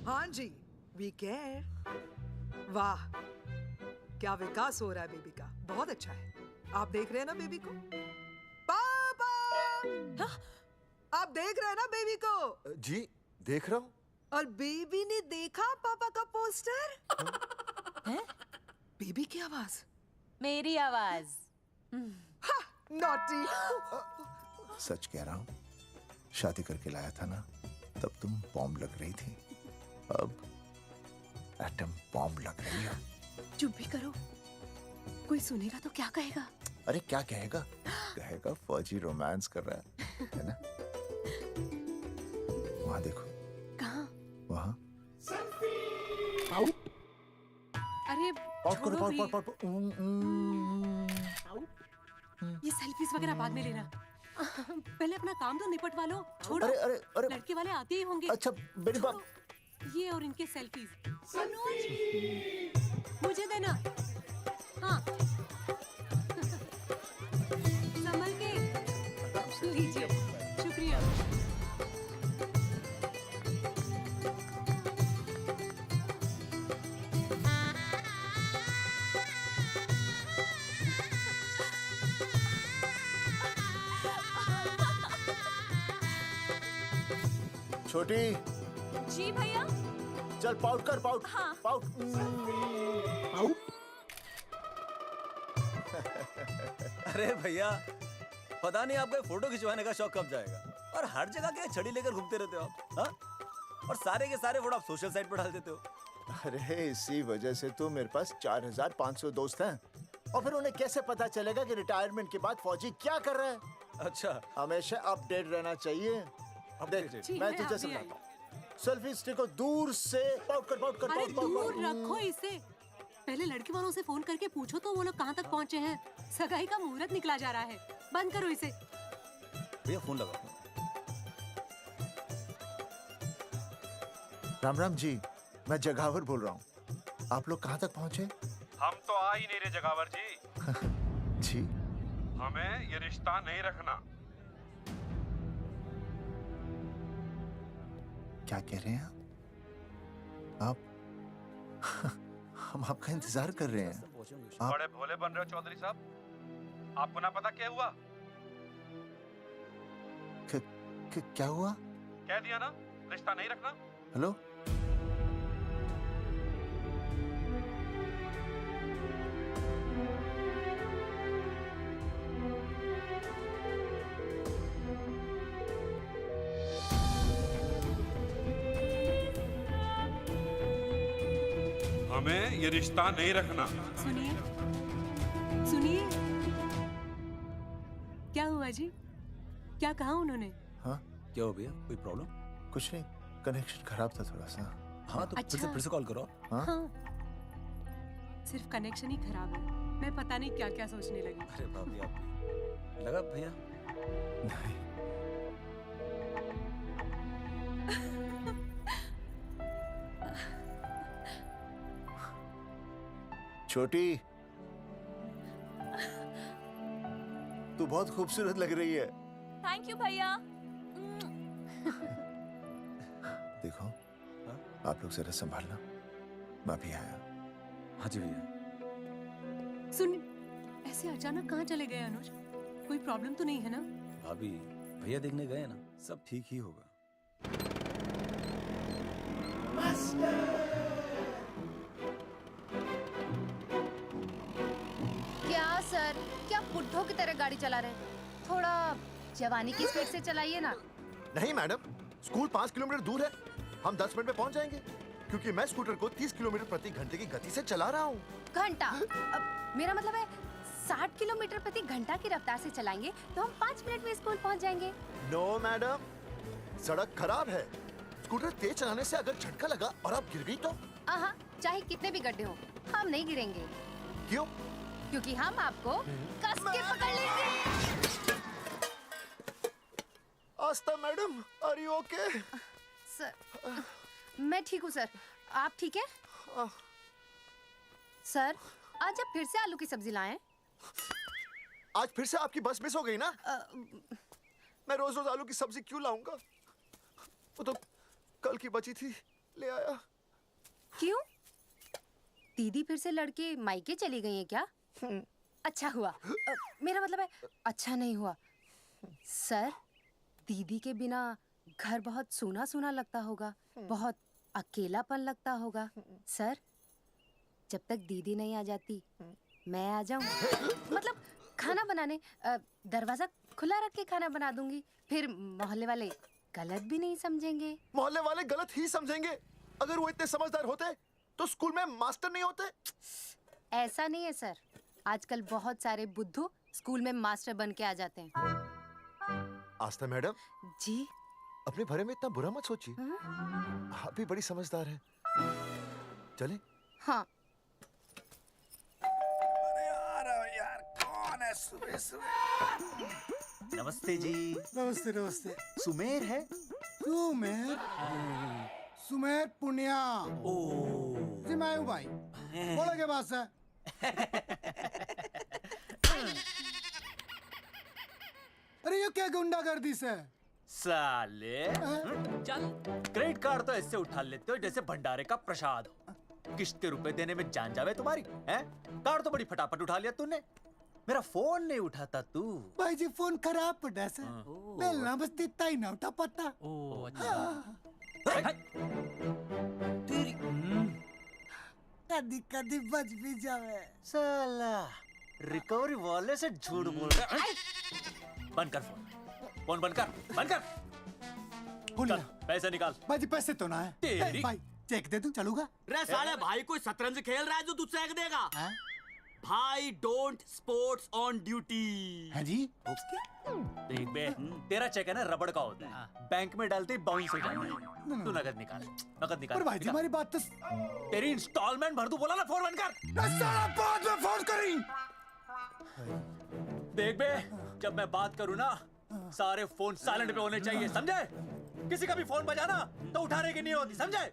हाँ जी, we care. वाह, क्या विकास हो रहा है बेबी का, बहुत अच्छा है। आप देख रहे हैं ना बेबी को? पापा! आप देख रहे हैं ना बेबी को? जी, देख रहा हूँ। और बेबी ने देखा पापा का पोस्टर? हैं? बेबी की आवाज। मेरी आवाज। नॉटी। सच कह रहा हूँ, शादी करके लाया था ना, तब तुम बॉम्ब लग रही थी, अब एटम बॉम्ब लग रही हो। चुप भी करो, कोई सुनेगा तो क्या कहेगा? अरे क्या कहेगा? कहेगा फौजी रोमांस कर रहा है ना? वहां देखो। कहाँ? वहां। अरे पाउट करो, छोड़ो भी। पाउट। ये सेल्फीज वगैरह बाद में लेना। पहले अपना काम तो निपटवा लो। छोड़ो। अरे लड़के वाले आते ही होंगे। अच्छा मेरी बात। ये और इनके सेल्फीज। मुझे देना। हाँ। संभल के। लीजिए। शुक्रिया। छोटी, जी भैया। चल पाउट कर, पाउट। हाँ। पाउट। अरे भैया, पता नहीं आपका फोटो खिंचवाने का शौक कब जाएगा। और हर जगह क्या छड़ी लेकर घूमते रहते हो आप, हाँ? और सारे के सारे फोटो आप सोशल साइट पर डाल देते हो। अरे इसी वजह से तो मेरे पास 4500 दोस्त हैं। और फिर उन्हें कैसे पता चलेगा कि रिटायरमेंट के बाद फौजी क्या कर रहा है? अच्छा, हमेशा अपडेट रहना चाहिए। देख, जी, मैं मैं तुझे अभी समझाता हूँ। सेल्फी स्टिक को दूर से पाउट कर, पाउट कर, अरे पाउट, पाउट, दूर पाउट। रखो इसे। पहले लड़के वालों से फोन करके पूछो तो वो लोग कहाँ तक पहुँचे हैं। सगाई का मुहूर्त निकला जा रहा है। बंद करो इसे। भैया फोन लगाओ। राम राम जी, मैं जगावर बोल रहा हूँ। आप लोग कहाँ तक पहुँचे? हम तो आ ही नहीं रहे जगावर जी। जी, हमें ये रिश्ता नहीं रखना। क्या कह रहे हैं आप? हम आपका इंतजार कर रहे हैं। आप बड़े भोले बन रहे हो चौधरी साहब। आपको ना पता क्या हुआ? क्या हुआ? कह दिया ना, रिश्ता नहीं रखना। हेलो, हमें ये रिश्ता नहीं रखना। सुनिए, सुनिए। क्या हुआ जी? क्या कहा उन्होंने? हाँ क्या हो भैया, कोई प्रॉब्लम? कुछ नहीं, कनेक्शन खराब था थोड़ा सा। हाँ तो अच्छा। फिर से कॉल करो। हाँ? हाँ। सिर्फ कनेक्शन ही खराब है। मैं पता नहीं क्या क्या सोचने लगी। अरे भाभी आप भी। लगा भैया? नहीं, छोटी, तू बहुत खूबसूरत लग रही है। थैंक यू भैया। देखो, आप लोग जरा संभालना, मैं भी आया। हाँ जी भैया। सुन, ऐसे अचानक कहाँ चले गए अनुज? कोई प्रॉब्लम तो नहीं है ना? भाभी, भैया देखने गए ना, सब ठीक ही होगा। क्या सर, क्या बुड्ढों की तरह गाड़ी चला रहे हैं? थोड़ा जवानी की स्पीड से चलाइए ना। नहीं मैडम, स्कूल 5 किलोमीटर दूर है, हम 10 मिनट में पहुंच जाएंगे, क्योंकि मैं स्कूटर को 30 किलोमीटर प्रति घंटे की गति से चला रहा हूँ। घंटा? मेरा मतलब है 60 किलोमीटर प्रति घंटा की रफ्तार से चलाएंगे तो हम 5 मिनट में स्कूल पहुंच जाएंगे। नो मैडम, सड़क खराब है। स्कूटर तेज चलाने से अगर झटका लगा और आप गिर गई तो? आहा, चाहे कितने भी गड्ढे हो, हम नहीं गिरेंगे। क्यों? क्योंकि हम आपको कस के पकड़ लेंगे। Aastha madam, are you okay? Sir, मैं ठीक हूँ सर, आप ठीक है? सर, आज आप फिर से आलू की सब्जी लाएं? आज फिर से आपकी बस मिस हो गई ना? मैं रोज रोज आलू की सब्जी क्यों लाऊंगा? वो तो कल की बची थी। ले आया। क्यों? दीदी फिर से लड़के मायके चली गई हैं क्या? अच्छा हुआ। मेरा मतलब है अच्छा नहीं हुआ। सर, दीदी के बिना घर बहुत सूना सूना लगता होगा, बहुत अकेलापन लगता होगा। सर, जब तक दीदी नहीं आ जाती मैं आ जाऊं। मतलब खाना बनाने दरवाजा खुला रख के खाना बना दूंगी, फिर मोहल्ले वाले गलत भी नहीं समझेंगे। मोहल्ले वाले गलत ही समझेंगे। अगर वो इतने समझदार होते तो स्कूल में मास्टर नहीं होते। ऐसा नहीं है सर, आजकल बहुत सारे बुद्धू स्कूल में मास्टर बन के आ जाते हैं। आस्था मैडम, जी? अपने भरे में इतना बुरा मत सोचिए। आप भी बड़ी समझदार है। चले? हाँ। यार कौन है सुबह सुबह? नमस्ते जी। नमस्ते नमस्ते। सुमेर है? सुमेर? सुमेर पुनिया। ओ जी मैं हूँ भाई। बोलो के बात है? अरे ये क्या गुंडागर्दी से? साले चल, क्रेडिट कार्ड तो ऐसे उठा लेते हो जैसे भंडारे का प्रसाद हो। किश्ते रुपए देने में जान जावे तुम्हारी हैं? कार्ड तो बड़ी फटाफट उठा लिया तूने। मेरा फोन नहीं उठाता तू। भाई जी फोन खराब पड़ा से। बेलना बस इतना ही ना उठा पाता। ओ अच्छा। तेरी कदी कदी बच भी जावे। साला रिकवरी वाले से झूठ बोल रहा है। बंद कर फोन। फोन बंद कर, बंद कर। चल पैसे निकाल। भाई जी पैसे तो ना है। तेरी- भाई चेक दे दूं चलूगा? रे साले भाई कोई शतरंज खेल रहा है जो तुझसे एक देगा? हाँ? भाई डोंट स्पोर्ट्स ऑन ड्यूटी। हाँ जी? देख बे, तेरा चेक है ना रबड़ का होता है, बैंक में डालते ही बाउंस हो जाता है। तू नकद निकाल, नकद निकाल। पर भाई जी निकाल। हमारी बात तो तेरी इंस्टॉलमेंट भर, तू बोला ना फोन बंद कर। साला बाद में फोन करी। देख बे, जब मैं बात करूँ ना सारे फोन साइलेंट पे होने चाहिए, समझे? किसी का भी फोन बजाना तो उठाने की नहीं होती, समझे?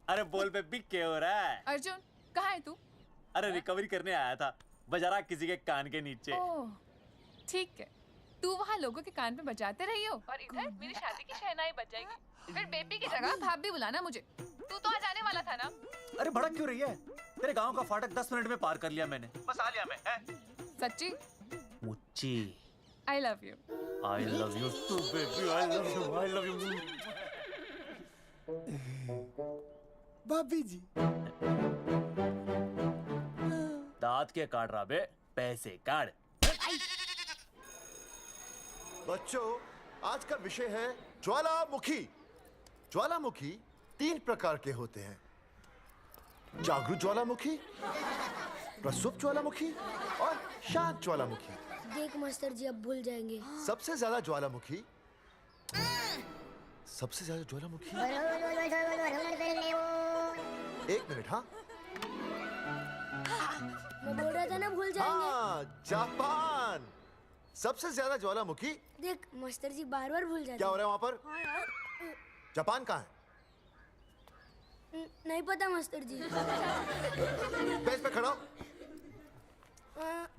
अरे बोल बे, बिग क्या हो रहा है? अर्जुन कहाँ है तू? अरे रिकवरी करने आया था, बजा रहा किसी के कान के नीचे। ओह ठीक है, तू वहाँ लोगों के कान पे बजाते रही हो और इधर मेरी शादी की शहनाई बज जाएगी। फिर बेबी की जगह भाभी बुलाना मुझे। तू तो आ जाने वाला था ना? अरे भड़क क्यों रही है? तेरे गांव का फाटक 10 मिनट में पार कर लिया मैंने, बस आ लिया मैं। सच्ची? मुच्ची I love you. I love you too baby, I love you, I love you. भाभी जी दांत के काट रहा बे, पैसे काट। बच्चों, आज का विषय है ज्वालामुखी। ज्वालामुखी 3 प्रकार के होते हैं। जागरूक ज्वालामुखी, प्रसुप्त ज्वालामुखी और शांत ज्वालामुखी। देख मास्टर जी अब भूल जाएंगे। सबसे ज्यादा ज्वालामुखी एक मिनट। हाँ मैं बोल रहा था ना भूल जाएंगे। हाँ, जापान सबसे ज्यादा ज्वालामुखी। देख मास्टर जी बार बार भूल जाते क्या हो रहा है वहाँ पर? हाँ यार। जापान कहाँ है? नहीं पता मास्टर जी। बेंच पे खड़ा हो।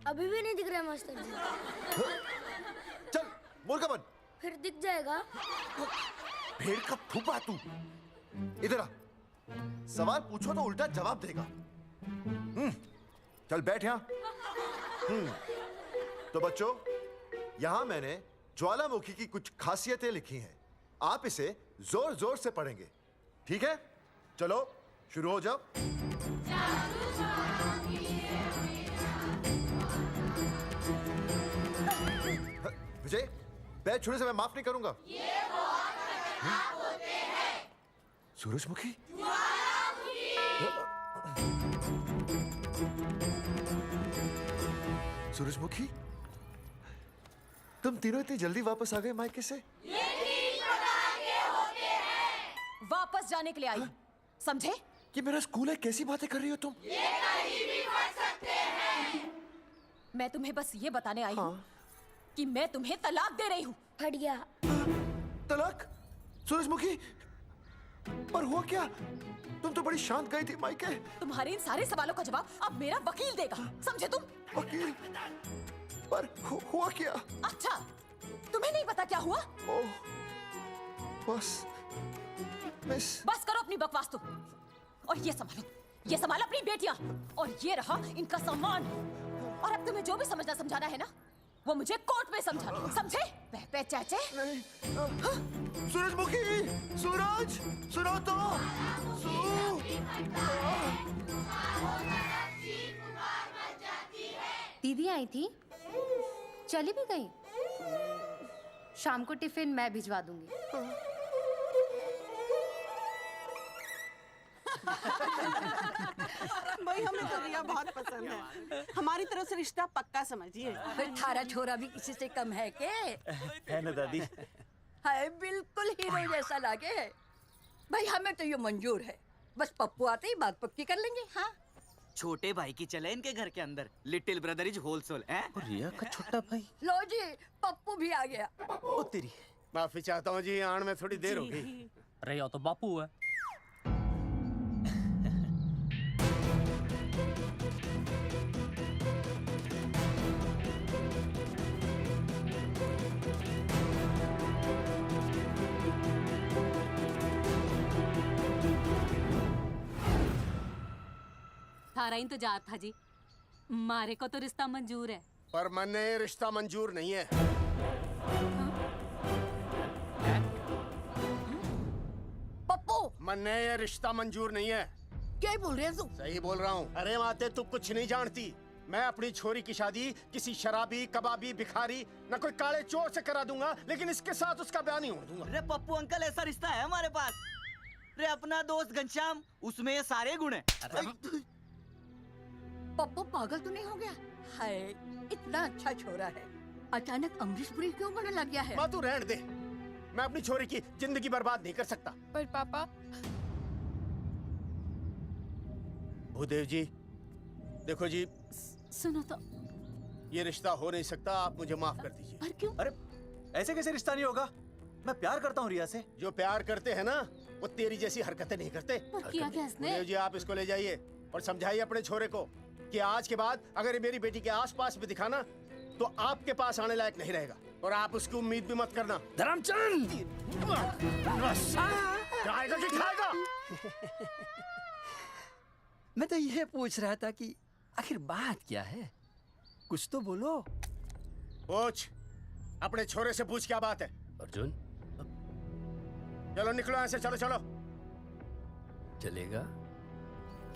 अभी भी नहीं दिख रहा मास्टर जी। चल मुर्गा बन। फिर दिख जाएगा। भेड़ का फूफा तू। इधर आ। सवाल पूछो तो उल्टा जवाब देगा। चल बैठ यहाँ। तो बच्चों, यहाँ मैंने ज्वालामुखी की कुछ खासियतें लिखी हैं। आप इसे जोर जोर से पढ़ेंगे, ठीक है? चलो शुरू हो जाओ। विजय, बैच छूने से मैं माफ नहीं करूंगा। ये बहुत खतरनाक होते हैं। सूरजमुखी? सूरजमुखी, तुम तीनों इतनी जल्दी वापस आ गए मायके से? वापस जाने के लिए आई, समझे? ये मेरा स्कूल है, कैसी बातें कर रही हो तुम? ये कहीं भी पढ़ सकते हैं। मैं तुम्हें बस ये बताने आई हूँ कि मैं तुम्हें तलाक दे रही हूँ। फट गया। तलाक? सूरजमुखी, पर हुआ क्या? तुम तो बड़ी शांत गई थी मायके। तुम्हारे इन सारे सवालों का जवाब अब मेरा वकील देगा, समझे तुम? वकील? पर हुआ क्या? अच्छा, तुम्हें नहीं पता क्या हुआ? ओह, बस मिस। बस करो अपनी बकवास तुम, और ये संभालो अपनी बेटियां, और ये रहा इनका सम्मान। और अब तुम्हें जो भी समझना समझाना है ना, वो मुझे कोर्ट में समझा, समझे? पे चाचे। सूरजमुखी, सूरज, सुनो तो। दीदी आई थी, चली भी गई। शाम को टिफिन मैं भिजवा दूंगी। भाई हमें तो रिया बहुत पसंद है, हमारी तरफ से रिश्ता पक्का समझिए। थारा छोरा भी किसी से कम है के? है ना दादी? है, बिल्कुल हीरो जैसा लागे है। भाई हमें तो ये मंजूर है, बस पप्पू आते ही बात पक्की कर लेंगे। हाँ, छोटे भाई की चले इनके घर के अंदर, लिटिल ब्रदर इज होलसेल है। रिया का छोटा भाई। लो जी, पप्पू भी आ गया। ओ तेरी। माफी चाहता हूँ जी, आने में थोड़ी देर हो गई। अरे या तो बापू है। थारा इंतजार था जी, मारे को तो रिश्ता मंजूर है। पर मैंने ये रिश्ता मंजूर नहीं है। पप्पू, मैंने ये रिश्ता मंजूर नहीं है। क्या बोल रहे हैं तू? सही बोल रहा हूँ। अरे माते, तू कुछ नहीं जानती। मैं अपनी छोरी की शादी किसी शराबी, कबाबी, भिखारी, न कोई काले चोर से करा दूंगा, लेकिन इसके साथ उसका ब्याह नहीं होने दूंगा। अरे पप्पू अंकल, ऐसा रिश्ता है हमारे पास। अरे अपना दोस्त घनश्याम, उसमें ये सारे गुण हैं। पप्पू पागल तो नहीं हो गया? हाय, इतना अच्छा छोरा है, अचानक अमरीश पुरी क्यों बनने लग गया है? माँ तू रहने दे, मैं अपनी छोरी की जिंदगी बर्बाद नहीं कर सकता। पर पापा। भूदेव जी, देखो जी, सुनो तो। ये रिश्ता हो नहीं सकता, आप मुझे माफ कर दीजिए। पर क्यों? अरे ऐसे कैसे रिश्ता नहीं होगा? मैं प्यार करता हूँ रिया से। जो प्यार करते हैं ना, वो तेरी जैसी हरकतें नहीं करते। पर किया क्या इसने? भूदेव जी, आप इसको ले जाइए और समझाइए अपने छोरे को कि आज के बाद अगर ये मेरी बेटी के आसपास भी दिखाना, तो आपके पास आने लायक नहीं रहेगा, और आप उसकी उम्मीद भी मत करना। धर्मचंद, खाएगा कि खाएगा? मैं तो ये पूछ रहा था कि आखिर बात क्या है, कुछ तो बोलो। पूछ, अपने छोरे से पूछ क्या बात है। अर्जुन, चलो निकलो ऐसे, चलो चलो। चलेगा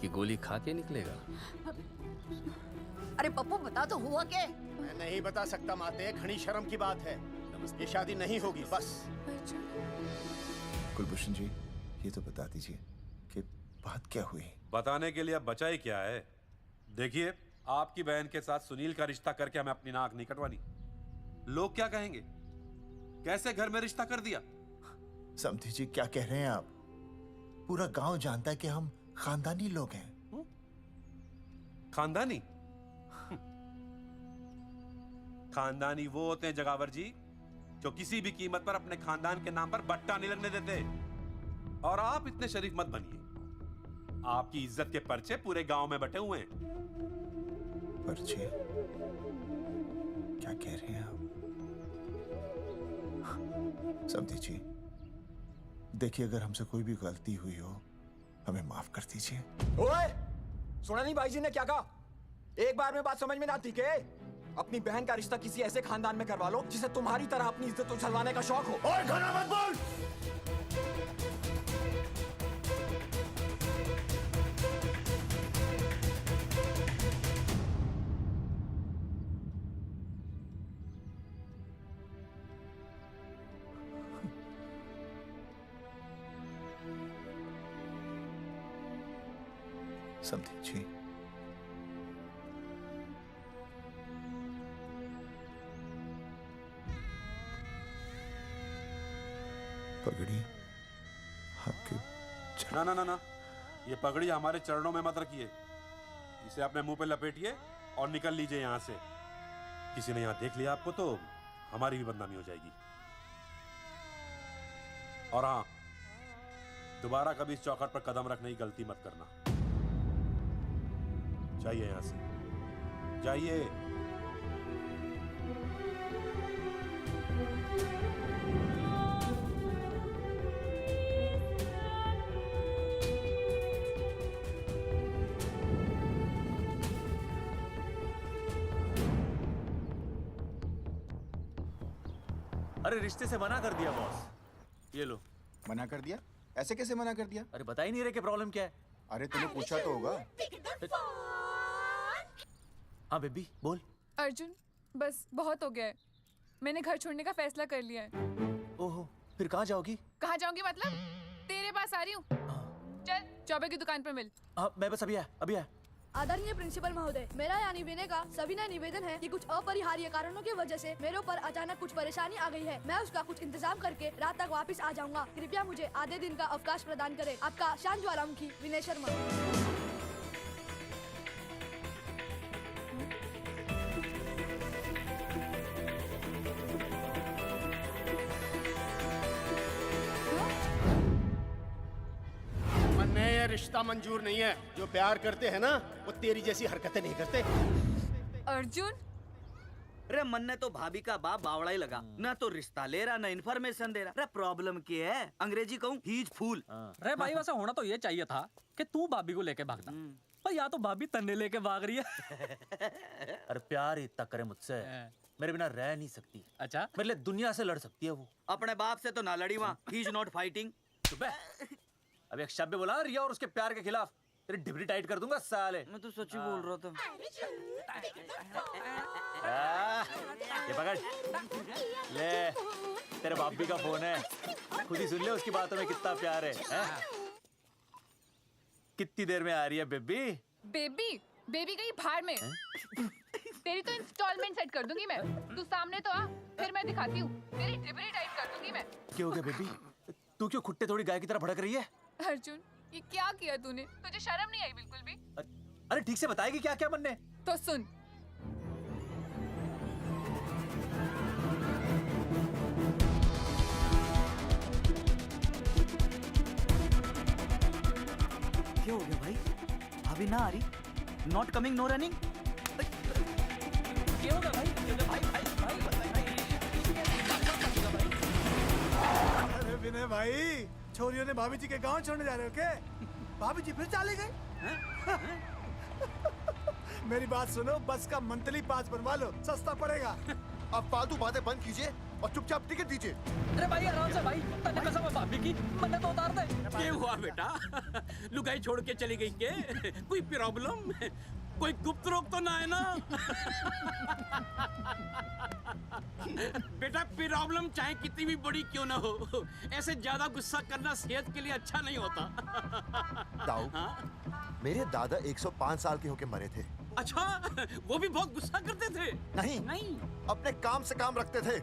कि गोली खा के निकलेगा? अरे पप्पू, बता तो हुआ क्या? मैं नहीं बता सकता माते, घनी शर्म की बात है। ये शादी नहीं होगी, बस। कुलभूषण जी, ये तो बता दीजिए कि बात क्या हुई। बताने के लिए अब बचा ही क्या है। देखिए, आपकी बहन के साथ सुनील का रिश्ता करके हमें अपनी नाक नहीं कटवानी। लोग क्या कहेंगे? कैसे घर में रिश्ता कर दिया? समधी जी, क्या कह रहे हैं आप? पूरा गांव जानता है कि हम खानदानी लोग हैं। खानदानी? खानदानी वो होते हैं जगावर जी, जो किसी भी कीमत पर अपने खानदान के नाम पर बट्टा नहीं लगने देते। और आप इतने शरीफ मत बनिए, आपकी इज्जत के पर्चे पूरे गांव में बटे हुए हैं। पर्चे? क्या कह रहे हैं आप? समधी जी, देखिए, अगर हमसे कोई भी गलती हुई हो, हमें माफ कर दीजिए। ओए, सुना नहीं भाई जी ने क्या कहा? एक बार में बात समझ में ना आती के? अपनी बहन का रिश्ता किसी ऐसे खानदान में करवा लो जिसे तुम्हारी तरह अपनी इज्जत उछलवाने का शौक हो। और घना मत बोल। समधी जी, पगड़ी आपके ना ना ना ना, ये पगड़ी हमारे चरणों में मत रखिए। इसे अपने मुंह पे लपेटिए और निकल लीजिए यहाँ से। किसी ने यहाँ देख लिया आपको तो हमारी भी बदनामी हो जाएगी। और हाँ, दोबारा कभी इस चौखट पर कदम रखने की गलती मत करना। जाइए यहां से, जाइए। अरे रिश्ते से मना कर दिया बॉस। ये लो। मना कर दिया? ऐसे कैसे मना कर दिया? अरे बता ही नहीं रहे कि प्रॉब्लम क्या है। अरे तूने पूछा तो होगा। हाँ बेबी बोल। अर्जुन बस बहुत हो गया है, मैंने घर छोड़ने का फैसला कर लिया है। ओहो, फिर कहाँ जाओगी? कहाँ जाऊंगी मतलब? तेरे पास आ रही हूँ। चल चौबे की दुकान पर मिल। हाँ मैं बस अभी आया। आदरणीय प्रिंसिपल महोदय, मेरा यानी विनय का सविनय निवेदन है कि कुछ अपरिहार्य कारणों की वजह से मेरे ऊपर अचानक कुछ परेशानी आ गई है। मैं उसका कुछ इंतजाम करके रात तक वापस आ जाऊंगा। कृपया मुझे आधे दिन का अवकाश प्रदान करें। आपका शांत ज्वालामुखी विनय शर्मा। ये रिश्ता मंजूर नहीं है। जो प्यार करते हैं ना वो तेरी जैसी हरकतें नहीं करते। अर्जुन अरे मन ने तो भाभी का बाप बावड़ा ही लगा, ना तो रिश्ता ले रहा ना इन्फॉर्मेशन दे रहा। अरे प्रॉब्लम क्या है? अंग्रेजी कहूँ हीज फूल। अरे भाई वैसा होना तो ये चाहिए था कि तू भाभी को लेके भागता, पर या तो भाभी तन्ने लेके भाग रही है। अरे प्यार ही इतना करे मुझसे, मेरे बिना रह नहीं सकती। अच्छा मेरे लिए दुनिया से लड़ सकती है वो। अपने बाप से तो ना लड़ी वहाँ, ही इज नॉट फाइटिंग। अब एक शब्द बोला रिया और उसके प्यार के खिलाफ, तेरी डिबरी टाइट कर दूंगा साले। मैं तो सच्ची बोल रहा था। ये पकड़ ले, तेरे भाभी का फोन है, खुद ही सुन ले उसकी बातों में कितना प्यार है, कितनी देर में आ रही है बेबी? बेबी गई भाड़ में। तेरी तो इंस्टॉलमेंट सेट कर दूंगी मैं। तू सामने तो आ, फिर मैं दिखाती हूँ। तेरी डिबरी टाइट कर दूंगी मैं। क्या हो गया बेबी? तू क्यों खुट्टे थोड़ी गाय की तरह भड़क रही है? अर्जुन ये क्या किया तूने? तुझे शर्म नहीं आई बिल्कुल भी? अरे ठीक से बताएगी क्या क्या मन ने? तो सुन, क्या हो गया भाई? अभी ना आ रही? Not coming no running? क्या होगा भाई? अरे विनय भाई, छोरियों ने भाभी जी के गांव छोड़ने जा रहे हो क्या? भाभी जी फिर चले गए? मेरी बात सुनो, बस का मंथली पास बनवा लो, सस्ता पड़ेगा। अब फालतू बातें बंद कीजिए और चुपचाप टिकट दीजिए। अरे भाई आराम से भाई, तन्ने कसम है भाभी की, मन्ने तो उतार दे। क्या हुआ बेटा? लुगाई छोड़ के चली गई के? कोई प्रॉब्लम? कोई गुप्त रोग तो ना है ना? बेटा प्रॉब्लम चाहे कितनी भी बड़ी क्यों ना हो, ऐसे ज्यादा गुस्सा करना सेहत के लिए अच्छा नहीं होता। ताऊ, मेरे दादा 105 साल के होके मरे थे। अच्छा, वो भी बहुत गुस्सा करते थे? नहीं, अपने काम से काम रखते थे।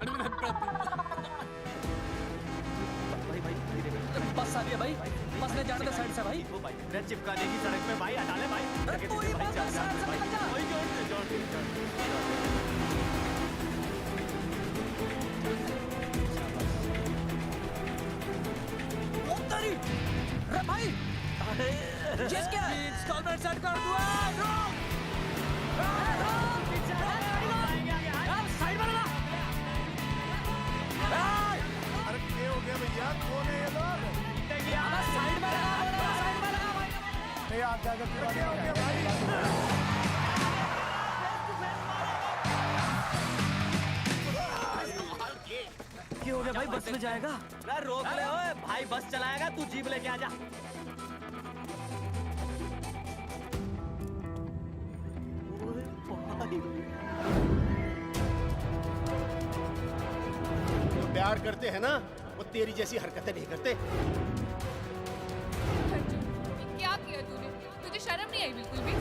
बस आ गया भाई, बस ले जाने दे साइड से भाई। ट्रेन चिपका देगी सड़क पे भाई, हटा ले भाई। तू ही बस साइड से निकल जा। अरे भाई, जिस क्या इंस्टॉलमेंट सेट कर दूँ। साइड में लगा। अरे क्या हो गया भैया? कौन है ये लोग? साइड में लगा, साइड में लगा भाई। नहीं आता है, क्या हो गया भाई? क्या हो गया भाई? बस में जाएगा? अरे रोक ले ओए भाई, बस चलाएगा, तू जीप लेके आ जा। जो प्यार करते हैं ना वो तेरी जैसी हरकतें नहीं करते। क्या किया तूने? तुझे शर्म नहीं आई बिल्कुल भी?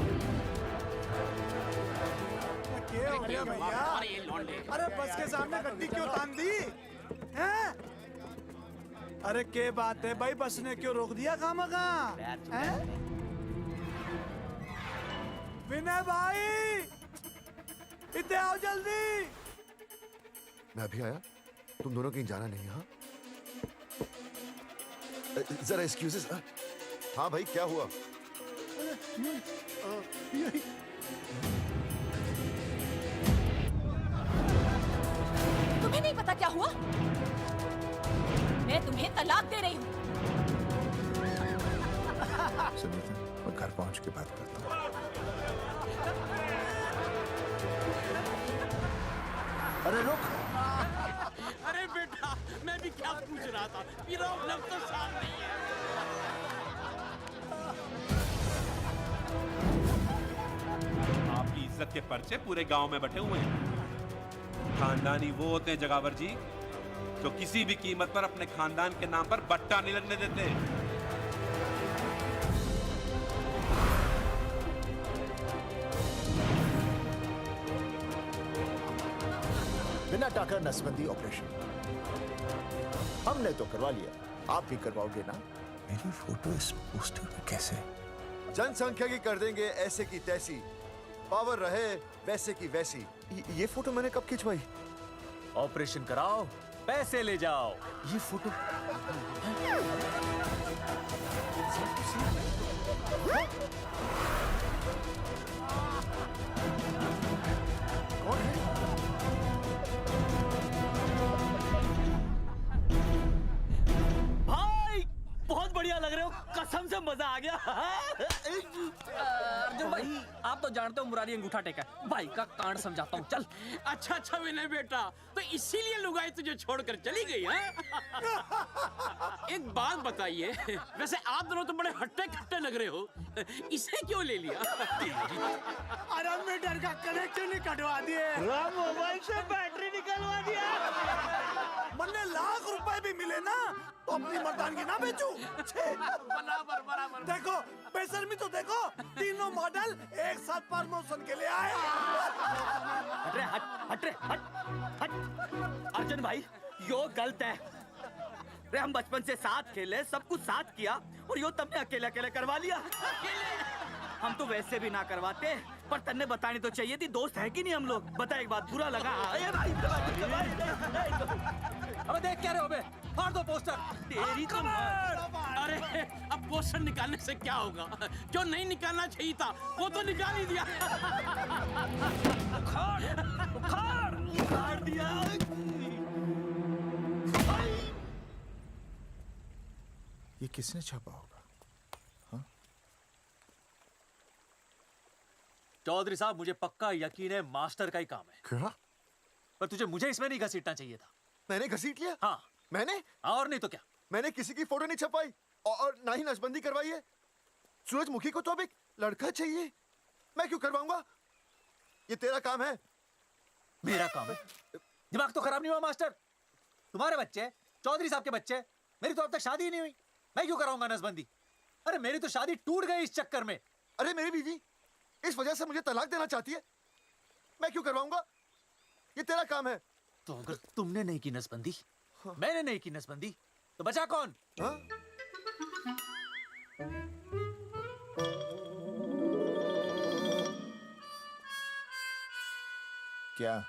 क्या हो गया भैया? अरे बस के सामने गड्डी क्यों तान दी? हैं? अरे क्या बात है भाई, बस ने क्यों रोक दिया खामखा? विनय भाई, इतने आओ जल्दी। मैं अभी आया, तुम दोनों कहीं जाना नहीं। हाँ जरा एक्सक्यूजेस। हाँ भाई, क्या हुआ? तुम्हें नहीं पता क्या हुआ? मैं तुम्हें तलाक दे रही हूँ। सुनीता, मैं घर पहुंच के बात करता हूँ। अरे रुक। अरे बेटा, मैं भी क्या पूछ रहा था, फिरौन तो सामने ही है। आपकी इज्जत के पर्चे पूरे गांव में बटे हुए हैं। खानदानी वो होते हैं जगावर जी जो किसी भी कीमत पर अपने खानदान के नाम पर बट्टा नहीं लगने देते। बिना टाका नसबंदी ऑपरेशन हमने तो करवा लिया, आप भी करवाओगे ना? मेरी फोटो इस पोस्टर में कैसे? जनसंख्या की कर देंगे ऐसे की तैसी, पावर रहे वैसे की वैसी। ये फोटो मैंने कब खिंचवाई? ऑपरेशन कराओ, पैसे ले जाओ। ये फोटो कौन है? भाई बहुत बढ़िया लग रहे हो, कसम से मजा आ गया। अर्जुन भाई, आप तो जानते हो मुरारी अंगूठा टेका है। भाई का कांड समझाता हूँ, चल। अच्छा विनय बेटा, तो इसीलिए लुगाई तुझे छोड़कर चली गई है? एक बात बताइए, वैसे आप दोनों तो बड़े हट्टे कट्टे लग रहे हो, इसे क्यों ले लिया? अरे मीटर का कनेक्शन ही कटवा दिए, मोबाइल से बैटरी निकलवा दिया। मन्ने लाख रुपए भी मिले ना तो अपनी मर्दानगी ना बेचूं। बराबर बराबर। देखो बेशर्मी तो देखो, तीनों मॉडल एक साथ प्रमोशन के लिए आए। हट रे, हट। अर्जुन भाई, यो गलत है। रे हम बचपन से साथ खेले, सब कुछ साथ किया, और यो तुमने अकेले अकेले करवा लिया। हम तो वैसे भी ना करवाते, पर तन्ने बतानी तो चाहिए थी। दोस्त है कि नहीं हम लोग? बता, एक बात बुरा लगा? अबे देख क्या रहे हो बे? फाड़ दो पोस्टर। तेरी तो अरे अब पोस्टर निकालने से क्या होगा? जो नहीं निकालना चाहिए था वो तो निकाल ही दिया। उखाड़ दिया। ये किसने छापा होगा? चौधरी साहब, मुझे पक्का यकीन है मास्टर का ही काम है। क्या? पर तुझे मुझे इसमें नहीं घसीटना चाहिए था। मैंने घसीट लिया? हाँ। मैंने? और नहीं तो क्या? मैंने किसी की फोटो नहीं छपाई और ना ही नसबंदी करवाई है। सूरजमुखी को तो अब एक लड़का चाहिए, मैं क्यों करवाऊंगा? ये तेरा काम है। मेरा काम है? दिमाग तो खराब नहीं हुआ मास्टर? तुम्हारे बच्चे, चौधरी साहब के बच्चे, मेरी तो अब तक शादी ही नहीं हुई, मैं क्यों कराऊंगा नसबंदी? अरे मेरी तो शादी टूट गई इस चक्कर में। अरे मेरी बीवी इस वजह से मुझे तलाक देना चाहती है, मैं क्यों करवाऊंगा? ये तेरा काम है। तो अगर तुमने नहीं की नसबंदी, मैंने नहीं की नसबंदी, तो बचा कौन? हाँ? क्या?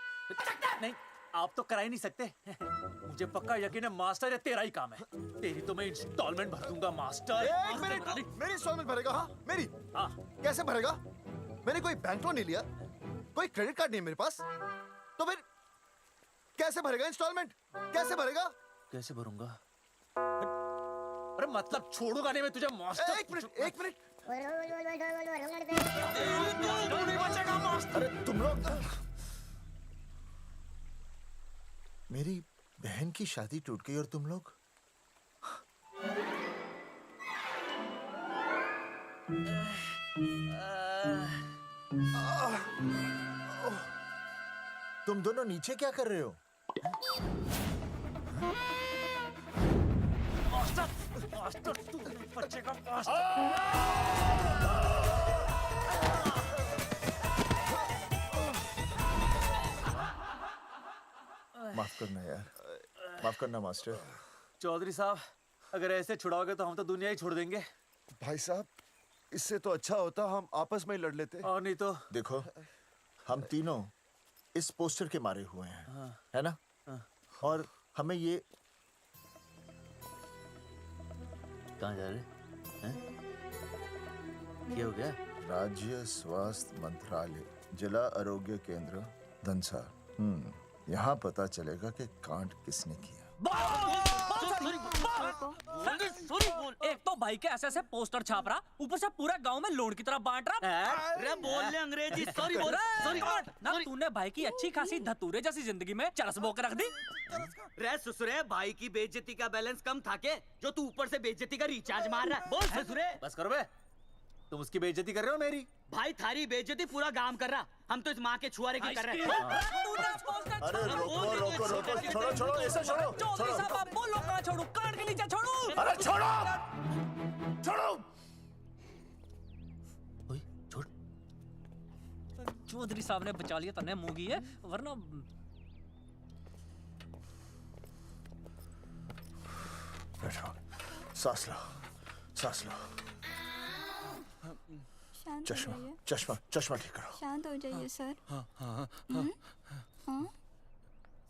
नहीं, आप तो करा ही नहीं सकते। मुझे पक्का यकीन है मास्टर, ये तेरा ही काम है। तेरी तो मैं इंस्टॉलमेंट भर दूंगा मास्टर। एक मिनट, मेरी इंस्टॉलमेंट भरेगा? हाँ मेरी? हाँ। कैसे भरेगा? मैंने कोई बैंक लोन नहीं लिया, कोई क्रेडिट कार्ड नहीं मेरे पास, तो फिर कैसे भरेगा इंस्टॉलमेंट? कैसे भरेगा? कैसे भरूंगा? अरे मतलब छोड़ूंगा नहीं मैं तुझे मास्टर। एक मिनट। नहीं बचेगा मास्टर। अरे तुम लोग, मेरी बहन की शादी टूट गई और तुम लोग? तुम दोनों नीचे क्या कर रहे हो? मास्टर तू नहीं बचेगा मास्टर। माफ करना यार, माफ करना मास्टर। चौधरी साहब, अगर ऐसे छुड़ाओगे तो हम तो दुनिया ही छोड़ देंगे। भाई साहब, इससे तो अच्छा होता हम आपस में ही लड़ लेते। और नहीं तो। देखो, हम तीनों इस पोस्टर के मारे हुए हैं, हाँ। है ना? हाँ। और हमें ये कहाँ जा रहे हैं? क्या हो गया? राज्य स्वास्थ्य मंत्रालय, जिला आरोग्य केंद्र धनसा। यहाँ पता चलेगा कि कांड किसने किया। एक तो भाई के ऐसे पोस्टर छाप रहा, ऊपर से पूरे गांव में लोन की तरह बांट रहा। अरे बोल ले अंग्रेजी, सॉरी बोल सॉरी ना तूने भाई की अच्छी खासी धतूरे जैसी जिंदगी में चरस बो के रख दी। रे ससुरे, भाई की बेइज्जती का बैलेंस कम था के जो तू ऊपर से बेइज्जती का रिचार्ज मार रहा है? बोल ससुरे। बस करो बे, तुम उसकी बेइज्जती कर रहे हो मेरी। भाई थारी बेइज्जती पूरा गांव कर रहा, हम तो इस माँ के छुआरे की कर रहे हैं। अरे रोको रोको रोको, छोड़ो छोड़ो, ऐसे छोड़ो। चौधरी साहब आप बोलो, कहाँ छोड़ू? कान के नीचे छोड़ू? अरे छोड़ो छोड़ो। छोड़। चौधरी साहब ने बचा लिया, तन्ने मूंगी है, वरना बैठो, सांस लो, सांस लो। शांत चश्मा हो जाइए। चश्मा चश्मा ठीक करो। शांत हो जाइए सर। हाँ हाँ हम्म? हाँ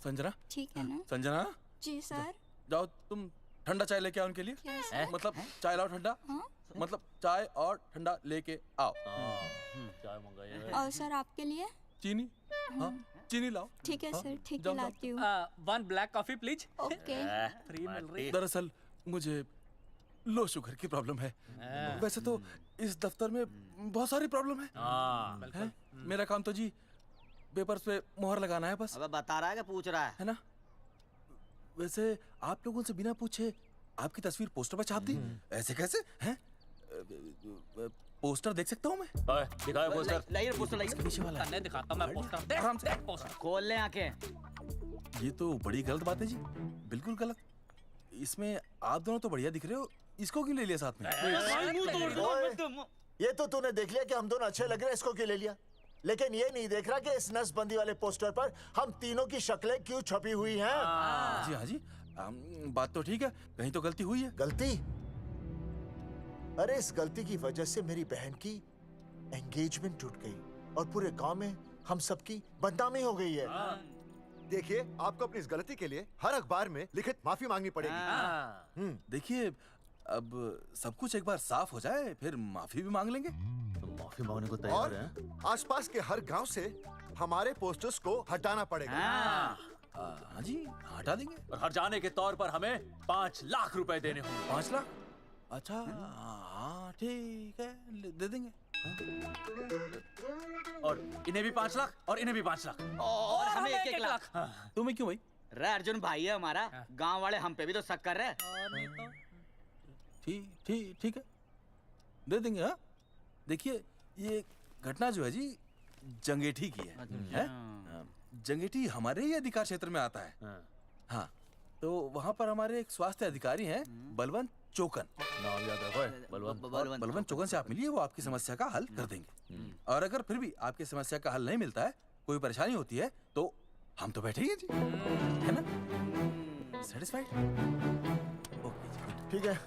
संजना, ठीक है ना? संजना जी सर। जाओ तुम ठंडा चाय लेके आओ उनके लिए। क्या सर? मतलब चाय लाओ ठंडा। मतलब चाय और ठंडा लेके आओ। चाय मंगाई। और सर आपके लिए? चीनी, हाँ चीनी लाओ। ठीक है सर, ठीक है जाओ, लाती हूँ। 1 black coffee please. Okay. Free मिल रही। दरअसल मुझे लो शुगर की प्रॉब्लम है। वैसे तो इस दफ्तर में बहुत सारी प्रॉब्लम है। मेरा काम तो जी पेपर्स पे मोहर लगाना है बस। अबे बता रहा है कि पूछ रहा है ना? वैसे आप लोगों से बिना पूछे आपकी तस्वीर पोस्टर पर छाप दी, ऐसे कैसे हैं? पोस्टर देख सकता हूँ मैं? दिखाओ पोस्टर। लाइए पोस्टर लाइए। पीछे वाला तन्ने दिखाता मैं पोस्टर। देख आराम से। पोस्टर। खोल ले आंखें। ये तो बड़ी गलत बात है जी, बिल्कुल गलत। इसमें आप दोनों तो बढ़िया दिख रहे हो, इसको क्यों ले लिया साथ में? ये तो तूने देख लिया कि हम दोनों अच्छे लग रहे हैं, इसको क्यों ले लिया? लेकिन ये नहीं देख रहा कि इस नसबंदी वाले पोस्टर पर हम तीनों की शक्लें क्यों छपी हुई हैं? जी हाँ जी, बात तो ठीक है, कहीं तो गलती हुई है। गलती? अरे इस गलती की वजह से मेरी बहन की एंगेजमेंट टूट गई और पूरे गांव में हम सबकी बदनामी हो गई है। देखिए, आपको अपनी इस गलती के लिए हर अखबार में लिखित माफी मांगनी पड़ेगी। देखिए, अब सब कुछ एक बार साफ हो जाए फिर माफी भी मांग लेंगे। तो माफी मांगने को तैयार है? और आसपास के हर गांव से हमारे पोस्टर्स को हटाना पड़ेगा। हाँ जी, हटा देंगे। और हर जाने के तौर पर हमें 5 लाख रुपए देने होंगे। 5 लाख? अच्छा हाँ ठीक है, दे देंगे। और इन्हें भी 5 लाख और इन्हें भी 5 लाख और हमें 1-1 लाख। तुम्हें क्यों भाई? रे अर्जुन भाई है हमारा, गांव वाले हम पे भी तो शक कर रहे हैं। ठीक है, दे देंगे। हाँ देखिए, ये घटना जो है जी जंगेठी की है? जंगेठी हमारे ही अधिकार क्षेत्र में आता है। हाँ, तो वहाँ पर हमारे एक स्वास्थ्य अधिकारी हैं, बलवंत चौकन। नाम याद रखो, बलवंत चौकन से आप मिलिए, वो आपकी समस्या का हल कर देंगे। और अगर फिर भी आपकी समस्या का हल नहीं मिलता है, कोई परेशानी होती है, तो हम तो बैठे ही हैं जी, है ना? सेटिस्फाइड? ठीक है,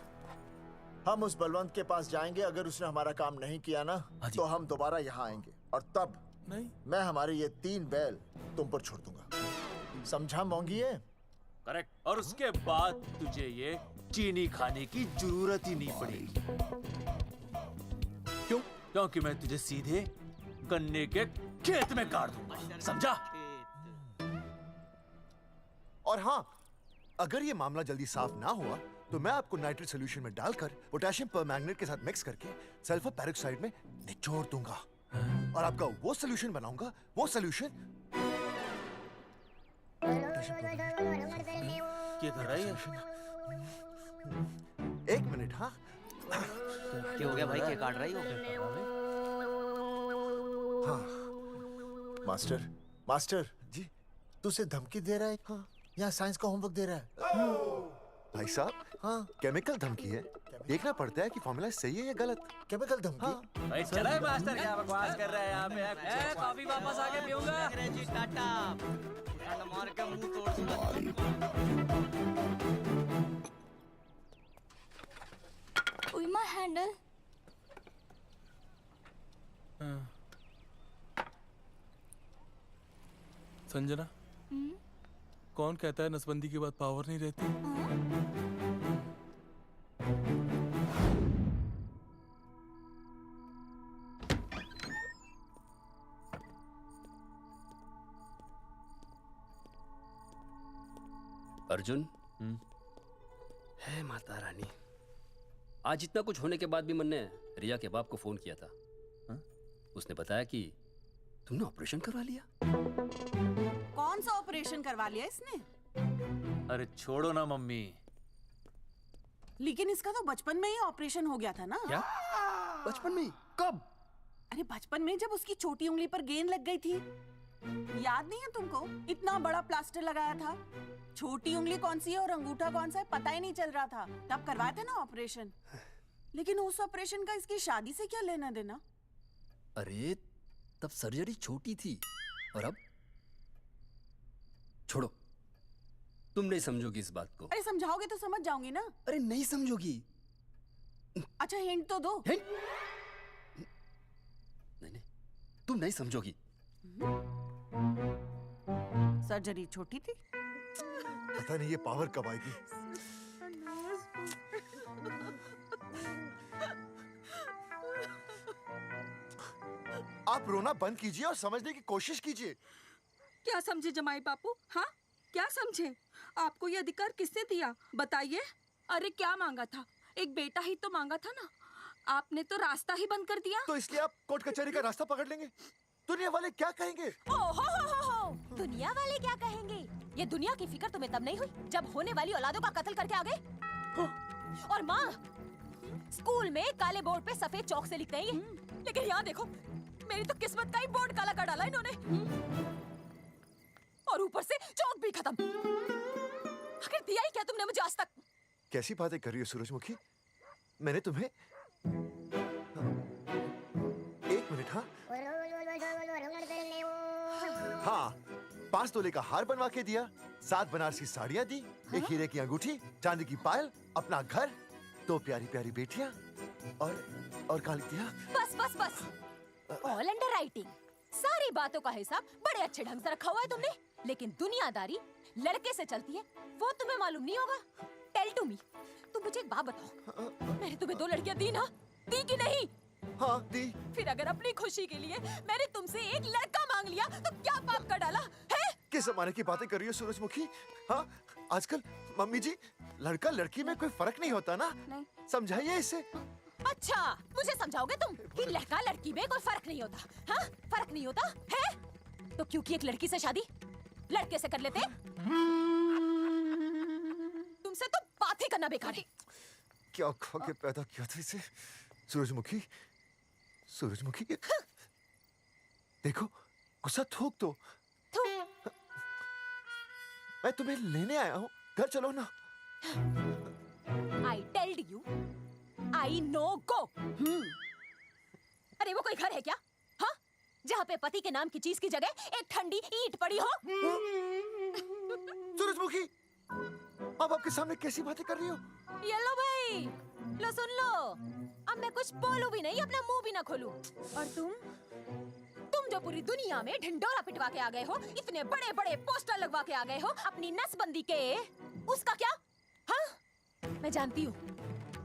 हम उस बलवंत के पास जाएंगे। अगर उसने हमारा काम नहीं किया ना, तो हम दोबारा यहाँ आएंगे और तब नहीं, मैं हमारे ये 3 बैल तुम पर छोड़ दूंगा। समझा मोंगिए? करेक्ट। और उसके बाद तुझे ये चीनी खाने की जरूरत ही नहीं पड़ेगी। क्यों? क्योंकि मैं तुझे सीधे गन्ने के खेत में गाड़ दूंगा, समझा? और हाँ, अगर ये मामला जल्दी साफ ना हुआ तो मैं आपको नाइट्रेट सोल्यूशन में डालकर पोटेशियम परमैंगनेट के साथ मिक्स करके सल्फर पेरोक्साइड में निचोड़ दूंगा और आपका वो सोल्यूशन बनाऊंगा। वो सोल्यूशन क्या कर रहा है? 1 मिनट। हाँ क्या हो गया भाई, क्या काट रही हो? हाँ मास्टर जी, तू उसे धमकी दे रहा है? हाँ, यहाँ साइंस का होमवर्क दे रहा है। भाई साहब, हाँ केमिकल धमकी है, देखना पड़ता है कि फॉर्मूला सही है या गलत। केमिकल धमकी? हाँ। भाई चला है मास्टर, क्या बकवास कर रहा है यहाँ पे? कॉफी वापस आके पीऊंगा। अंग्रेजी टाटा मार के मुंह तोड़ दूंगा। उइमा हैंडल। संजना, कौन कहता है नसबंदी के बाद पावर नहीं रहती? अर्जुन, है माता रानी, आज इतना कुछ होने के बाद भी मन ने रिया के बाप को फोन किया था। उसने बताया कि तुमने ऑपरेशन करवा लिया। कौन सा ऑपरेशन करवा लिया इसने? अरे छोड़ो ना मम्मी। लेकिन इसका तो बचपन में ही ऑपरेशन हो गया था ना? क्या? बचपन में ही? कब? अरे बचपन में जब उसकी छोटी उंगली पर गेंद लग गई थी। याद नहीं है तुमको? इतना बड़ा प्लास्टर लगाया था। छोटी उंगली कौन सी है और अंगूठा कौन सा है पता ही नहीं चल रहा था। तब करवाए थे ना ऑपरेशन। लेकिन उस ऑपरेशन का इसकी शादी से क्या लेना देना? अरे तब सर्जरी छोटी थी और अब? छोड़ो, तुम नहीं समझोगी इस बात को। अरे समझाओगे तो समझ जाऊंगी ना। अरे नहीं समझोगी। अच्छा हिंट तो दो। हिंट? नहीं, तुम नहीं समझोगी। सर्जरी छोटी थी। पता नहीं ये पावर कब आएगी। आप रोना बंद कीजिए और समझने की कोशिश कीजिए। क्या समझे जमाई बापू? हाँ, क्या समझे? आपको ये अधिकार किसने दिया बताइए? अरे क्या मांगा था? एक बेटा ही तो मांगा था ना। आपने तो रास्ता ही बंद कर दिया। तो इसलिए आप कोर्ट कचहरी का रास्ता पकड़ लेंगे? दुनिया वाले क्या कहेंगे? हो। दुनिया वाले क्या कहेंगे? ये दुनिया की फिक्र तुम्हें तब नहीं हुई जब होने वाली औलादों का कत्ल करके आ गए? और माँ, स्कूल में काले बोर्ड पे सफेद चौक से लिखते हैं ये, लेकिन यहाँ देखो, मेरी तो किस्मत का ही बोर्ड काला कर डाला इन्होंने। और ऊपर से चौक भी खत्म। आखिर दिया ही क्या तुमने मुझे आज तक? कैसी बातें कर रही हो सूरजमुखी? मैंने तुम्हें एक मिनट। हाँ, 5 तोले का हार बनवा के दिया, 7 बनारसी साड़ियाँ दी, एक हीरे की अंगूठी, चांदी की पायल, अपना घर, 2 प्यारी प्यारी बेटियाँ और कहा लिख दिया? बस। All under writing. सारी बातों का हिसाब बड़े अच्छे ढंग से रखा हुआ है तुमने, लेकिन दुनियादारी लड़के से चलती है वो तुम्हें मालूम नहीं होगा। टेल टू मी, तुम मुझे एक बात बताओ, मैंने तुम्हें 2 लड़कियां दी ना? दी कि नहीं? हाँ दी। फिर अगर अपनी खुशी के लिए मैंने तुमसे एक लड़का मांग लिया तो क्या पाप कर डाला है? किस जमाने की बातें कर रही हो सूरजमुखी? हाँ, आजकल मम्मी जी लड़का लड़की में कोई फर्क नहीं होता ना। नहीं। समझाइए इसे। अच्छा, मुझे समझाओगे तुम कि लड़का लड़की में कोई फर्क नहीं होता? हाँ, फर्क नहीं होता है? तो क्योंकि एक लड़की से शादी लड़के से कर लेते? तुमसे तो बात ही करना बेकार है। क्या खा के पैदा किया था इसे? सूरजमुखी, देखो, गुस्सा थूक दो। मैं तुम्हें लेने आया हूँ, घर चलो ना। I told you, I know go. अरे वो कोई घर है क्या? हाँ, जहाँ पे पति के नाम की चीज की जगह एक ठंडी ईंट पड़ी हो? सूरजमुखी, अब आपके सामने कैसी बातें कर रही हो? ये लो भाई, लो सुन लो। अब मैं कुछ बोलूं भी नहीं, अपना मुंह भी ना खोलूं। और तुम जो पूरी दुनिया में ढिंडोरा पिटवा के आ गए हो, इतने बड़े बड़े पोस्टर लगवा के आ गए हो अपनी नसबंदी के, उसका क्या? हाँ, मैं जानती हूँ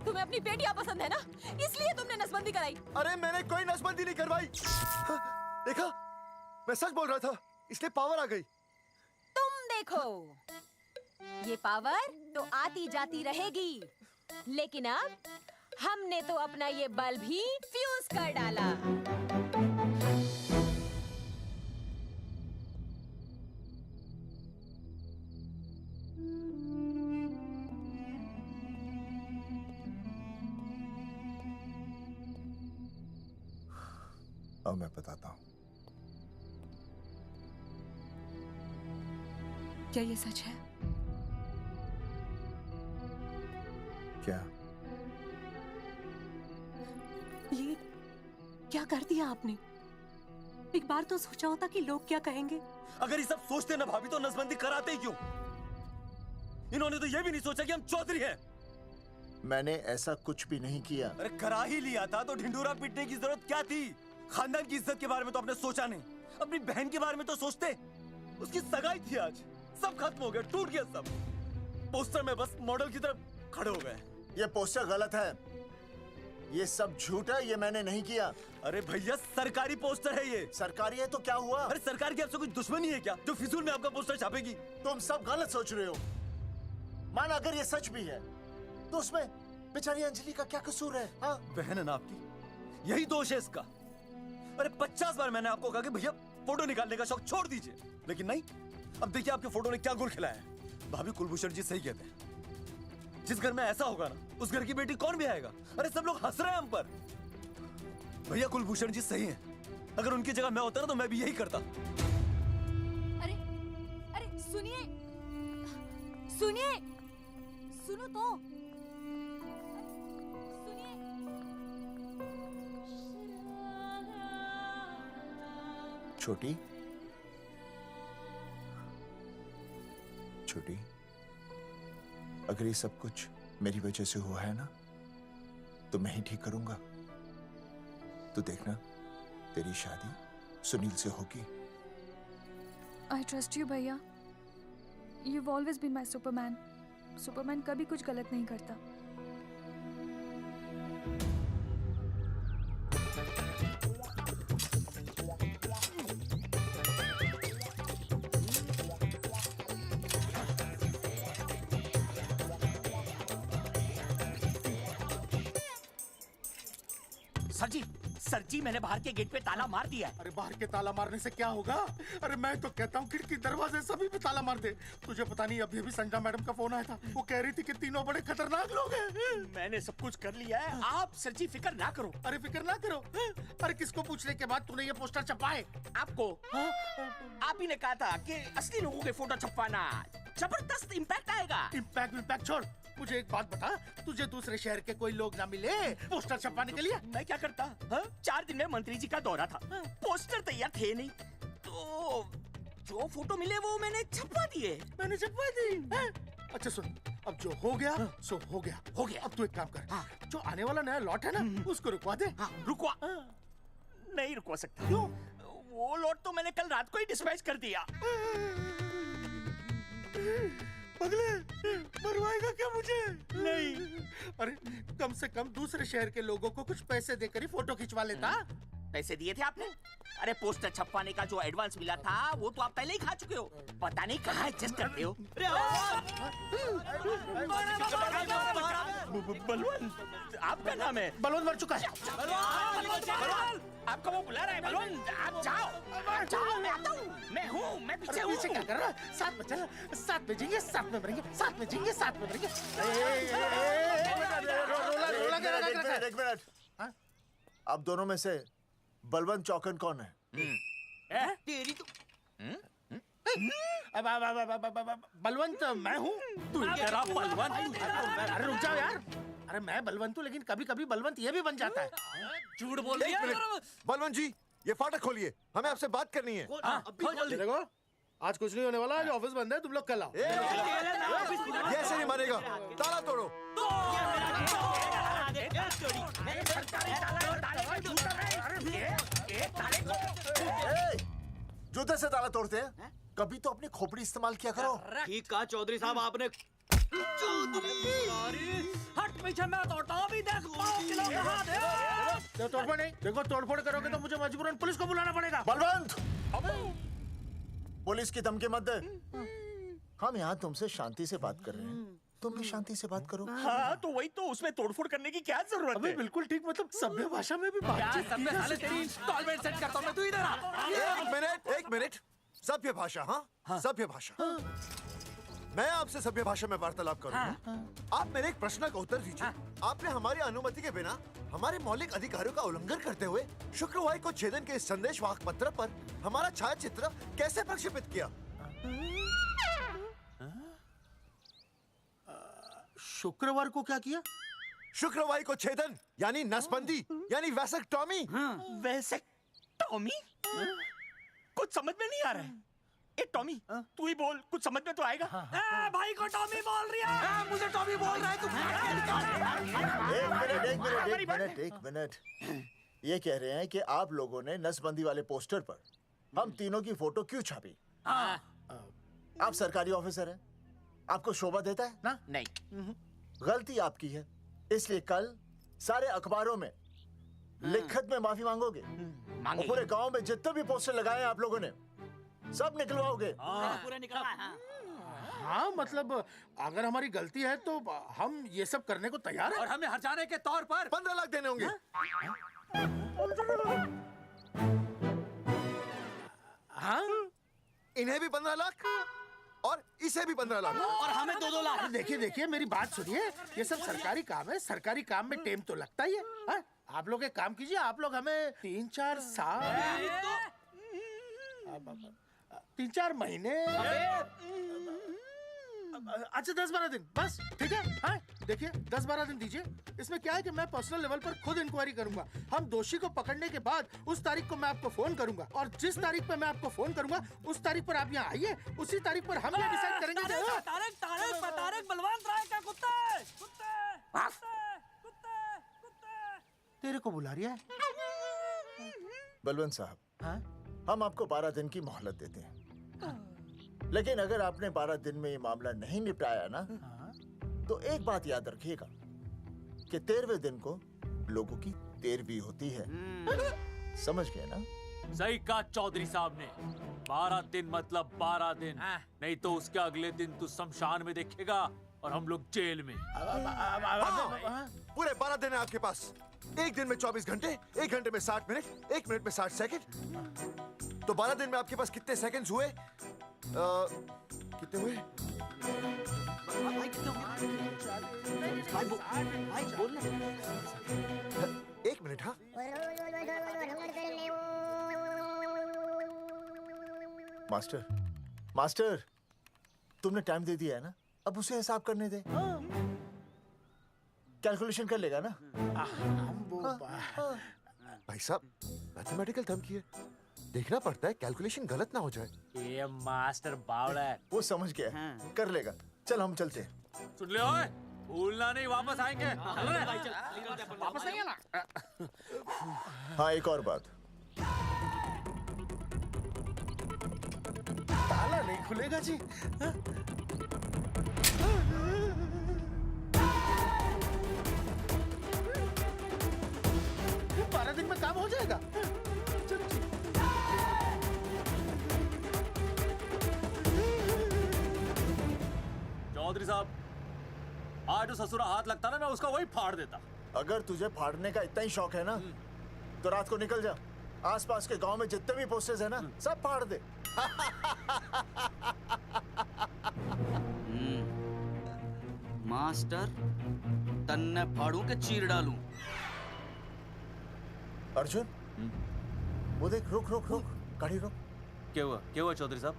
तुम्हें अपनी बेटियां पसंद है ना, इसलिए तुमने नसबंदी कराई। अरे मैंने कोई नसबंदी नहीं करवाई। हाँ, देखा, मैं सच बोल रहा था, इसलिए पावर आ गई। तुम देखो, ये पावर तो आती जाती रहेगी, लेकिन अब हमने तो अपना ये बल्ब ही फ्यूज कर डाला। अब मैं बताता हूँ। क्या ये सच है? क्या? ये क्या कर दिया आपने? एक बार तो सोचा होता कि लोग क्या कहेंगे। अगर ये सब सोचते ना भाभी तो नसबंदी कराते ही क्यों? इन्होंने तो ये भी नहीं सोचा कि हम चौधरी हैं। मैंने ऐसा कुछ भी नहीं किया। अरे करा ही लिया था तो ढिंडोरा पीटने की जरूरत क्या थी? खानदान की इज्जत के बारे में तो आपने सोचा नहीं, अपनी बहन के बारे में तो सोचते। उसकी सगाई थी आज, सब खत्म हो गया, टूट गया सब। पोस्टर में बस मॉडल की तरफ खड़े हो गए। ये पोस्टर गलत है, ये सब झूठ है, ये मैंने नहीं किया। अरे भैया सरकारी पोस्टर है ये। सरकारी है तो क्या हुआ? अरे सरकार की आपसे कोई दुश्मनी है क्या जो फिजूल में आपका पोस्टर छापेगी? तुम सब गलत सोच रहे हो। माना अगर ये सच भी है तो उसमें बेचारी अंजलि का क्या कसूर है? हाँ? बहन है ना आपकी, यही दोष है इसका। अरे 50 बार मैंने आपको कहा कि भैया फोटो निकालने का शौक छोड़ दीजिए, लेकिन नहीं। अब देखिए आपके फोटो ने क्या गुल खिलाया है। भाभी कुलभूषण जी सही कहते हैं, जिस घर में ऐसा होगा ना उस घर की बेटी कौन भी आएगा। अरे सब लोग हंस रहे हैं हम पर। भैया कुलभूषण जी सही हैं, अगर उनकी जगह मैं होता ना तो मैं भी यही करता। अरे अरे सुनिए सुनिए, सुनो तो। छोटी छोटी, अगर ये सब कुछ मेरी वजह से हुआ है ना तो मैं ही ठीक करूंगा। तो देखना तेरी शादी सुनील से होगी। I trust you, भैया। You've always been my Superman. Superman कभी कुछ गलत नहीं करता। सर जी मैंने बाहर के गेट पे ताला मार दिया है। अरे बाहर के ताला मारने से क्या होगा? अरे मैं तो कहता हूँ खिड़की दरवाजे सभी पे ताला मार दे। तुझे पता नहीं अभी अभी संजना मैडम का फोन आया था, वो कह रही थी कि तीनों बड़े खतरनाक लोग हैं। मैंने सब कुछ कर लिया है, आप सर जी फिक्र ना करो। अरे फिक्र ना करो। अरे किसको पूछने के बाद तूने ये पोस्टर छपाए? आपको। आप ही ने कहा था कि असली लोगों के फोटो छपवाना जबरदस्त इम्पैक्ट आएगा। इम्पैक्ट छोड़, मुझे एक बात बता, तुझे दूसरे शहर के कोई लोग ना मिले पोस्टर छपवाने के लिए? मैं क्या करता? 4 दिन में मंत्री जी का दौरा था, पोस्टर तैयार थे नहीं, तो जो फोटो मिले वो मैंने छपवा दिए। मैंने छपवा दी? अच्छा सुन, अब जो हो गया सो हो गया। हो गया। अब तू एक काम कर, जो आने वाला नया लॉट है ना उसको रुकवा दे। रुकवा? नहीं रुकवा सकता। क्यों? वो लॉट तो मैंने कल रात को ही डिस्पैच कर दिया। पगले, मरवाएगा क्या मुझे? नहीं। अरे कम से कम दूसरे शहर के लोगों को कुछ पैसे देकर ही फोटो खिंचवा लेता। पैसे दिए थे आपने? अरे पोस्टर छपवाने का जो एडवांस मिला था वो तो आप पहले ही खा चुके हो, पता नहीं कहाँ एडजस्ट करते हो। बलवंत, आपका नाम है? बलवंत मर चुका है। आपको वो बुला रहा है बलवंत, आप जाओ। जाओ, मैं आता हूँ। मैं हूँ, मैं पीछे हूँ। पीछे क्या कर रहा है? साथ में चल, साथ में जिएंगे, साथ में मरेंगे, साथ में जिएंगे, साथ में मरेंगे। एक मिनट। अब दोनों में से बलवंत चौकन कौन है? तेरी तो बलवंत मैं हूँ। तू तेरा बलवंत? अरे रुक जाओ यार। अरे मैं बलवंत हूँ, लेकिन कभी कभी बलवंत ये भी बन जाता है। झूठ बोल रही है। बलवंत जी, ये फाटक खोलिए, हमें आपसे बात करनी है। देखो, आज कुछ नहीं होने वाला, आज ऑफिस बंद है, तुम लोग कल आओ। ये ऐसे नहीं मानेगा, ताला तोड़ो। जूते से ताला तोड़ते हैं? कभी तो अपनी खोपड़ी इस्तेमाल किया करो। ठीक कहा चौधरी साहब आपने। हट पीछे, मैं तोड़ता हूँ। अभी देख किलो कहाँ दे। तोड़फोड़ नहीं, देखो तोड़फोड़ करोगे तो मुझे मजबूरन पुलिस को बुलाना पड़ेगा। बलवंत, पुलिस की धमकी मत दे। हम यहाँ तुमसे शांति से बात कर रहे हैं, तुम भी शांति से बात करो। हाँ तो वही तो, उसमें तोड़फोड़ करने की क्या जरूरत है? बिल्कुल ठीक, मतलब सभ्य भाषा में भी बातचीत की जा सकती है। इंस्टॉलमेंट सेट करता हूँ मैं, तू इधर आ। एक मिनट। सभ्य भाषा? हाँ, सभ्य भाषा। मैं आपसे सभ्य भाषा में वार्तालाप करूंगा। आप मेरे एक प्रश्न का उत्तर दीजिए। आपने हमारी अनुमति के बिना हमारे मौलिक अधिकारों का उल्लंघन करते हुए शुक्रवार को छेदन के इस संदेशवाहक पत्र पर हमारा छायाचित्र कैसे प्रक्षेपित किया? शुक्रवार को क्या किया? शुक्रवार को छेदन यानी नसबंदी यानी वैसेक्टॉमी। वैसेक्टॉमी? कुछ समझ में नहीं आ रहा है। ए टॉमी, तू ही बोल, कुछ समझ में तो आएगा। भाई को टॉमी बोल रही है। मुझे टॉमी बोल रहा है तू। एक मिनट। ये कह रहे हैं कि आप लोगों ने नसबंदी वाले पोस्टर पर हम तीनों की फोटो क्यों छापी? आप सरकारी ऑफिसर हैं, आपको शोभा देता है ना? नहीं। गलती आपकी है, इसलिए कल सारे अखबारों में लिखत में माफी मांगोगे। और पूरे गांव में जितने भी पोस्टर लगाए हैं आप लोगों ने सब निकलवाओगे। पूरे निकलवाए। हाँ मतलब अगर हमारी गलती है तो हम ये सब करने को तैयार हैं। और हमें हर्जाने के तौर पर 15 लाख देने होंगे। हाँ? इन्हें भी 15 लाख और इसे भी 15 लाख और हमें 2-2 लाख। देखिए देखिए मेरी बात सुनिए, ये सब सरकारी काम है, सरकारी काम में टाइम तो लगता ही है। हाँ? आप लोग एक काम कीजिए, आप लोग हमें 3-4 साल 3-4 महीने अच्छा 10-12 दिन बस, ठीक है? हाँ? देखिए 10-12 दिन दीजिए। इसमें क्या है कि मैं पर्सनल लेवल पर खुद इंक्वायरी करूंगा। हम दोषी को पकड़ने के बाद उस तारीख को मैं आपको फोन करूंगा और जिस तारीख पर मैं आपको फोन करूंगा उस तारीख पर आप यहाँ आइए, उसी तारीख पर हम ये डिसाइड करेंगे। तारक बलवंत राय का कुत्ता है। तेरे को बुला रही है। बलवंत साहब, हाँ? हम आपको 12 दिन की मोहलत देते हैं, लेकिन अगर आपने 12 दिन में ये मामला नहीं निपटाया ना, तो एक बात याद रखिएगा कि 13वें दिन को लोगों की 13वीं होती है। समझ गए ना? सही कहा चौधरी साहब ने। 12 दिन मतलब 12 दिन, नहीं तो उसके अगले दिन तू शमशान में देखेगा और हम लोग जेल में। पूरे 12 दिन है आपके पास। एक दिन में 24 घंटे, 1 घंटे में 60 मिनट, 1 मिनट में 60 सेकंड। तो 12 दिन में आपके पास कितने सेकंड्स हुए? कितने हुए? एक मिनट। हाँ मास्टर, मास्टर, तुमने टाइम दे दिया है ना, अब उसे हिसाब करने दे। कैलकुलेशन कर लेगा ना। भाई साहब मैथमेटिकल थंब की है, देखना पड़ता है कैलकुलेशन गलत ना हो जाए। ये मास्टर बावड़ा है। वो समझ गया, कर लेगा। चल हम चलते हैं। सुन ले ओए, भूलना नहीं, वापस आएंगे। वापस आएंगे ना। हाँ, एक और बात, ताला नहीं खुलेगा जी। हाँ? 12 दिन में काम हो जाएगा। चौधरी साहब, आज जो ससुरा हाथ लगता ना, मैं उसका वही फाड़ देता। अगर तुझे फाड़ने का इतना ही शौक है ना, तो रात को निकल जा, आसपास के गांव में जितने भी पोस्टर्स है ना, सब फाड़ दे। मास्टर, तन्ने फाड़ू के चीर डालूं। अर्जुन, वो देख, रुक रुक रुक, गाड़ी रोक। क्या हुआ चौधरी साहब?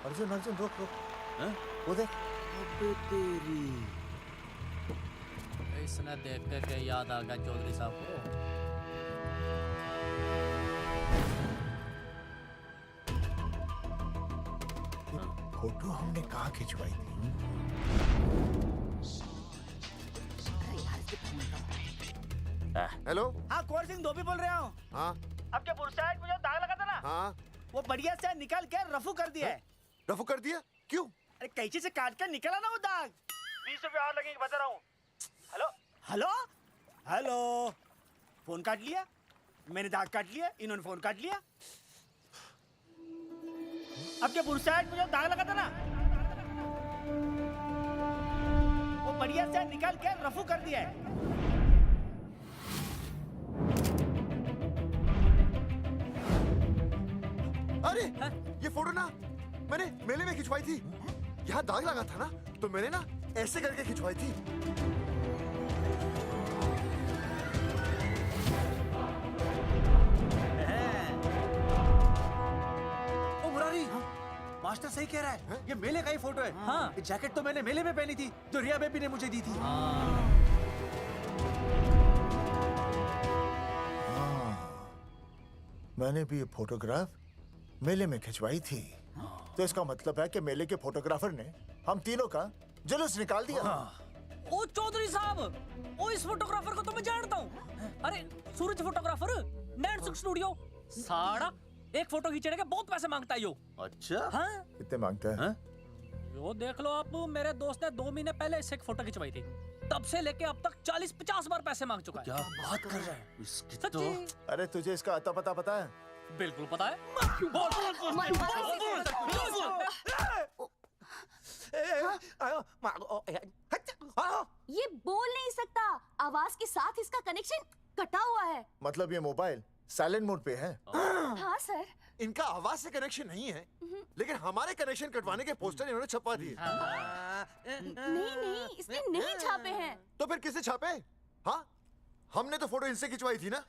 अर्जुन अर्जुन रुक रुक, वो देख। अबे तेरी, इसने देख के याद आ गया चौधरी साहब को। फोटो हमने कहाँ खिंचवाई थी? हेलो। हाँ, कुंवर सिंह धोबी बोल रहा हूँ। हाँ आपके बुरसाइड में जो दाग लगा था ना, हाँ वो बढ़िया से निकाल के रफू कर दिया है। रफू कर दिया? क्यों? अरे कैंची से काट कर निकला ना वो दाग। 20 रुपए और लगेंगे, बता रहा हूँ। हेलो हेलो हेलो, फोन काट लिया, मैंने दाग काट लिया, इन्होंने फोन काट लिया। आपके बुरसाइड में जो दाग लगा था ना, वो बढ़िया से निकाल के रफू कर दिया है। अरे ये फोटो ना मैंने मेले में खिंचवाई थी। यहाँ दाग लगा था ना, तो मैंने ना ऐसे करके खिंचवाई थी। ओ मुरारी, मास्टर सही कह रहा है, ये मेले का ही फोटो है। हाँ, ये जैकेट तो मैंने मेले में पहनी थी, जो रिया बेबी ने मुझे दी थी। मैंने भी ये फोटोग्राफ मेले में खिंचवाई थी, तो इसका मतलब है कि मेले के फोटोग्राफर ने हम तीनों का जुलूस निकाल दिया। ओ चौधरी साहब, ओ इस फोटोग्राफर को तो मैं जानता हूँ। अरे सूरज फोटोग्राफर, नैनसुख स्टूडियो। साड़ा एक फोटो खींचने के बहुत पैसे मांगता है यो। अच्छा? हाँ? कितने मांगता है? यो देख लो आप, मेरे दोस्त ने 2 महीने पहले इससे एक फोटो खिंचवाई थी, तब से लेके अब तक 40-50 बार पैसे मांग चुका है। क्या बात कर रहा है? इसकी तो... अरे तुझे इसका अता पता है? बिल्कुल पता है। ये बोल नहीं सकता, आवाज के साथ इसका कनेक्शन कटा हुआ है। मतलब ये मोबाइल साइलेंट मोड पे है। हाँ सर। इनका आवाज से कनेक्शन नहीं है, लेकिन हमारे कनेक्शन कटवाने के पोस्टर इन्होंने छपवा दिए। नहीं, इसने नहीं छापे हैं। तो फिर किसे छापे? हाँ, हमने तो फोटो इनसे खिंचवाई थी ना।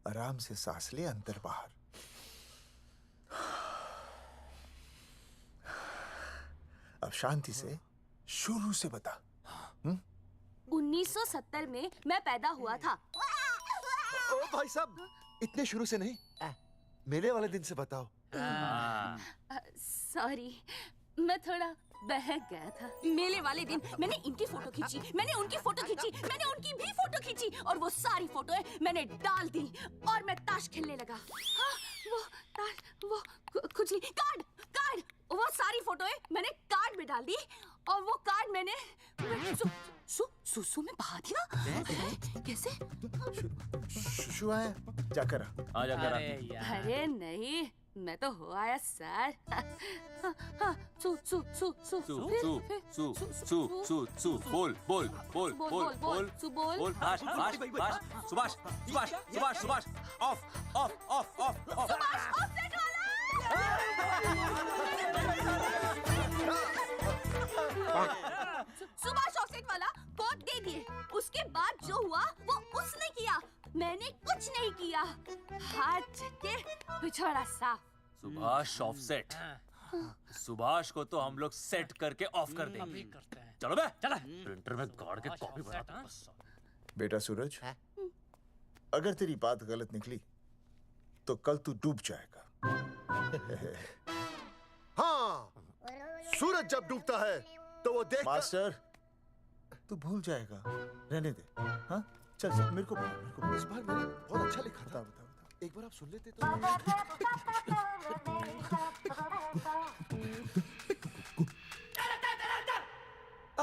आराम से सांस ले, अंदर बाहर। अब शांति से शुरू से बता। 1970 में मैं पैदा हुआ था। ओ भाई साहब, इतने शुरू से नहीं, मेले वाले दिन से बताओ। सॉरी, मैं थोड़ा बहक गया था। मेले वाले दिन मैंने इनकी फोटो खींची, मैंने उनकी फोटो खींची, मैंने उनकी भी फोटो खींची, और वो सारी फोटोएं मैंने डाल दी और मैं ताश खेलने लगा। हाँ, वो कुछ नहीं, कार्ड, वो सारी फोटोएं मैंने कार्ड में डाल दी और वो कार्ड मैंने सुसु में बहा दिया। कैसे? शुशु आया? जाकर आ। जाकर आ। अरे नहीं, मैं तो हो आया सर। बोल सुभाष ऑफ सुभाष ऑफसेट वाला कोड दे दिए। उसके बाद जो हुआ वो उसने किया, मैंने कुछ नहीं किया। हाथ के पिछड़ा सा। सुभाष ऑफसेट। सुभाष को तो हम लोग सेट करके ऑफ कर देंगे। चलो बे, चला प्रिंटर में गाड़ के कॉपी बनाता हूं। बेटा सूरज, अगर तेरी बात गलत निकली तो कल तू डूब जाएगा। हाँ, सूरज जब डूबता है तो वो देख। मास्टर, तू भूल जाएगा, रहने दे। हाँ, चल मेरे को इस बार मैंने बहुत अच्छा लिखा था। बता। एक बार आप सुन लेते तो।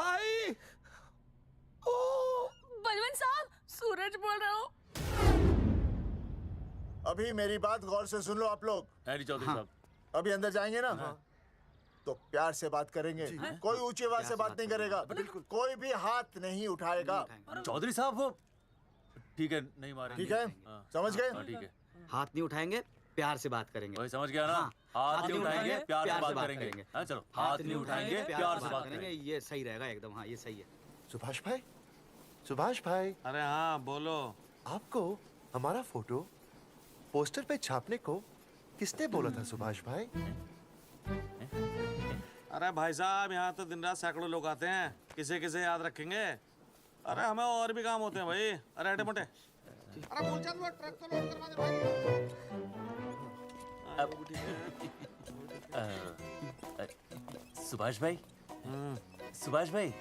आई, बलवंत साहब, सूरज बोल रहा हूँ। अभी मेरी बात गौर से सुन लो आप लोग। चौधरी साहब, अभी अंदर जाएंगे ना, तो प्यार से बात करेंगे। कोई ऊंची आवाज से बात नहीं करेगा, कोई भी हाथ नहीं उठाएगा। चौधरी साहब वो ठीक है, नहीं मारेंगे। ठीक है, समझ गए? ठीक है। हाथ नहीं उठाएंगे, प्यार से बात करेंगे। वही समझ गया ना? हाथ नहीं उठाएंगे, प्यार से बात करेंगे। हाँ, चलो, हाथ नहीं उठाएंगे, प्यार से बात करेंगे। ये सही रहेगा एकदम। हाँ, ये सही है। सुभाष भाई। अरे हाँ, बोलो। आपको हमारा फोटो पोस्टर पे छापने को किसने बोला था सुभाष भाई? अरे भाई साहब, यहाँ तो दिन रात सैकड़ों लोग आते हैं, किसे याद रखेंगे। अरे हमें और भी काम होते हैं भाई। अरे हटे मोटे। अरे मूलचंद, वो ट्रक को लोड करवा दे भाई। सुभाष भाई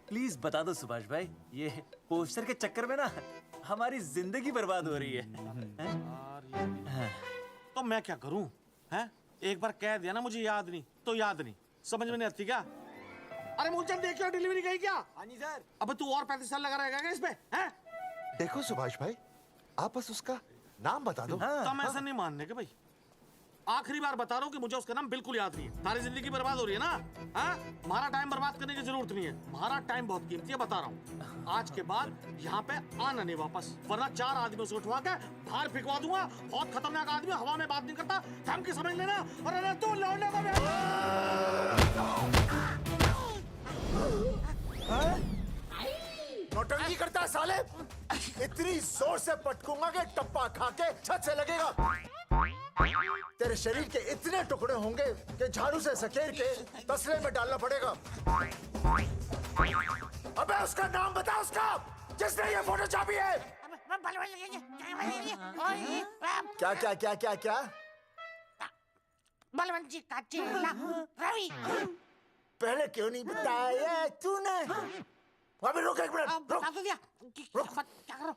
प्लीज बता दो सुभाष भाई, ये पोस्टर के चक्कर में ना हमारी जिंदगी बर्बाद हो रही है। तो मैं क्या करूं? हैं? एक बार कह दिया ना मुझे याद नहीं तो याद नहीं, समझ में नहीं आती क्या? अरे मूलचंद, देखियो डिलीवरी गई क्या? हाँ जी सर। अब तू और 35 साल लगा रहेगा क्या इसमें? हैं? देखो सुभाष भाई, आप बस उसका नाम बता दो। तो मैं ऐसा नहीं मानने के भाई। आखिरी बार बता रहा हूँ कि मुझे उसका नाम बिल्कुल याद नहीं है। सारी जिंदगी बर्बाद हो रही है ना? हाँ? हमारा टाइम बर्बाद करने की जरूरत नहीं है। हमारा टाइम बहुत कीमती है, बता रहा हूँ। आज के बाद यहाँ पे आना नहीं वापस, वरना 4 आदमियों से उठवा के बाहर फेंकवा दूंगा। बहुत खतरनाक आदमी, हवा में बात नहीं करता, थम के समझ लेना। और तू लौटने नौटंकी करता है साले। इतनी जोर से पटकूंगा कि टप्पा खा के छत से लगेगा। तेरे शरीर के इतने टुकड़े होंगे कि झाड़ू से सकेर के तसले में डालना पड़ेगा। अबे उसका नाम बता, उसका जिसने ये फोटो छापी है। क्या? बलवंत जी का चेला रवि। पहले क्यों नहीं बताया तूने? अबे रुक एक मिनट, रुक। क्या करो?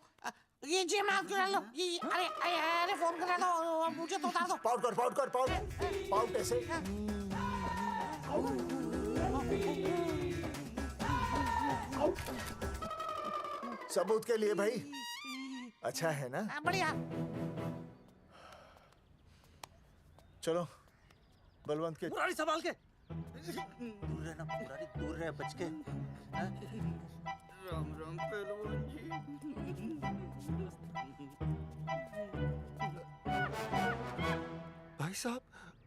ये जी मैं आपको डालो। अरे फोन कर दो, मुझे तो उतार दो। पाउट ऐसे। सबूत के लिए भाई। अच्छा है ना? बढ़िया। चलो बलवंत के। मुरारी संभाल के। दूर रहना मुरारी, दूर रह बच के। राम राम पहलवान जी। भाई साहब,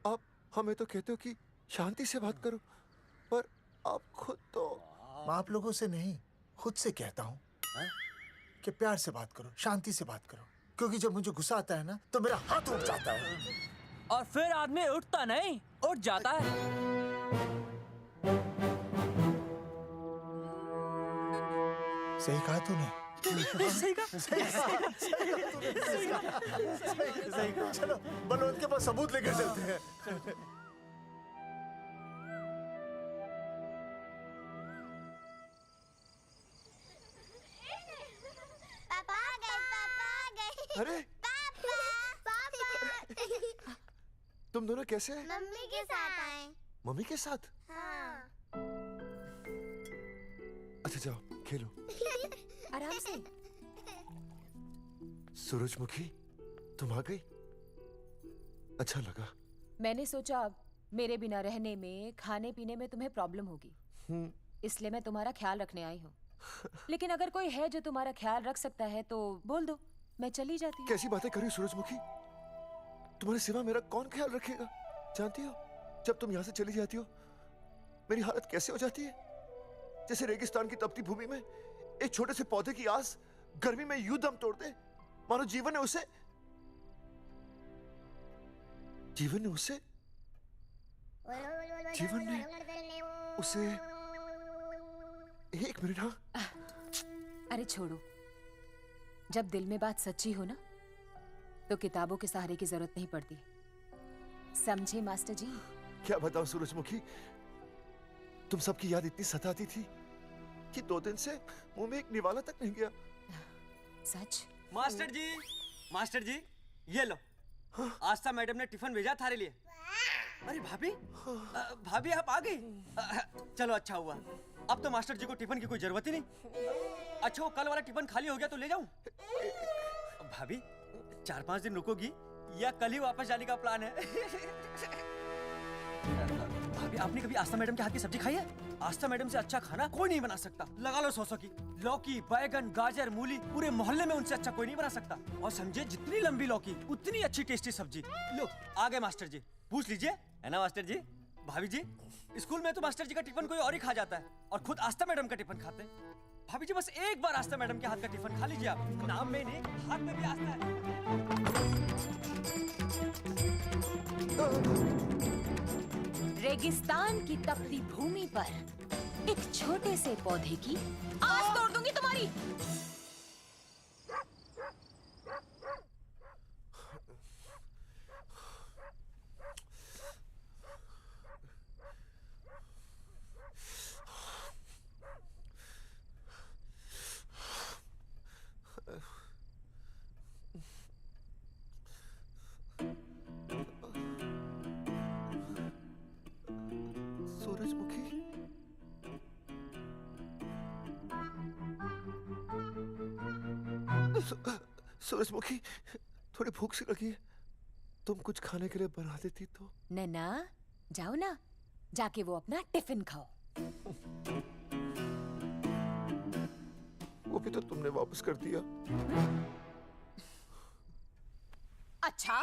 आप हमें तो कहते हो कि शांति से बात करो, पर आप खुद तो। आप लोगों से नहीं, खुद से कहता हूँ कि प्यार से बात करो, शांति से बात करो, क्योंकि जब मुझे गुस्सा आता है ना तो मेरा हाथ उठ जाता है। और फिर आदमी उठता नहीं, उठ जाता है। सही कहा तूने। सही कहा। सही कहा। चलो बलवंत के पास सबूत लेकर चलते हैं। पापा आ गए, पापा आ गए। अरे तुम दोनों कैसे हैं? मम्मी के साथ आए। मम्मी के साथ? हाँ। अच्छा जाओ खेलो। आराम से। सूरजमुखी, तुम आ गई? अच्छा लगा। मैंने सोचा मेरे बिना रहने में, खाने पीने में तुम्हें प्रॉब्लम होगी, इसलिए मैं तुम्हारा ख्याल रखने आई हूँ। लेकिन अगर कोई है जो तुम्हारा ख्याल रख सकता है तो बोल दो, मैं चली जाती हूँ। कैसी बातें कर रही हो सूरजमुखी? तुम्हारे सिवा मेरा कौन ख्याल रखेगा? जानती हो, जब तुम यहाँ से चली जाती हो मेरी हालत कैसे हो जाती है? जैसे रेगिस्तान की तपती भूमि में एक छोटे से पौधे की आस गर्मी में यूं दम तोड़ दे, मानो जीवन ने उसे एक मिनट। हाँ, अरे छोड़ो, जब दिल में बात सच्ची हो ना तो किताबों के सहारे की जरूरत नहीं पड़ती, समझे मास्टर जी? क्या बताऊं सूरजमुखी, तुम सबकी याद इतनी सताती थी कि 2 दिन से मुंह में एक निवाला तक नहीं गया। सच? मास्टर जी ये लो। आस्था मैडम ने टिफिन भेजा थारे लिए। अरे भाभी, भाभी आप आ गई? चलो अच्छा हुआ, अब तो मास्टर जी को टिफिन की कोई जरूरत ही नहीं। अच्छा वो कल वाला टिफिन खाली हो गया तो ले जाऊं? भाभी 4-5 दिन रुकोगी या कल ही वापस जाने का प्लान है? भाभी आपने कभी आस्था मैडम के हाथ की सब्जी खाई है? आस्था मैडम से अच्छा खाना कोई नहीं बना सकता। लगा लो 100 की। लौकी, बैगन, गाजर, मूली, पूरे मोहल्ले में उनसे अच्छा कोई नहीं बना सकता। और समझे, जितनी लंबी लौकी उतनी अच्छी टेस्टी सब्जी। लो आ गए मास्टर जी, पूछ लीजिए, है ना मास्टर जी? भाभी जी, स्कूल में तो मास्टर जी का टिफिन कोई और ही खा जाता है और खुद आस्था मैडम का टिफिन खाते हैं। भाभी जी बस एक बार आस्था मैडम के हाथ का टिफिन खा लीजिए आप। नाम में नहीं, हाथ में भी आस्था है। रेगिस्तान की तपती भूमि पर एक छोटे से पौधे की आस तोड़ दूंगी तुम्हारी। सूरजमुखी, सूरजमुखी, थोड़ी भूख सी लगी है, तुम कुछ खाने के लिए बना देती तो। नैना जाओ ना, जाके वो अपना टिफिन खाओ। वो भी तो तुमने वापस कर दिया। अच्छा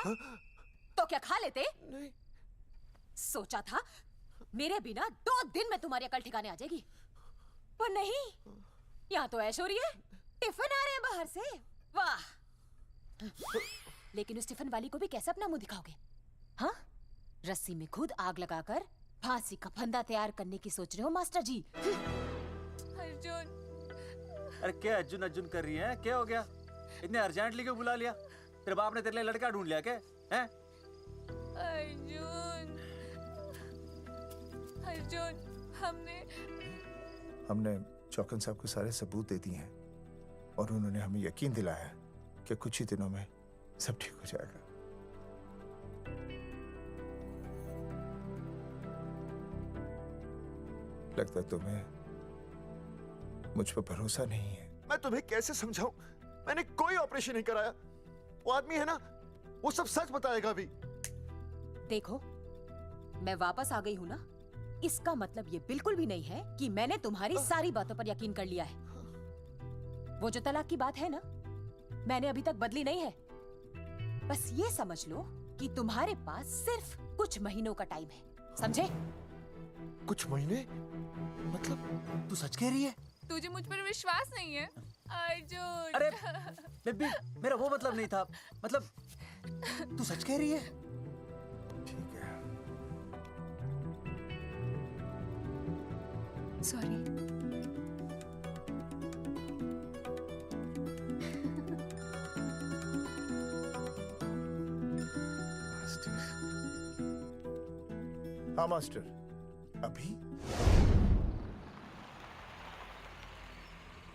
तो क्या खा लेते? नहीं। सोचा था मेरे बिना 2 दिन में तुम्हारी अकल ठिकाने आ जाएगी, पर नहीं, यहाँ तो ऐश हो रही है। टिफिन आ रहे हैं बाहर से, वाह। लेकिन उस टिफिन वाली को भी कैसे अपना मुंह दिखाओगे? हाँ, रस्सी में खुद आग लगाकर फांसी का फंदा तैयार करने की सोच रहे हो मास्टर जी? अर्जुन, अरे क्या अर्जुन अर्जुन कर रही है? क्या हो गया? इतने अर्जेंटली क्यों बुला लिया? तेरे बाप ने तेरे लिए लड़का ढूंढ लिया क्या? हैं? अर्जुन, अर्जुन, हमने चौकन साहब को सारे सबूत दे दिए हैं और उन्होंने हमें यकीन दिलाया कि कुछ ही दिनों में सब ठीक हो जाएगा। लगता है तुम्हें मुझ पर भरोसा नहीं है। मैं तुम्हें कैसे समझाऊं? मैंने कोई ऑपरेशन नहीं कराया। वो आदमी है ना, वो सब सच बताएगा अभी। देखो, मैं वापस आ गई हूँ ना, इसका मतलब ये बिल्कुल भी नहीं है कि मैंने तुम्हारी सारी बातों पर यकीन कर लिया है। वो जो तलाक की बात है ना, मैंने अभी तक बदली नहीं है। बस ये समझ लो कि तुम्हारे पास सिर्फ कुछ महीनों का टाइम है, समझे? कुछ महीने? मतलब तू सच कह रही है? तुझे मुझ पर विश्वास नहीं है अर्जुन? अरे बेबी, मेरा वो मतलब नहीं था। मतलब तू सच कह रही है? ठीक है। सॉरी। हाँ मास्टर, अभी?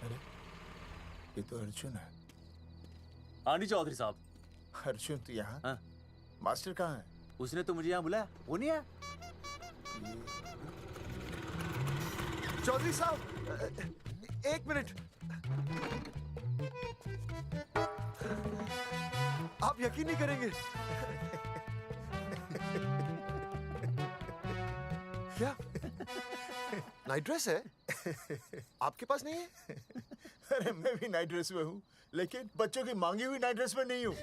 अरे ये तो अर्जुन है। आनी चौधरी साहब। अर्जुन तू यहाँ? हाँ। मास्टर कहाँ है? उसने तो मुझे यहाँ बुलाया, वो नहीं आया। चौधरी साहब, एक मिनट। आप यकीन नहीं करेंगे। क्या नाइट ड्रेस है? आपके पास नहीं है? अरे मैं भी नाइट ड्रेस में हूँ, लेकिन बच्चों की मांगी हुई नाइट ड्रेस में नहीं हूँ।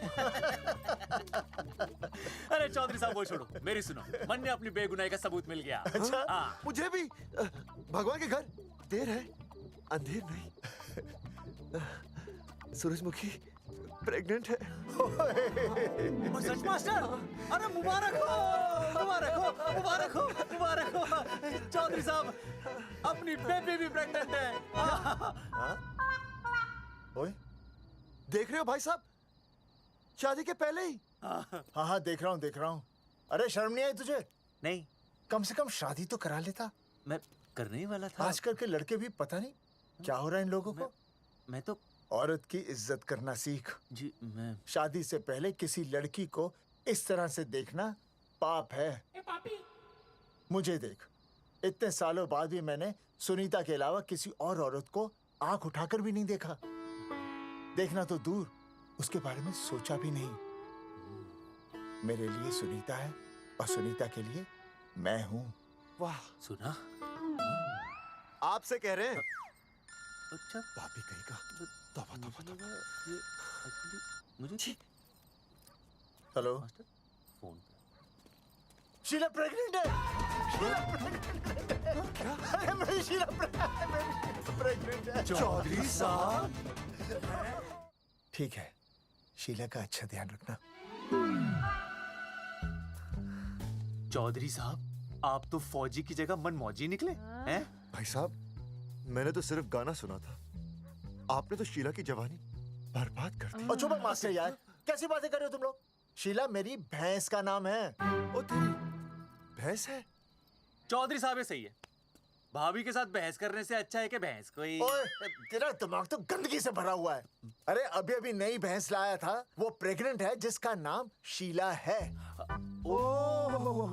अरे चौधरी साहब वो छोड़ो, मेरी सुनो। मन ने अपनी बेगुनाही का सबूत मिल गया। अच्छा? हाँ। मुझे भी। भगवान के घर देर है, अंधेर नहीं। सूरजमुखी प्रेग्नेंट है। सच मास्टर? अरे मुबारक हो, मुबारक हो, मुबारक हो, मुबारक हो। चौधरी साहब, अपनी बेबी भी प्रेग्नेंट है। ओए, देख रहे हो भाई साहब, शादी के पहले ही। हाँ हाँ देख रहा हूँ। अरे शर्म नहीं आई तुझे? नहीं। कम से कम शादी तो करा लेता। मैं करने ही वाला था। आजकल के लड़के भी पता नहीं क्या हो रहा है इन लोगों को। मैं तो औरत की इज्जत करना सीख। जी मैं शादी से पहले किसी लड़की को इस तरह से देखना पाप है। मुझे देख, इतने सालों बाद भी मैंने सुनीता के अलावा किसी और औरत को आंख उठाकर भी नहीं देखा। देखना तो दूर, उसके बारे में सोचा भी नहीं। मेरे लिए सुनीता है और सुनीता के लिए मैं हूँ। वाह, सुना? आपसे कह रहे हैं। अच्छा, पापी कहीं का। तौबा तौबा तौबा। ये एक्चुअली मुझे हेलो फोन शीला प्रेग्नेंट है। अरे मेरी शीला प्रेग्नेंट है। चौधरी साहब, ठीक है, शीला का अच्छा ध्यान रखना। चौधरी साहब, आप तो फौजी की जगह मनमौजी निकले हैं? भाई साहब, मैंने तो सिर्फ गाना सुना था। आपने तो शीला की जवानी बर्बाद कर दी। और चुप मास्टर यार, कैसी बातें कर रहे हो तुम लोग? शीला मेरी भैंस का नाम है। ओ तेरी भैंस है? चौधरी साहब ये सही है। भाभी के साथ बहस करने से अच्छा है कि भैंस कोई। ओए, तेरा दिमाग तो गंदगी से भरा हुआ है। अरे अभी अभी नई भैंस लाया था, वो प्रेग्नेंट है, जिसका नाम शीला है।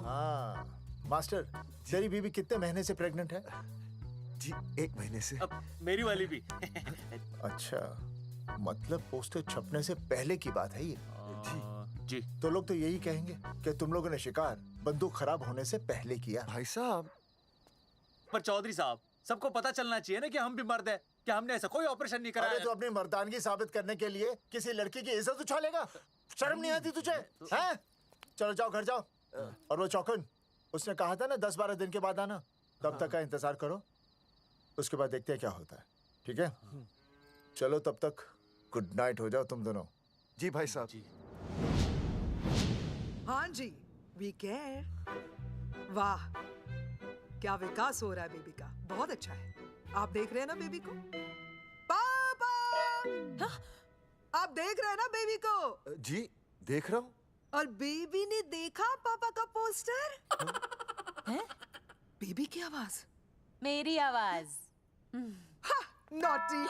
हाँ मास्टर, तेरी बीवी कितने महीने से प्रेग्नेंट है? जी 1 महीने से। अब मेरी वाली भी। अच्छा, मतलब पोस्टर छपने से पहले की बात है ये। जी तो लोग तो यही कहेंगे कि तुम लोगों ने शिकार बंदूक खराब होने से पहले किया। भाई साहब, पर चौधरी साहब, सबको पता चलना चाहिए ना कि हम भी मर्द है, कि हमने ऐसा कोई ऑपरेशन नहीं कराया। अरे तो अपनी मर्दानगी साबित करने के लिए किसी लड़की की इज्जत उछालेगा? शर्म नहीं आती तुझे? हैं? चलो जाओ, घर जाओ। और वो चौकन, उसने कहा था ना 10-12 दिन के बाद आना, तब तक का इंतजार करो। उसके बाद देखते हैं क्या होता है। ठीक है, चलो तब तक गुड नाइट हो जाओ तुम दोनों। जी भाई साहब। जी हाँ जी, वी केयर। वाह, क्या विकास हो रहा है बेबी का। बहुत अच्छा है। आप देख रहे हैं ना बेबी को? पापा, आप देख रहे हैं ना बेबी को? जी देख रहा हूँ। और बेबी ने देखा पापा का पोस्टर? हैं? बेबी की आवाज? मेरी आवाज। नॉटी।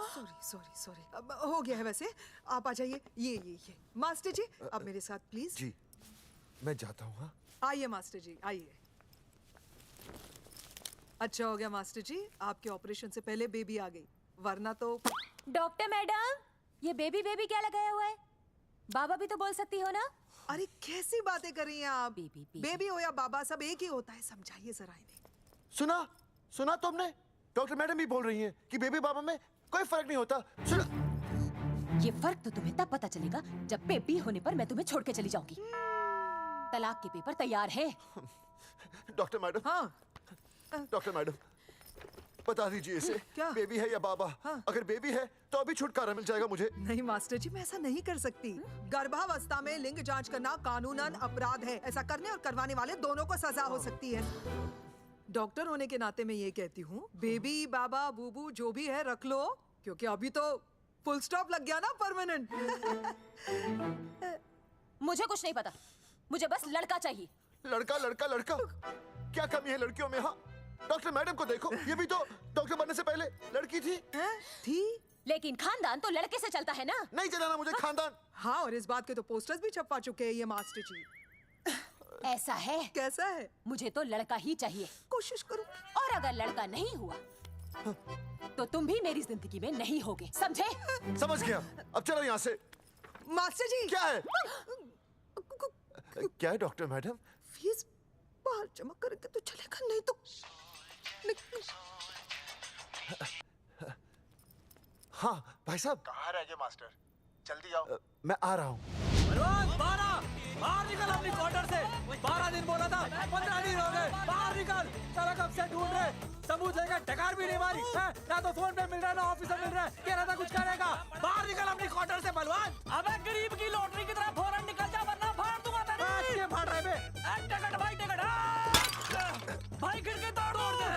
सॉरी सॉरी सॉरी, हो गया है वैसे। आप आ जाइए। ये मास्टर जी, आप मेरे साथ प्लीज। जी मैं जाता हूँ। हाँ आइए मास्टर जी, आइए। अच्छा हो गया मास्टर जी, आपके ऑपरेशन से पहले बेबी आ गई, वरना तो। डॉक्टर मैडम, ये बेबी बेबी क्या लगाया हुआ है? बाबा भी तो बोल सकती हो ना? अरे कैसी बातें कर रही हैं आप? बेबी हो या बाबा, सब एक ही होता है, समझाइए जरा इन्हें। सुना तुमने? डॉक्टर मैडम भी बोल रही हैं कि बेबी बाबा में कोई फर्क नहीं होता। सुना? ये फर्क तो तुम्हें तब पता चलेगा जब बेबी होने पर मैं तुम्हें छोड़ के चली जाऊंगी। तलाक के पेपर तैयार है। Doctor madam. हाँ। डॉक्टर मैडम, बता दीजिए इसे, क्या? बेबी है या बाबा? अगर बेबी है तो अभी छुटकारा मिल जाएगा मुझे। नहीं मास्टर जी, मैं ऐसा नहीं कर सकती। गर्भावस्था में लिंग जांच करना कानूनन अपराध है। ऐसा करने और करवाने वाले दोनों को सजा हो सकती है। डॉक्टर होने के नाते मैं ये कहती हूँ, बेबी बाबा बूबू जो भी है रख लो, क्योंकि अभी तो फुल स्टॉप लग गया ना परमानेंट। मुझे कुछ नहीं पता, मुझे बस लड़का चाहिए। लड़का लड़का लड़का, क्या कमी है लड़कियों में? हाँ, डॉक्टर मैडम को देखो, ये भी तो डॉक्टर बनने से पहले लड़की थी। थी, लेकिन खानदान तो लड़के से चलता है ना। नहीं चलाना मुझे खानदान। हाँ, और इस बात के तो पोस्टर्स भी छपवा चुके हैं ये मास्टर जी। ऐसा है? कैसा है? मुझे तो लड़का ही चाहिए। कोशिश करो। और अगर लड़का नहीं हुआ तो तुम भी मेरी जिंदगी में नहीं होगे, समझे? समझ गया, अब चलो यहाँ से। मास्टर जी। क्या है? क्या है डॉक्टर मैडम? फीस बाहर जमा करके तो चलेगा, नहीं तो। हाँ भाई साहब। कहाँ रह गए मास्टर? जल्दी आओ। मैं आ रहा हूँ। बाहर निकल अपनी क्वार्टर से। 12 दिन बोला था, 15 दिन हो गए। बाहर निकल, साला कब से ढूंढ रहे, सबूत लेकर डकार भी नहीं मारी है? ना तो फोन पे मिल रहा है ना ऑफिस में मिल रहा है। कह रहा था कुछ करेगा। बाहर निकल अपनी क्वार्टर से बलवान। अबे गरीब की लॉटरी की तरह फौरन निकल जा, वरना फाड़ दूंगा तेरी। क्या फाड़ रहे बे? टिकट भाई, टिकट। भाई खिड़की तोड़ दे।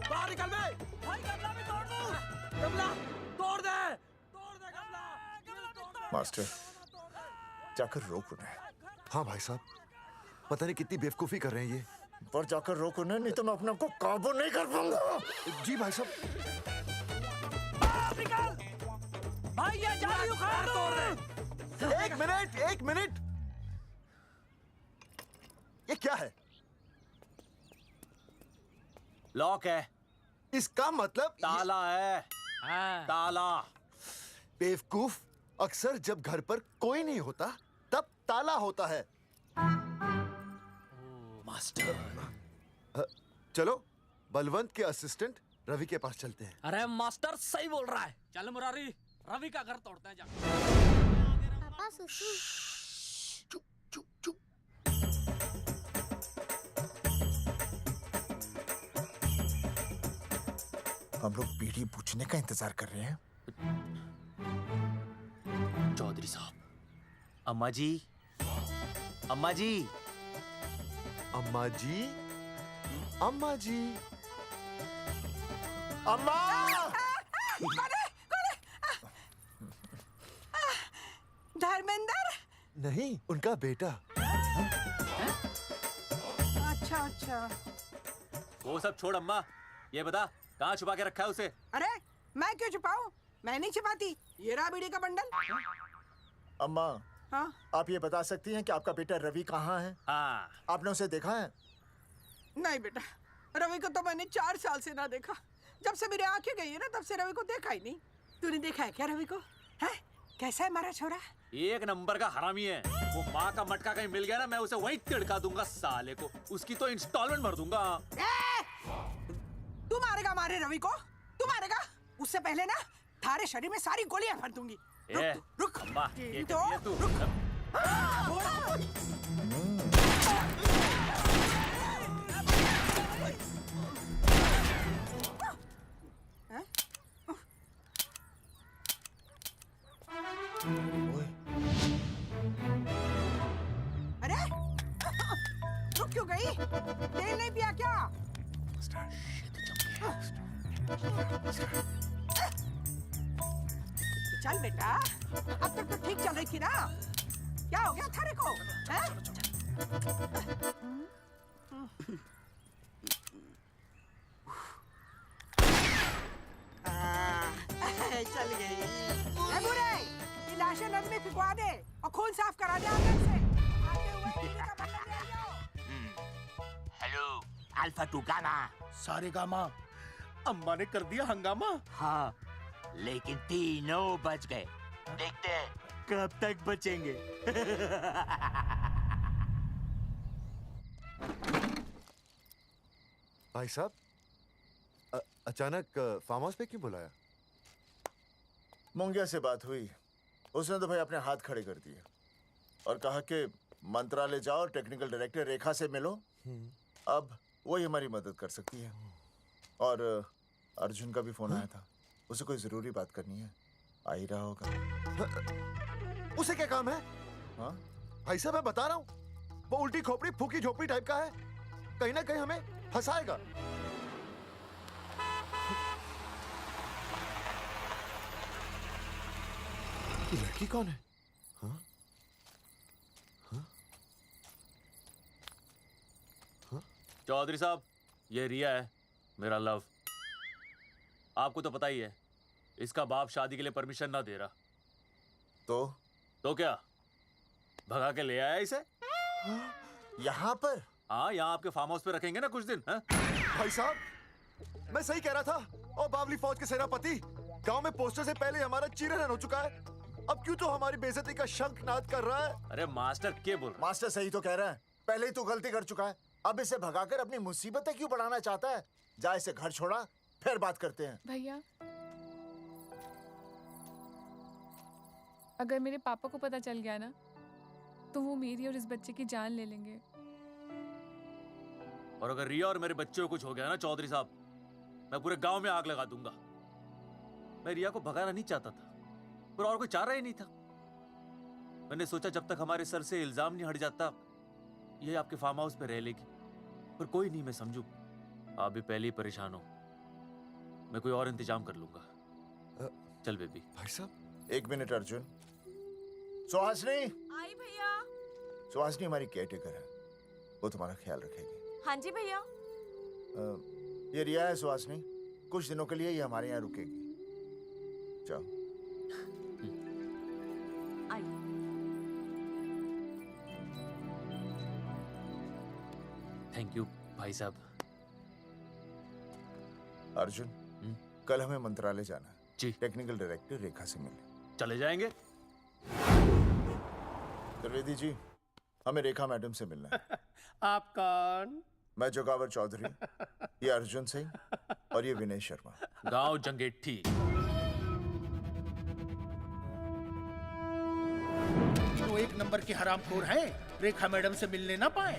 बाहर निकल बे। भाई गमला भी तोड़ दूं। गमला तोड़ दे। मास्टर, जाकर रोक उन्हें। हाँ भाई साहब, पता नहीं कितनी बेवकूफी कर रहे हैं ये। पर जाकर रोक उन्हें, नहीं तो मैं अपने आप को काबू नहीं कर पाऊंगा। जी भाई साहब। भाई ये जाली उखाड़ दो। एक मिनट। ये क्या है? लॉक है। इसका मतलब ताला है। ताला। बेवकूफ, अक्सर जब घर पर कोई नहीं होता तब ताला होता है। मास्टर। चलो बलवंत के असिस्टेंट रवि के पास चलते हैं। अरे मास्टर सही बोल रहा है, चल मुरारी, रवि का घर तोड़ते हैं। पापा सुसु। हम लोग बीड़ी पूछने का इंतजार कर रहे हैं। चौधरी साहब। अम्मा जी, अम्मा जी, अम्मा जी, अम्मा जी, अम्मा। धर्मेंद्र? नहीं, उनका बेटा। अच्छा। वो सब छोड़ अम्मा, ये बता कहाँ छुपा के रखा है उसे? अरे मैं क्यों छुपाऊं? मैं नहीं छुपाती। ये रहा बीड़ी का बंडल। अम्मा, हाँ? आप ये बता सकती हैं कि आपका बेटा रवि कहाँ है? हाँ। आपने उसे देखा है? नहीं बेटा, रवि को तो मैंने 4 साल से ना देखा। जब से मेरी आंखें गई है ना, तब से रवि को देखा ही नहीं। तूने देखा है क्या रवि को? है? कैसा है हमारा छोरा? एक नंबर का हरामी है। वो माँ का मटका कहीं मिल गया ना, मैं उसे वहीं तिड़का दूंगा साले को। उसकी तो इंस्टॉलमेंट भर दूंगा। तू मारेगा मारे रवि को? तू मारेगा? उससे पहले ना थारे शरीर में सारी गोलियां भर दूंगी। रुक अम्मा, ये तो कर तू। अरे रुक क्यों गई? तेल नहीं पिया क्या? चल बेटा, अब तक तो ठीक चल रही थी ना। क्या हो गया थारे को? चल गई। बुरे, ये लाशें नदी में फिकवा दे और खून साफ करा दे अंदर से। Hello alpha two gamma. सारे गामा अम्मा ने कर दिया हंगामा। हाँ लेकिन तीनों बच गए। देखते हैं कब तक बचेंगे। भाई साहब अचानक फार्म हाउस पे क्यों बुलाया? मुंगिया से बात हुई, उसने तो भाई अपने हाथ खड़े कर दिए और कहा कि मंत्रालय जाओ और टेक्निकल डायरेक्टर रेखा से मिलो, अब वही हमारी मदद कर सकती है। और अर्जुन का भी फोन आया था, उसे कोई जरूरी बात करनी है, आ ही रहा होगा। उसे क्या काम है? हाँ भाई साहब मैं बता रहा हूँ, वो उल्टी खोपड़ी फूकी झोपड़ी टाइप का है, कहीं ना कहीं हमें फंसाएगा। ये लड़की कौन है? हाँ? हाँ? हाँ? चौधरी साहब, ये रिया है, मेरा लव। आपको तो पता ही है, इसका बाप शादी के लिए परमिशन ना दे रहा। तो क्या भगा के ले आया इसे? यहाँ पर? हाँ, यहाँ आपके फार्म हाउस पे रखेंगे ना कुछ दिन। हाँ? भाई साहब मैं सही कह रहा था। और बावली फौज के सेनापति, गांव में पोस्टर से पहले हमारा चीरहरण हो चुका है, अब क्यों तो हमारी बेइज्जती का शंखनाद कर रहा है? अरे मास्टर क्या बोल रहा है? मास्टर सही तो कह रहा है, पहले ही तो गलती कर चुका है, अब इसे भगाकर अपनी मुसीबतें क्यों बढ़ाना चाहता है? जा इसे घर छोड़ा, फिर बात करते हैं। भैया अगर मेरे पापा को पता चल गया ना, तो वो मेरी और इस बच्चे की जान ले लेंगे। और अगर रिया और मेरे बच्चे को कुछ हो गया ना चौधरी साहब, मैं पूरे गांव में आग लगा दूंगा। मैं रिया को भगाना नहीं चाहता था, पर और कोई चारा ही नहीं था। मैंने सोचा जब तक हमारे सर से इल्जाम नहीं हट जाता, ये आपके फार्म हाउस पे रह लेगी। पर कोई नहीं, मैं समझू आप भी पहले ही परेशान हो, मैं कोई और इंतजाम कर लूंगा। चल बेबी। भाई साहब 1 मिनट अर्जुन। सुहासिनी। आई भैया। सुहासिनी हमारी केयरटेकर है, वो तुम्हारा ख्याल रखेगी। हाँ जी भैया। ये रिया है सुहासिनी, कुछ दिनों के लिए ये हमारे यहाँ रुकेगी। जाओ। थैंक यू भाई साहब। अर्जुन, कल हमें मंत्रालय जाना है जी। टेक्निकल डायरेक्टर रेखा से मिलने चले जाएंगे। त्रिवेदी जी, हमें रेखा मैडम से मिलना है। आप कौन? मैं जोगावर चौधरी, ये अर्जुन सिंह और ये विनय शर्मा। गांव जंगेठी। तो 1 नंबर के हरामखोर हैं, रेखा मैडम से मिलने ना पाए।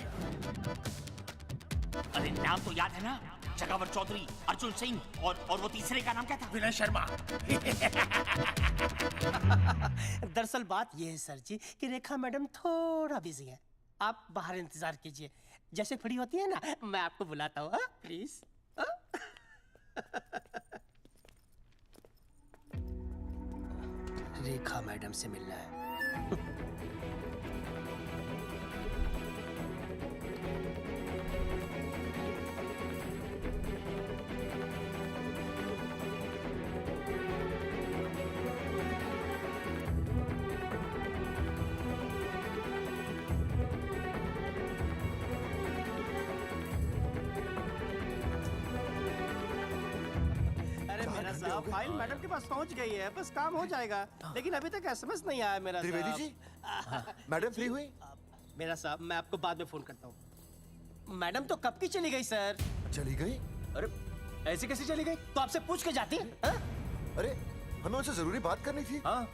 अरे नाम तो याद है ना, जगावर चौधरी, अर्जुन सिंह और वो तीसरे का नाम क्या था? विनय शर्मा। दरअसल बात ये है सर जी कि रेखा मैडम थोड़ा बिजी है, आप बाहर इंतजार कीजिए, जैसे फ्री होती है ना मैं आपको बुलाता हूँ, प्लीज। रेखा मैडम से मिलना है। साहब फाइल मैडम के पास पहुंच गई है, बस काम हो जाएगा, लेकिन अभी तक एसएमएस नहीं आया मेरा। त्रिवेदी जी, मैडम फ्री हुई? मेरा साहब मैं आपको बाद में फोन करता हूँ। मैडम तो कब की चली गई सर। चली गई? अरे ऐसे कैसे चली गई? तो आपसे पूछ के जाती। अरे हमें उनसे जरूरी बात करनी थी। हाँ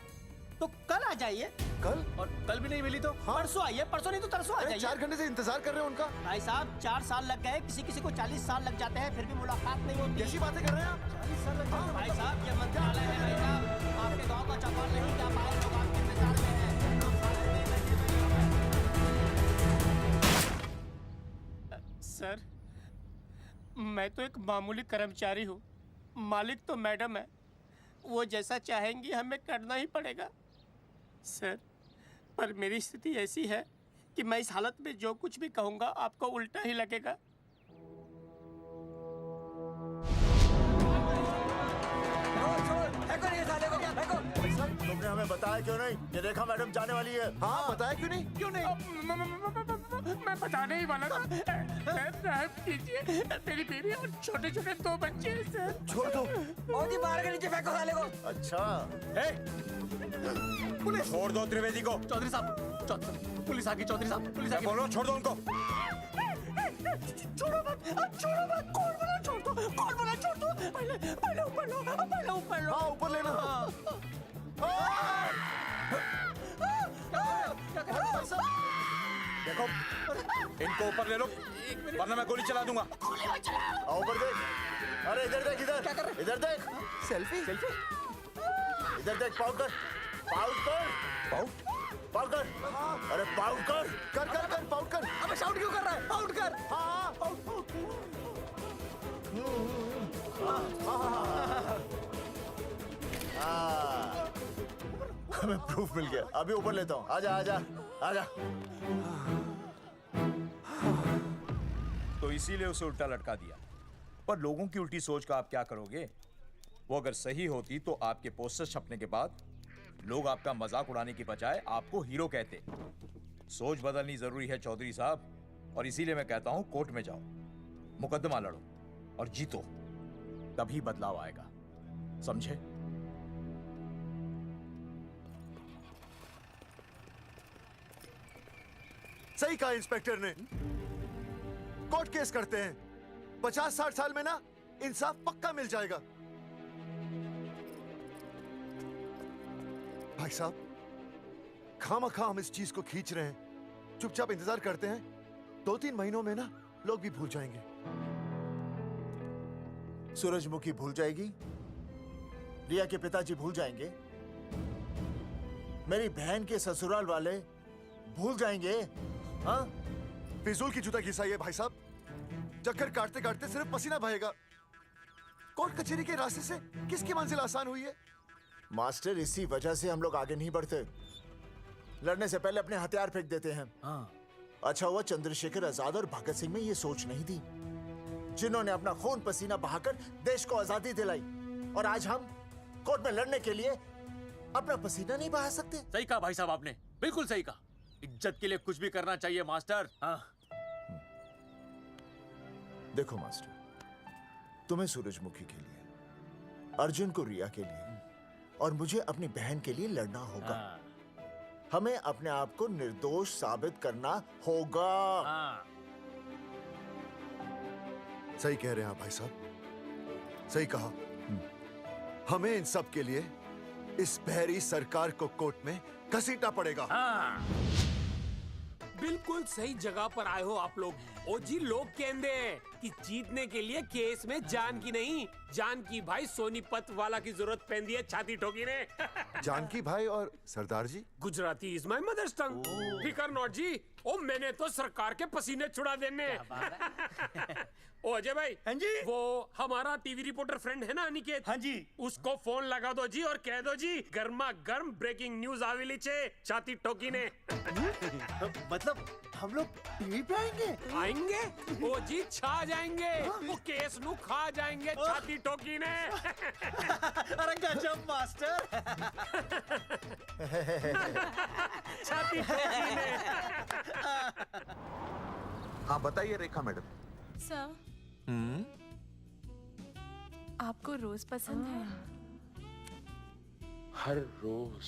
तो कल आ जाइए। कल? और कल भी नहीं मिली तो? हाँ? परसों आइए, परसों नहीं तो तरसों आ जाइए। 4 घंटे से इंतजार कर रहे हैं उनका। भाई साहब 4 साल लग गए, किसी किसी को 40 साल लग जाते हैं, फिर भी मुलाकात नहीं होती। कैसी बातें कर रहे हैं आप? 40 साल लग जाते। भाई साहब ये मंत्रालय है भाई साहब, आपके गाँव का चौपाल नहीं जा पाए, लोग आपके इंतजार में हैं। सर मैं तो एक मामूली कर्मचारी हूँ, मालिक तो मैडम है, वो जैसा चाहेंगी हमें करना ही पड़ेगा। सर पर मेरी स्थिति ऐसी है कि मैं इस हालत में जो कुछ भी कहूँगा आपको उल्टा ही लगेगा। आपने हमें बताया क्यों नहीं कि रेखा मैडम जाने वाली है? हाँ, बताया क्यों नहीं? क्यों नहीं? मैं बताने ही वाला था। माफ कीजिए, मेरी बीवी और छोटे छोटे 2 बच्चे हैं सर। छोड़ दो। मोदी बाहर के नीचे फेंको साले को। अच्छा। पुलिस छोड़ दो त्रिवेदी को। चौधरी साहब, पुलिस आ गई। चौधरी साहब, पुलिस आ गई। बोलो, छोड़ दो उनको। छोड़ो मत, कौन बोला छोड़ दो, कौन बोला छोड़ दो? पहले ऊपर लो, पहले ऊपर लो। हाँ, ऊपर लेना। देखो, इनको ऊपर ले लो, वरना मैं गोली चला दूंगा। आओ ऊपर देख। अरे इधर देख, इधर देख। सेल्फी? इधर देख, पाउट कर। पाउट कर। अरे पाउट कर। कर पाउट कर। अबे शाउट क्यों कर रहा है? पाउट कर। हाँ। हमें प्रूफ मिल गया। अभी ऊपर लेता हूँ। आजा। तो इसीलिए उसे उल्टा लटका दिया। पर लोगों की उल्टी सोच का आप क्या करोगे? वो अगर सही होती तो आपके पोस्टर छपने के बाद लोग आपका मजाक उड़ाने की बजाय आपको हीरो कहते। सोच बदलनी जरूरी है चौधरी साहब, और इसीलिए मैं कहता हूं कोर्ट में जाओ, मुकदमा लड़ो और जीतो, तभी बदलाव आएगा। समझे? सही कहा इंस्पेक्टर ने। कोर्ट केस करते हैं, 50-60 साल में ना इंसाफ पक्का मिल जाएगा। भाई साहब, खामखा हम इस चीज को खींच रहे हैं। चुपचाप इंतजार करते हैं, 2-3 महीनों में ना लोग भी भूल जाएंगे। सूरजमुखी भूल जाएगी, रिया के पिताजी भूल जाएंगे, मेरी बहन के ससुराल वाले भूल जाएंगे। हाँ, फिजूल की जुता घिसाई है भाई साहब। चक्कर काटते काटते सिर्फ पसीना बहेगा। कोर्ट कचहरी के रास्ते से किसकी मंजिल आसान हुई है? मास्टर, इसी वजह से हम लोग आगे नहीं बढ़ते। लड़ने से पहले अपने हथियार फेंक देते हैं। अच्छा हुआ चंद्रशेखर आजाद और भगत सिंह में ये सोच नहीं थी, जिन्होंने अपना खून पसीना बहाकर देश को आजादी दिलाई। और आज हम कोर्ट में लड़ने के लिए अपना पसीना नहीं बहा सकते। सही कहा भाई साहब आपने, बिल्कुल सही कहा। इज्जत के लिए कुछ भी करना चाहिए मास्टर। देखो मास्टर, तुम्हें सूरजमुखी के लिए, अर्जुन को रिया के लिए और मुझे अपनी बहन के लिए लड़ना होगा। हमें अपने आप को निर्दोष साबित करना होगा। सही कह रहे हैं आप भाई साहब, सही कहा। हमें इन सब के लिए इस बहरी सरकार को कोर्ट में घसीटना पड़ेगा। बिल्कुल सही जगह पर आए हो आप लोग। ओ जी, लोग कहते हैं कि जीतने के लिए केस में जान की नहीं, जान की भाई सोनीपत वाला की जरूरत पैंदी है छाती ठोकी ने। जानकी भाई और सरदार जी? गुजराती इज माय मदर्स टंग। फिकर नॉट जी। ओ मैंने तो सरकार के पसीने छुड़ा देने। ओ अजय भाई, हाँ जी, वो हमारा टीवी रिपोर्टर फ्रेंड है ना अनिकेत, हाँ जी, उसको फोन लगा दो जी और कह दो जी गर्मा गर्म ब्रेकिंग न्यूज आवेली छे छाती ठोकी ने। मतलब हम लोग टीवी पे आएंगे? ओ जी छा जाएंगे, वो केस नु खा जाएंगे छाती ठोकी ने। अरे गजब मास्टर। छाती ठोकी ने। हाँ बताइए रेखा मैडम। सर, आपको रोज पसंद है? हर रोज।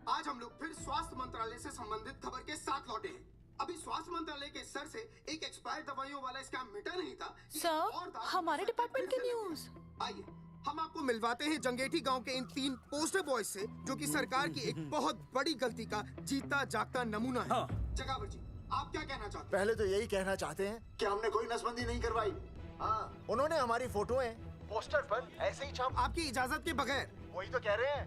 आज हम लोग फिर स्वास्थ्य मंत्रालय से संबंधित खबर के साथ लौटे हैं। अभी स्वास्थ्य मंत्रालय के सर से एक एक्सपायर्ड दवाइयों वाला स्कैम मिटा नहीं था। सर, हमारे डिपार्टमेंट की न्यूज। आइए हम आपको मिलवाते हैं जंगेठी गांव के इन 3 पोस्टर बॉयज से, जो कि सरकार की एक बहुत बड़ी गलती का जीता जागता नमूना है। जगावर जी, आप क्या कहना चाहते हैं? पहले तो यही कहना चाहते हैं कि हमने कोई नसबंदी नहीं करवाई। हाँ, उन्होंने हमारी फोटोएं पोस्टर पर ऐसे ही छाप, आपकी इजाजत के बगैर। वही तो कह रहे हैं,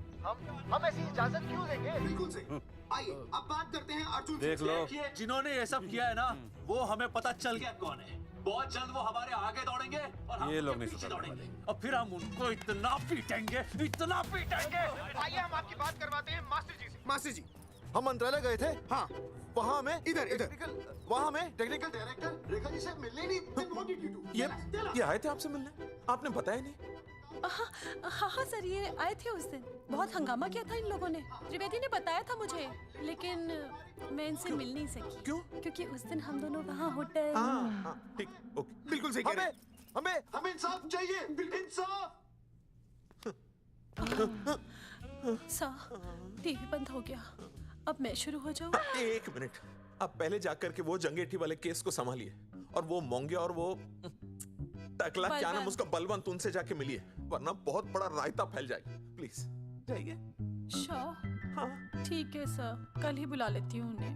हम ऐसी इजाजत क्यों देंगे? बिल्कुल सही। आइए अब बात करते हैं अर्जुन देख लो, जिन्होंने ये सब किया है ना, वो हमें पता चल गया कौन है। बहुत जल्द वो हमारे आगे दौड़ेंगे और हम ये लोग उनके नहीं पीछे सुधरने दौड़ेंगे, और फिर हम उनको इतना पीटेंगे, इतना पीटेंगे। आइए हम आपकी बात करवाते हैं मास्टर जी से। मास्टर जी, हम मंत्रालय गए थे। हाँ, वहाँ में इधर वहाँ में टेक्निकल डायरेक्टर रेखा जी से मिलने नहीं। ये आए थे आपसे मिलने, आपने बताया नहीं। हाँ हाँ सर, ये आए थे उस दिन। बहुत हंगामा किया था इन लोगों ने। त्रिवेदी ने बताया था मुझे, लेकिन मैं इनसे मिल नहीं सकी। क्यों? क्योंकि उस दिन हम दोनों वहाँ होटल। ठीक, ओके, बिल्कुल सही कह रहे हैं। हमें इंसाफ चाहिए, इंसाफ। सर, टीवी बंद हो गया। अब मैं शुरू हो जाऊँ? एक मिनट, आप पहले जाकर के वो जंगेठी वाले केस को संभालिए, और वो मोंगे और वो टकला क्या नाम उसका बलवंत, उनसे जाके मिलिए, वरना बहुत बड़ा रायता फैल जाएगा। प्लीज जाइए। हाँ ठीक है सर, कल ही बुला लेती हूँ उन्हें।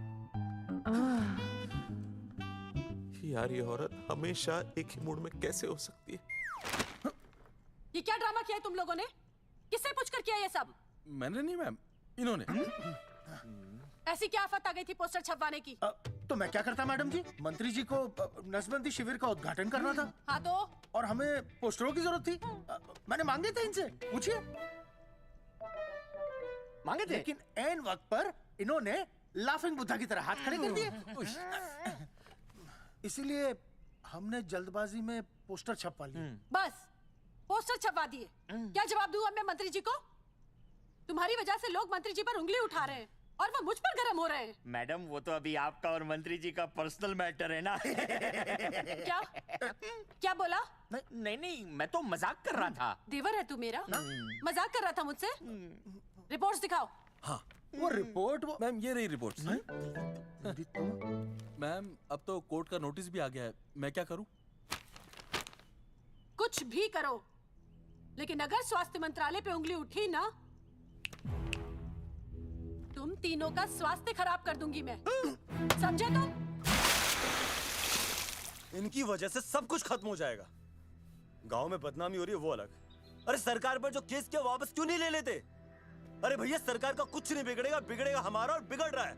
यार ये औरत हमेशा एक ही मूड में कैसे हो सकती है? ये क्या ड्रामा किया है तुम लोगों ने? किससे पूछकर किया ये सब? मैंने नहीं मैम, इन्होंने। ऐसी क्या आफत आ गई थी पोस्टर छपवाने की? तो मैं क्या करता मैडम जी? मंत्री जी को नसबंदी शिविर का उद्घाटन करना था। हाँ तो? और हमें पोस्टरों की जरूरत थी। मैंने मांगे थे इनसे, पूछिए। मांगे थे, लेकिन ऐन वक्त पर इन्होंने लाफिंग बुद्धा की तरह हाथ खड़े कर दिए। इसीलिए हमने जल्दबाजी में पोस्टर छपवा लिए। बस पोस्टर छपवा दिए। क्या जवाब दूं अब मैं मंत्री जी को? तुम्हारी वजह से लोग मंत्री जी पर उंगली उठा रहे हैं और वो मुझ पर गर्म हो रहे हैं। मैडम वो तो अभी आपका और मंत्री जी का पर्सनल मैटर है ना। क्या? क्या बोला? नहीं, मैं तो मजाक कर रहा था। देवर है तू मेरा? मजाक कर रहा था मुझसे? रिपोर्ट्स दिखाओ। हाँ वो रिपोर्ट मैम, ये रही रिपोर्ट्स। मैम अब तो कोर्ट का नोटिस भी आ गया है, मैं क्या करूं? कुछ भी करो, लेकिन अगर स्वास्थ्य मंत्रालय पे उंगली उठी ना, तुम तीनों का स्वास्थ्य खराब कर दूंगी मैं। समझे तुम? इनकी वजह से सब कुछ खत्म हो जाएगा। गांव में बदनामी हो रही है वो अलग। अरे सरकार पर जो केस किया वापस क्यों नहीं ले लेते? अरे भैया सरकार का कुछ नहीं बिगड़ेगा, बिगड़ेगा हमारा, और बिगड़ रहा है।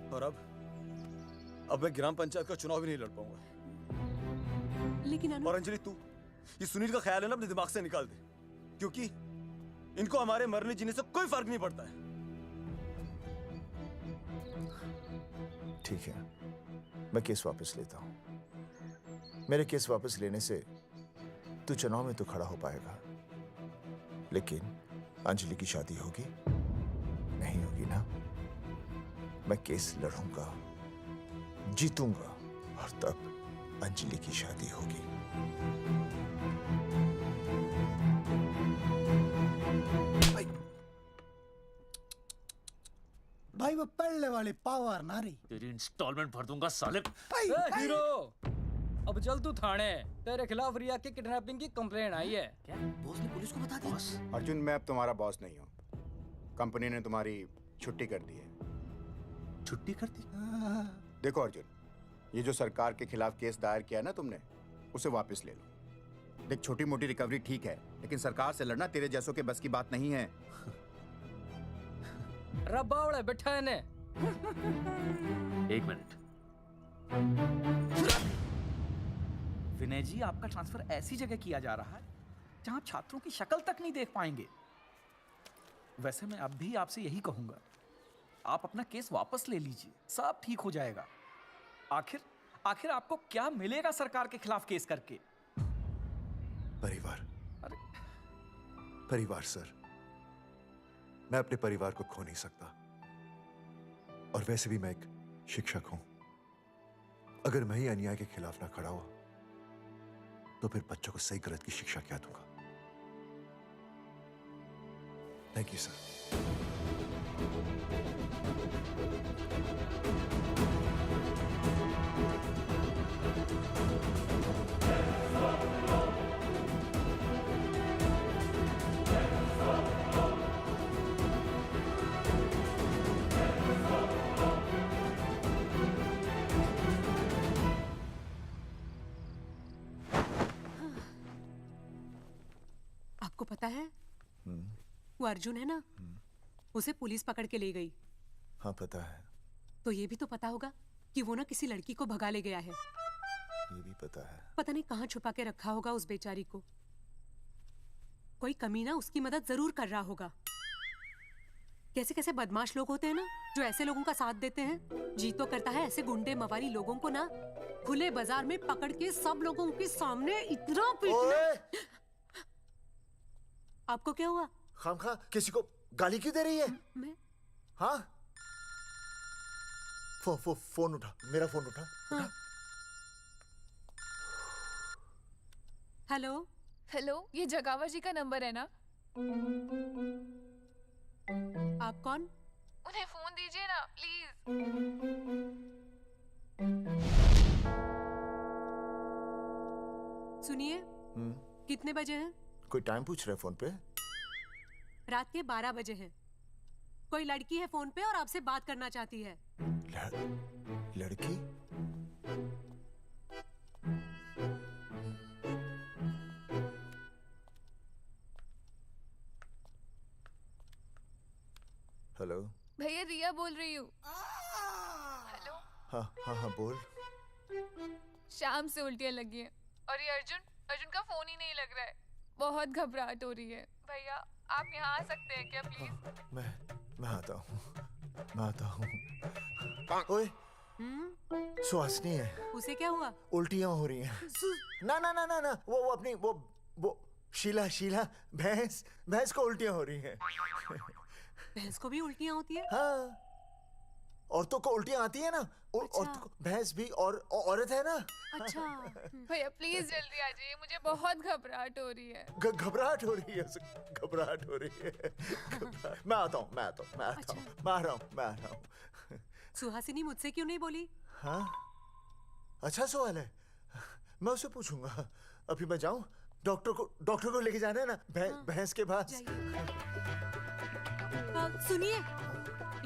और अब मैं ग्राम पंचायत का चुनाव भी नहीं लड़ पाऊंगा। लेकिन और अंजलि तू ये सुनील का ख्याल है ना अपने दिमाग से निकाल दे, क्योंकि इनको हमारे मरने जीने से कोई फर्क नहीं पड़ता है। ठीक है, मैं केस वापस लेता हूं। मेरे केस वापस लेने से तू चुनाव में तो खड़ा हो पाएगा, लेकिन अंजलि की शादी होगी नहीं होगी ना? मैं केस लड़ूंगा, जीतूंगा, और तब अंजलि की शादी होगी। भाई वो पहले वाली पावर ना रही। तेरी इंस्टॉलमेंट भर दूंगा साले। हीरो, अब चल तू थाने। तेरे खिलाफ रिया की किडनैपिंग की कंप्लेंट आई है। क्या बॉस ने पुलिस को बता दिया? अर्जुन मैं अब तुम्हारा बॉस नहीं हूँ। कंपनी ने तुम्हारी छुट्टी कर दी है। छुट्टी कर दी? देखो अर्जुन, ये जो सरकार के खिलाफ केस दायर किया ना तुमने, उसे वापस ले लो। देख छोटी मोटी रिकवरी ठीक है, लेकिन सरकार से लड़ना तेरे जैसों के बस की बात नहीं है। रबावड़े बैठा है ने। एक मिनट। विनय जी, आपका ट्रांसफर ऐसी जगह किया जा रहा है जहां छात्रों की शक्ल तक नहीं देख पाएंगे। वैसे मैं अब भी आपसे यही कहूंगा, आप अपना केस वापस ले लीजिए, सब ठीक हो जाएगा। आखिर आपको क्या मिलेगा सरकार के खिलाफ केस करके? परिवार। परिवार सर, मैं अपने परिवार को खो नहीं सकता, और वैसे भी मैं एक शिक्षक हूं। अगर मैं ही अन्याय के खिलाफ ना खड़ा हुआ तो फिर बच्चों को सही गलत की शिक्षा क्या दूंगा? Thank you sir. आपको पता है वो अर्जुन है ना, उसे पुलिस पकड़ के ले गई। हाँ पता है। तो ये भी तो पता होगा कि वो ना किसी लड़की को भगा ले गया है। ये भी पता है। पता नहीं कहाँ छुपा के रखा होगा उस बेचारी को। कोई कमीना उसकी मदद जरूर कर रहा होगा। कैसे कैसे बदमाश लोग होते हैं ना, जो ऐसे लोगों का साथ देते हैं। जी तो करता है ऐसे गुंडे मवाली लोगों को ना खुले बाजार में पकड़ के सब लोगों के सामने इतना पीटना। आपको क्या हुआ? खामखा किसी को गाली क्यों दे रही है? मैं? हाँ? फोन उठा, मेरा फोन उठा। हाँ। हेलो? हेलो, ये जगावर जी का नंबर है ना? आप कौन? उन्हें फोन दीजिए ना प्लीज। सुनिए, कितने बजे हैं? कोई टाइम पूछ रहे फोन पे? रात के 12 बजे हैं। कोई लड़की है फोन पे और आपसे बात करना चाहती है। लड़की? हेलो। भैया रिया बोल रही हूँ। हेलो। हाँ हाँ हाँ बोल। शाम से उल्टियाँ लगी हैं और ये अर्जुन का फोन ही नहीं लग रहा है। बहुत घबराहट हो रही है। भैया आप यहाँ आ सकते हैं क्या प्लीज? मैं आता हूँ। ओए, सुहासिनी है। उसे क्या हुआ? उल्टियाँ हो रही हैं। ना वो अपनी वो शीला भैंस को उल्टियाँ हो रही हैं। भैंस को भी उल्टियाँ होती है? हाँ, औरतों को उल्टियाँ आती है ना। अच्छा। औरतों को, भैंस भी और औरत है ना। अच्छा। भैया प्लीज जल्दी आ जाइए, मुझे बहुत घबराहट हो रही है। घबराहट हो रही है। मैं आता हूँ। मैं आ रहा हूँ। सुहासिनी मुझसे क्यों नहीं बोली? हाँ, अच्छा सवाल है। मैं उससे पूछूंगा। अभी मैं जाऊँ? डॉक्टर को लेके जाना है ना भैंस के पास। सुनिए,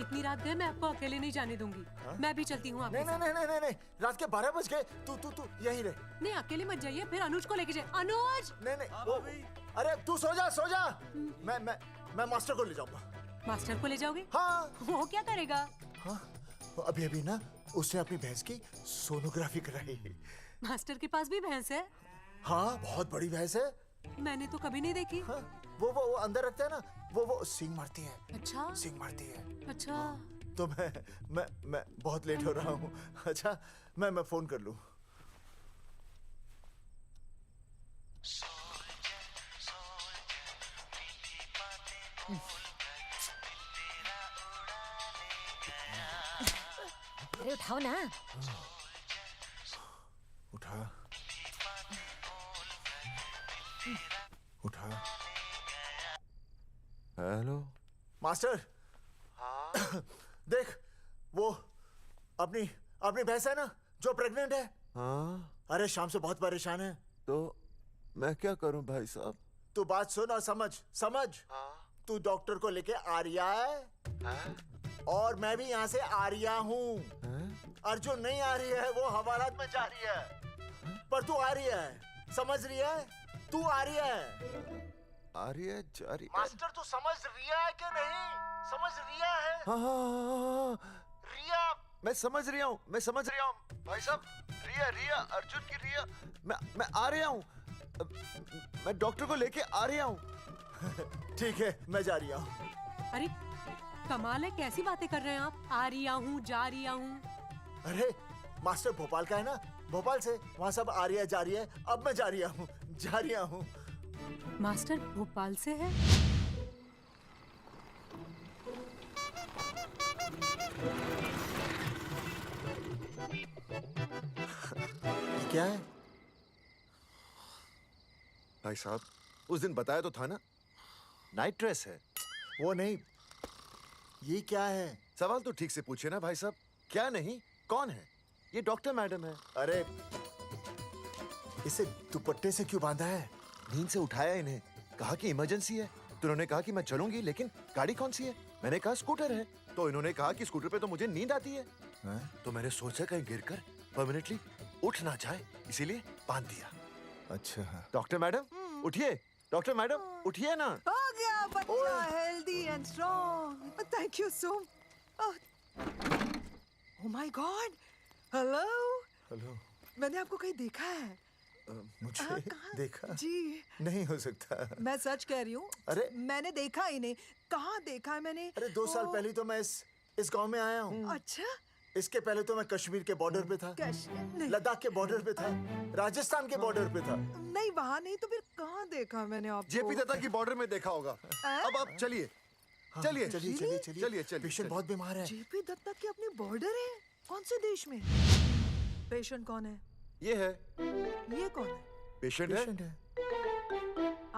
इतनी रात गए मैं आपको अकेले नहीं जाने दूंगी। मैं भी चलती हूँ आपके साथ। नहीं, रात के 12 बज गए। तू यहीं रह। नहीं, अकेले मत जाइए, फिर अनुज को लेके जाए। अनुज! नहीं, अरे तू सो जा। मैं मास्टर को ले जाऊंगा। मास्टर को ले जाओगे? हाँ। वो क्या करेगा? हाँ, अभी ना उसने अपनी भैंस की सोनोग्राफी कराई। मास्टर के पास भी भैंस है? हाँ, बहुत बड़ी भैंस है। मैंने तो कभी नहीं देखी। हाँ, वो अंदर रखता है ना, वो सींग मारती है। अच्छा। सींग मारती है। अच्छा। तो मैं बहुत लेट हो रहा हूँ। अच्छा, मैं फोन कर लूँ। अरे उठाओ ना। उठा। Hello master. हाँ? देख, वो अपनी भैंस है ना जो प्रेग्नेंट है। हाँ? अरे शाम से बहुत परेशान है। तो मैं क्या करूं भाई साहब? तू बात सुन और समझ। तू डॉक्टर को लेके आ रिया है? और मैं भी यहाँ से आ रिया हूँ। अर्जुन नहीं आ रही है, वो हवालात में जा रही है। पर तू आ रही है, समझ रही है? तू आ रही है। आ रही है, जा रही है। मास्टर तू समझ रिया है कि नहीं? समझ रिया है? हाँ। रिया। मैं समझ रहा हूँ भाई साहब। रिया अर्जुन की रिया। मैं आ रहा हूँ। मैं डॉक्टर को लेके आ रहा हूँ। ठीक है, मैं जा रहा हूँ। अरे कमाल है, कैसी बातें कर रहे हैं आप? आ रहा हूँ, जा रहा हूँ। अरे मास्टर भोपाल का है ना, भोपाल से। वहाँ सब आ रही है, जा रही है। अब मैं जा रहा हूँ। मास्टर भोपाल से है? क्या है? भाई साहब, उस दिन बताया तो था ना, नाइट ड्रेस है। वो नहीं, ये क्या है? सवाल तो ठीक से पूछे ना भाई साहब। क्या नहीं, कौन है? ये डॉक्टर मैडम है। अरे इसे दुपट्टे से क्यों बांधा है? नींद से उठाया इन्हें, कहा कि इमरजेंसी है। तो उन्होंने कहा कि मैं चलूंगी, लेकिन गाड़ी कौन सी है? मैंने कहा स्कूटर है। तो इन्होंने कहा कि स्कूटर पे तो मुझे नींद आती है। तो मैंने सोचा कहीं गिरकर परमानेंटली उठ ना जाए, इसीलिए बांध दिया। अच्छा। डॉक्टर मैडम उठिए। डॉक्टर मैडम उठिए ना। हो गया बच्चा healthy and strong. Thank you so. Oh my God. Hello. मैंने आपको कहीं देखा है? मुझे देखा? जी नहीं हो सकता। मैं सच कह रही हूँ। अरे मैंने देखा ही नहीं। कहाँ देखा है मैंने? अरे 2 साल पहले तो मैं इस गांव में आया हूँ। अच्छा, इसके पहले तो मैं कश्मीर के बॉर्डर पे था, लद्दाख के बॉर्डर पे था, राजस्थान के बॉर्डर पे था। नहीं वहाँ नहीं तो फिर कहाँ देखा मैंने आपको? जेपी दत्ता की बॉर्डर में देखा होगा। अब आप चलिए चलिए चलिए चलिए चलिए चलिए। पेशेंट बहुत बीमार है। जेपी दत्ता की अपनी बॉर्डर है? कौन से देश में? पेशेंट कौन है? ये है। ये कौन है? पेशेंट है।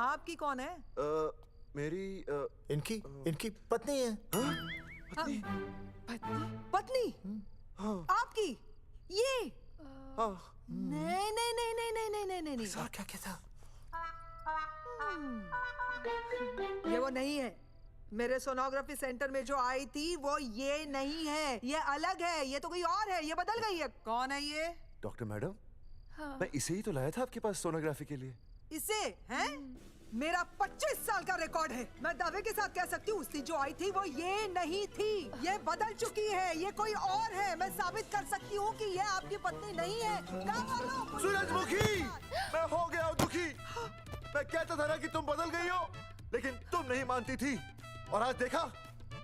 आपकी कौन है? मेरी इनकी पत्नी है। पत्नी? आपकी? ये? नहीं नहीं नहीं नहीं नहीं नहीं नहीं नहीं। सर क्या था? ये वो नहीं है। मेरे सोनोग्राफी सेंटर में जो आई थी वो ये नहीं है, ये अलग है, ये तो कोई और है, ये बदल गई है। कौन है ये? डॉक्टर मैडम, मैं इसे ही तो लाया था आपके पास सोनोग्राफी के लिए। इसे? हैं? मेरा 25 साल का रिकॉर्ड है। मैं दावे के साथ कह सकती हूँ उसकी जो आई थी वो ये नहीं थी, ये बदल चुकी है, ये कोई और है। मैं साबित कर सकती हूँ कि ये आपकी पत्नी नहीं है। सूरजमुखी, मैं हो गया हूँ दुखी। मैं कहता था ना कि तुम बदल गई हो, लेकिन तुम नहीं मानती थी। और आज देखा,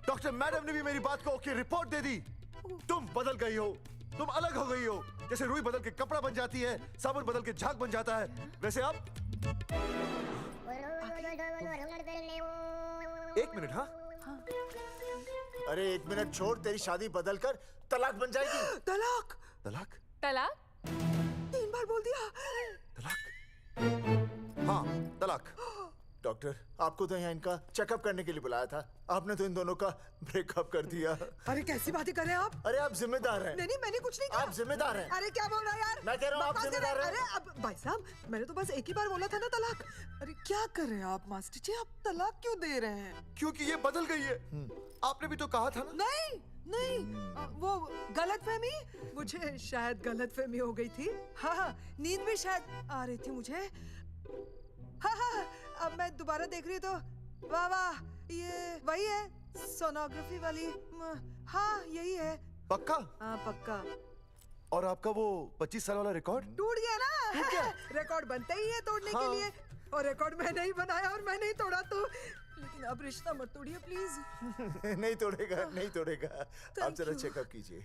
डॉक्टर मैडम ने भी मेरी बात को ओके रिपोर्ट दे दी। तुम बदल गई हो, तुम अलग हो गई हो। जैसे रुई बदल के कपड़ा बन जाती है, साबुन बदल के झाग बन जाता है, वैसे अब। एक मिनट। हाँ अरे 1 मिनट छोड़, तेरी शादी बदल कर तलाक बन जाएगी। तलाक? तलाक? तलाक? 3 बार बोल दिया। तलाक? हाँ तलाक। डॉक्टर, आपको तो यहाँ इनका चेकअप करने के लिए बुलाया था, आपने तो इन दोनों का ब्रेकअप कर दिया। अरे कैसी बातें कर रहे हैं आप? अरे आप जिम्मेदार हैं। नहीं मैंने कुछ नहीं कहा। आप जिम्मेदार हैं। अरे क्या बोल रहा है यार? मैं कह रहा हूँ आप जिम्मेदार हैं। अरे अब भाई साहब, मैंने तो बस एक ही बार बोला था ना तलाक। अरे क्या कर रहे हैं आप मास्टर जी? आप तलाक क्यों दे रहे हैं? क्योंकि ये बदल गई है। आपने भी तो कहा था ना। नहीं वो गलतफहमी, मुझे शायद गलतफहमी हो गई थी। हाँ नींद भी शायद आ रही थी मुझे। हाँ अब मैं दोबारा देख रही तो वाह वाह, ये वही है सोनोग्राफी वाली। हाँ यही है। पक्का? हाँ पक्का। और आपका वो 25 साल वाला रिकॉर्ड टूट गया ना? रिकॉर्ड बनते ही है तोड़ने के लिए, और रिकॉर्ड मैंने ही बनाया और मैंने ही तोड़ा। तो लेकिन अब रिश्ता मत तोड़िए प्लीज। नहीं तोड़ेगा, नहीं तोड़ेगा। आप जरा चेकअप कीजिए।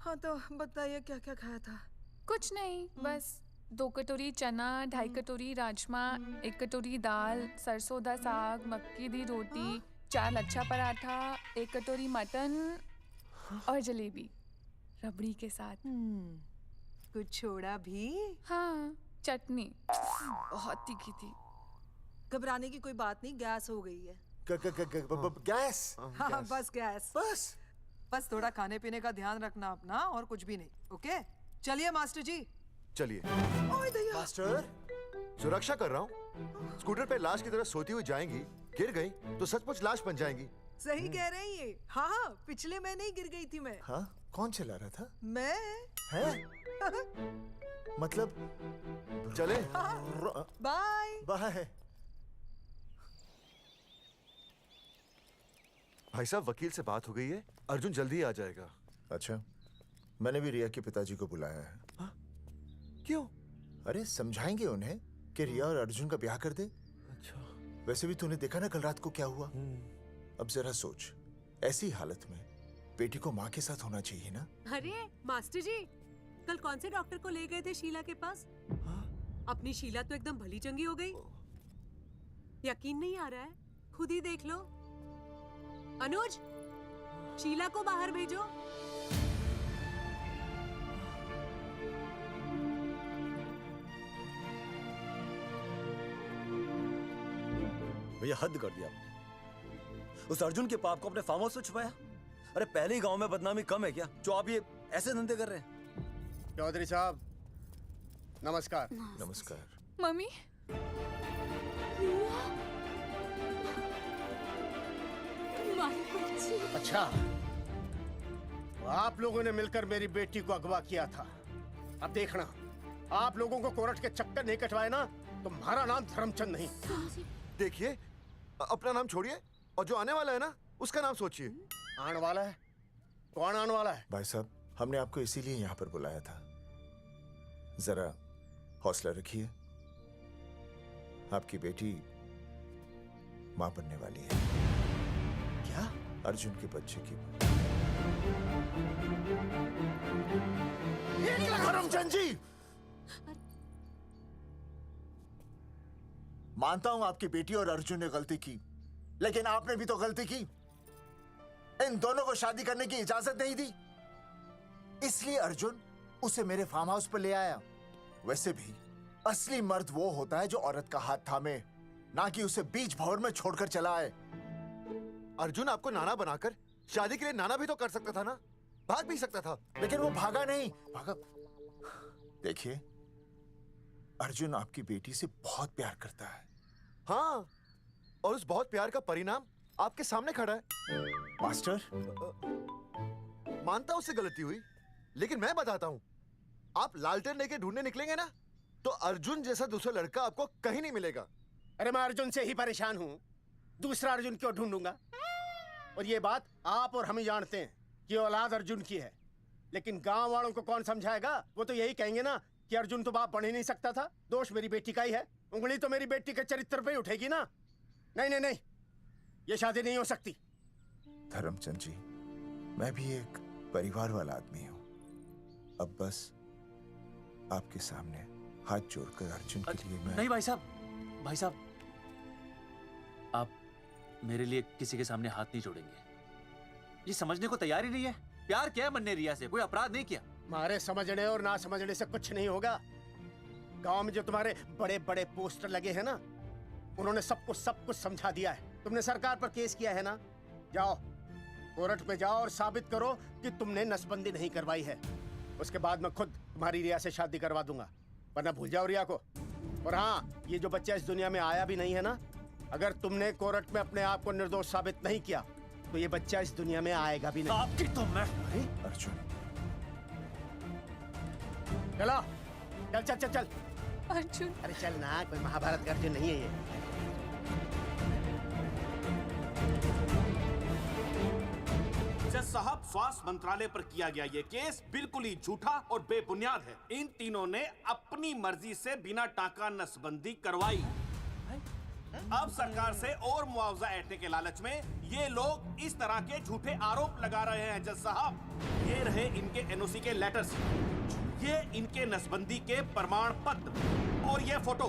हाँ तो बताइए क्या क्या खाया था? कुछ नहीं, बस 2 कटोरी चना, 2.5 कटोरी राजमा, 1 कटोरी दाल, सरसों दा साग, मक्की दी रोटी, 4 लच्छा पराठा, 1 कटोरी मटन और जलेबी रबड़ी के साथ। कुछ छोड़ा भी? हाँ, चटनी बहुत तीखी थी। घबराने की कोई बात नहीं, गैस हो गई है। गैस? हाँ बस गैस। बस थोड़ा खाने पीने का ध्यान रखना अपना, और कुछ भी नहीं। ओके चलिए मास्टर जी। चलिए। मास्टर, सुरक्षा कर रहा हूँ। स्कूटर पे लाश की तरह सोती हुई जाएंगी, गिर गई तो सचमुच लाश बन जाएंगी। सही कह रहे हैं ये। हाँ पिछले महीने ही गिर गई थी मैं। हाँ कौन चला रहा था? मैं। है? मतलब चले? Bye bye. भाई साहब, वकील से बात हो गई है, अर्जुन जल्दी आ जाएगा। अच्छा, मैंने भी रिया के पिताजी को बुलाया है। क्यों? अरे समझाएंगे उन्हें कि रिया और अर्जुन का ब्याह कर दे। अच्छा। वैसे भी तूने देखा ना कल रात को क्या हुआ। अब जरा सोच, ऐसी हालत में बेटी को माँ के साथ होना चाहिए ना। अरे मास्टर जी, कल कौन से डॉक्टर को ले गए थे शीला के पास? अपनी शीला तो एकदम भली चंगी हो गई। यकीन नहीं आ रहा है? खुद ही देख लो। अनुज, शीला को बाहर भेजो। भैया हद कर दिया। उस अर्जुन के पाप को अपने फार्म हाउस में छुपाया। अरे पहले ही गांव में बदनामी कम है क्या, जो आप ये ऐसे धंधे कर रहे हैं? चौधरी साहब नमस्कार। नमस्कार। मम्मी। अच्छा, तो आप लोगों ने मिलकर मेरी बेटी को अगवा किया था। अब देखना, आप लोगों को कोर्ट के चक्कर नहीं कटवाए ना, तुम्हारा नाम धर्मचंद नहीं। देखिए, अपना नाम छोड़िए और जो आने वाला है ना, उसका नाम सोचिए। आने वाला है? कौन आने वाला है? भाई साहब, हमने आपको इसीलिए यहाँ पर बुलाया था। जरा हौसला रखिए, आपकी बेटी माँ बनने वाली है। क्या? अर्जुन के बच्चे की। करमचंद जी, मानता हूं आपकी बेटी और अर्जुन ने गलती की, लेकिन आपने भी तो गलती की। इन दोनों को शादी करने की इजाजत नहीं दी, इसलिए अर्जुन उसे मेरे फार्म हाउस पर ले आया। वैसे भी असली मर्द वो होता है जो औरत का हाथ थामे, ना कि उसे बीच भंवर में छोड़कर चला आए। अर्जुन आपको नाना बनाकर शादी के लिए नाना भी तो कर सकता था ना, भाग भी सकता था। लेकिन वो भागा नहीं। भागा। देखिए, अर्जुन आपकी बेटी से बहुत प्यार करता है। हाँ, और उस बहुत प्यार का परिणाम आपके सामने खड़ा है। मास्टर, मानता उससे गलती हुई, लेकिन मैं बताता हूँ, आप लालटेन लेके ढूंढने निकलेंगे ना, तो अर्जुन जैसा दूसरा लड़का आपको कहीं नहीं मिलेगा। अरे मैं अर्जुन से ही परेशान हूँ, दूसरा अर्जुन क्यों ढूंढूंगा? और ये बात आप और हम ही जानते हैं कि औलाद अर्जुन की है, लेकिन गांव वालों को कौन समझाएगा? वो तो यही कहेंगे ना कि अर्जुन तो बाप बन ही नहीं सकता था, दोष मेरी बेटी का ही है। उंगली तो मेरी बेटी के चरित्र पे ही उठेगी ना। नहीं नहीं नहीं, ये शादी नहीं हो सकती। धर्मचंद जी, मैं भी एक परिवार वाला आदमी हूँ। अब बस आपके सामने हाथ जोड़कर अर्जुन के लिए मैं... नहीं भाई साहब, आप मेरे लिए किसी के सामने हाथ नहीं जोड़ेंगे। ये समझने को तैयार ही नहीं है। प्यार किया है मन्ने रिया से, कोई अपराध नहीं किया। तुम्हारे समझने और ना समझने से कुछ नहीं होगा। गांव में जो तुम्हारे बड़े बड़े पोस्टर लगे हैं ना, उन्होंने सबको सब कुछ समझा दिया है। तुमने सरकार पर केस किया है ना, जाओ कोर्ट पे जाओ और साबित करो कि तुमने नसबंदी नहीं करवाई है। उसके बाद मैं खुद तुम्हारी रिया से शादी करवा दूंगा, वरना भूल जाओ रिया को। और हाँ, ये जो बच्चा इस दुनिया में आया भी नहीं है ना, अगर तुमने कोर्ट में अपने आप को निर्दोष साबित नहीं किया तो ये बच्चा इस दुनिया में आएगा भी नहीं। आपकी तो मैं... अर्जुन, चलो चल चल चल चल। अर्जुन, अरे चल ना, कोई महाभारत का अर्जुन नहीं है ये। जज साहब, स्वास्थ्य मंत्रालय पर किया गया ये केस बिल्कुल ही झूठा और बेबुनियाद है। इन तीनों ने अपनी मर्जी से बिना टाका नसबंदी करवाई। अब सरकार से और मुआवजा ऐंठने के लालच में ये लोग इस तरह के झूठे आरोप लगा रहे हैं। जज साहब, ये रहे इनके एनओसी के लेटर्स, ये इनके नसबंदी के प्रमाण पत्र और ये फोटो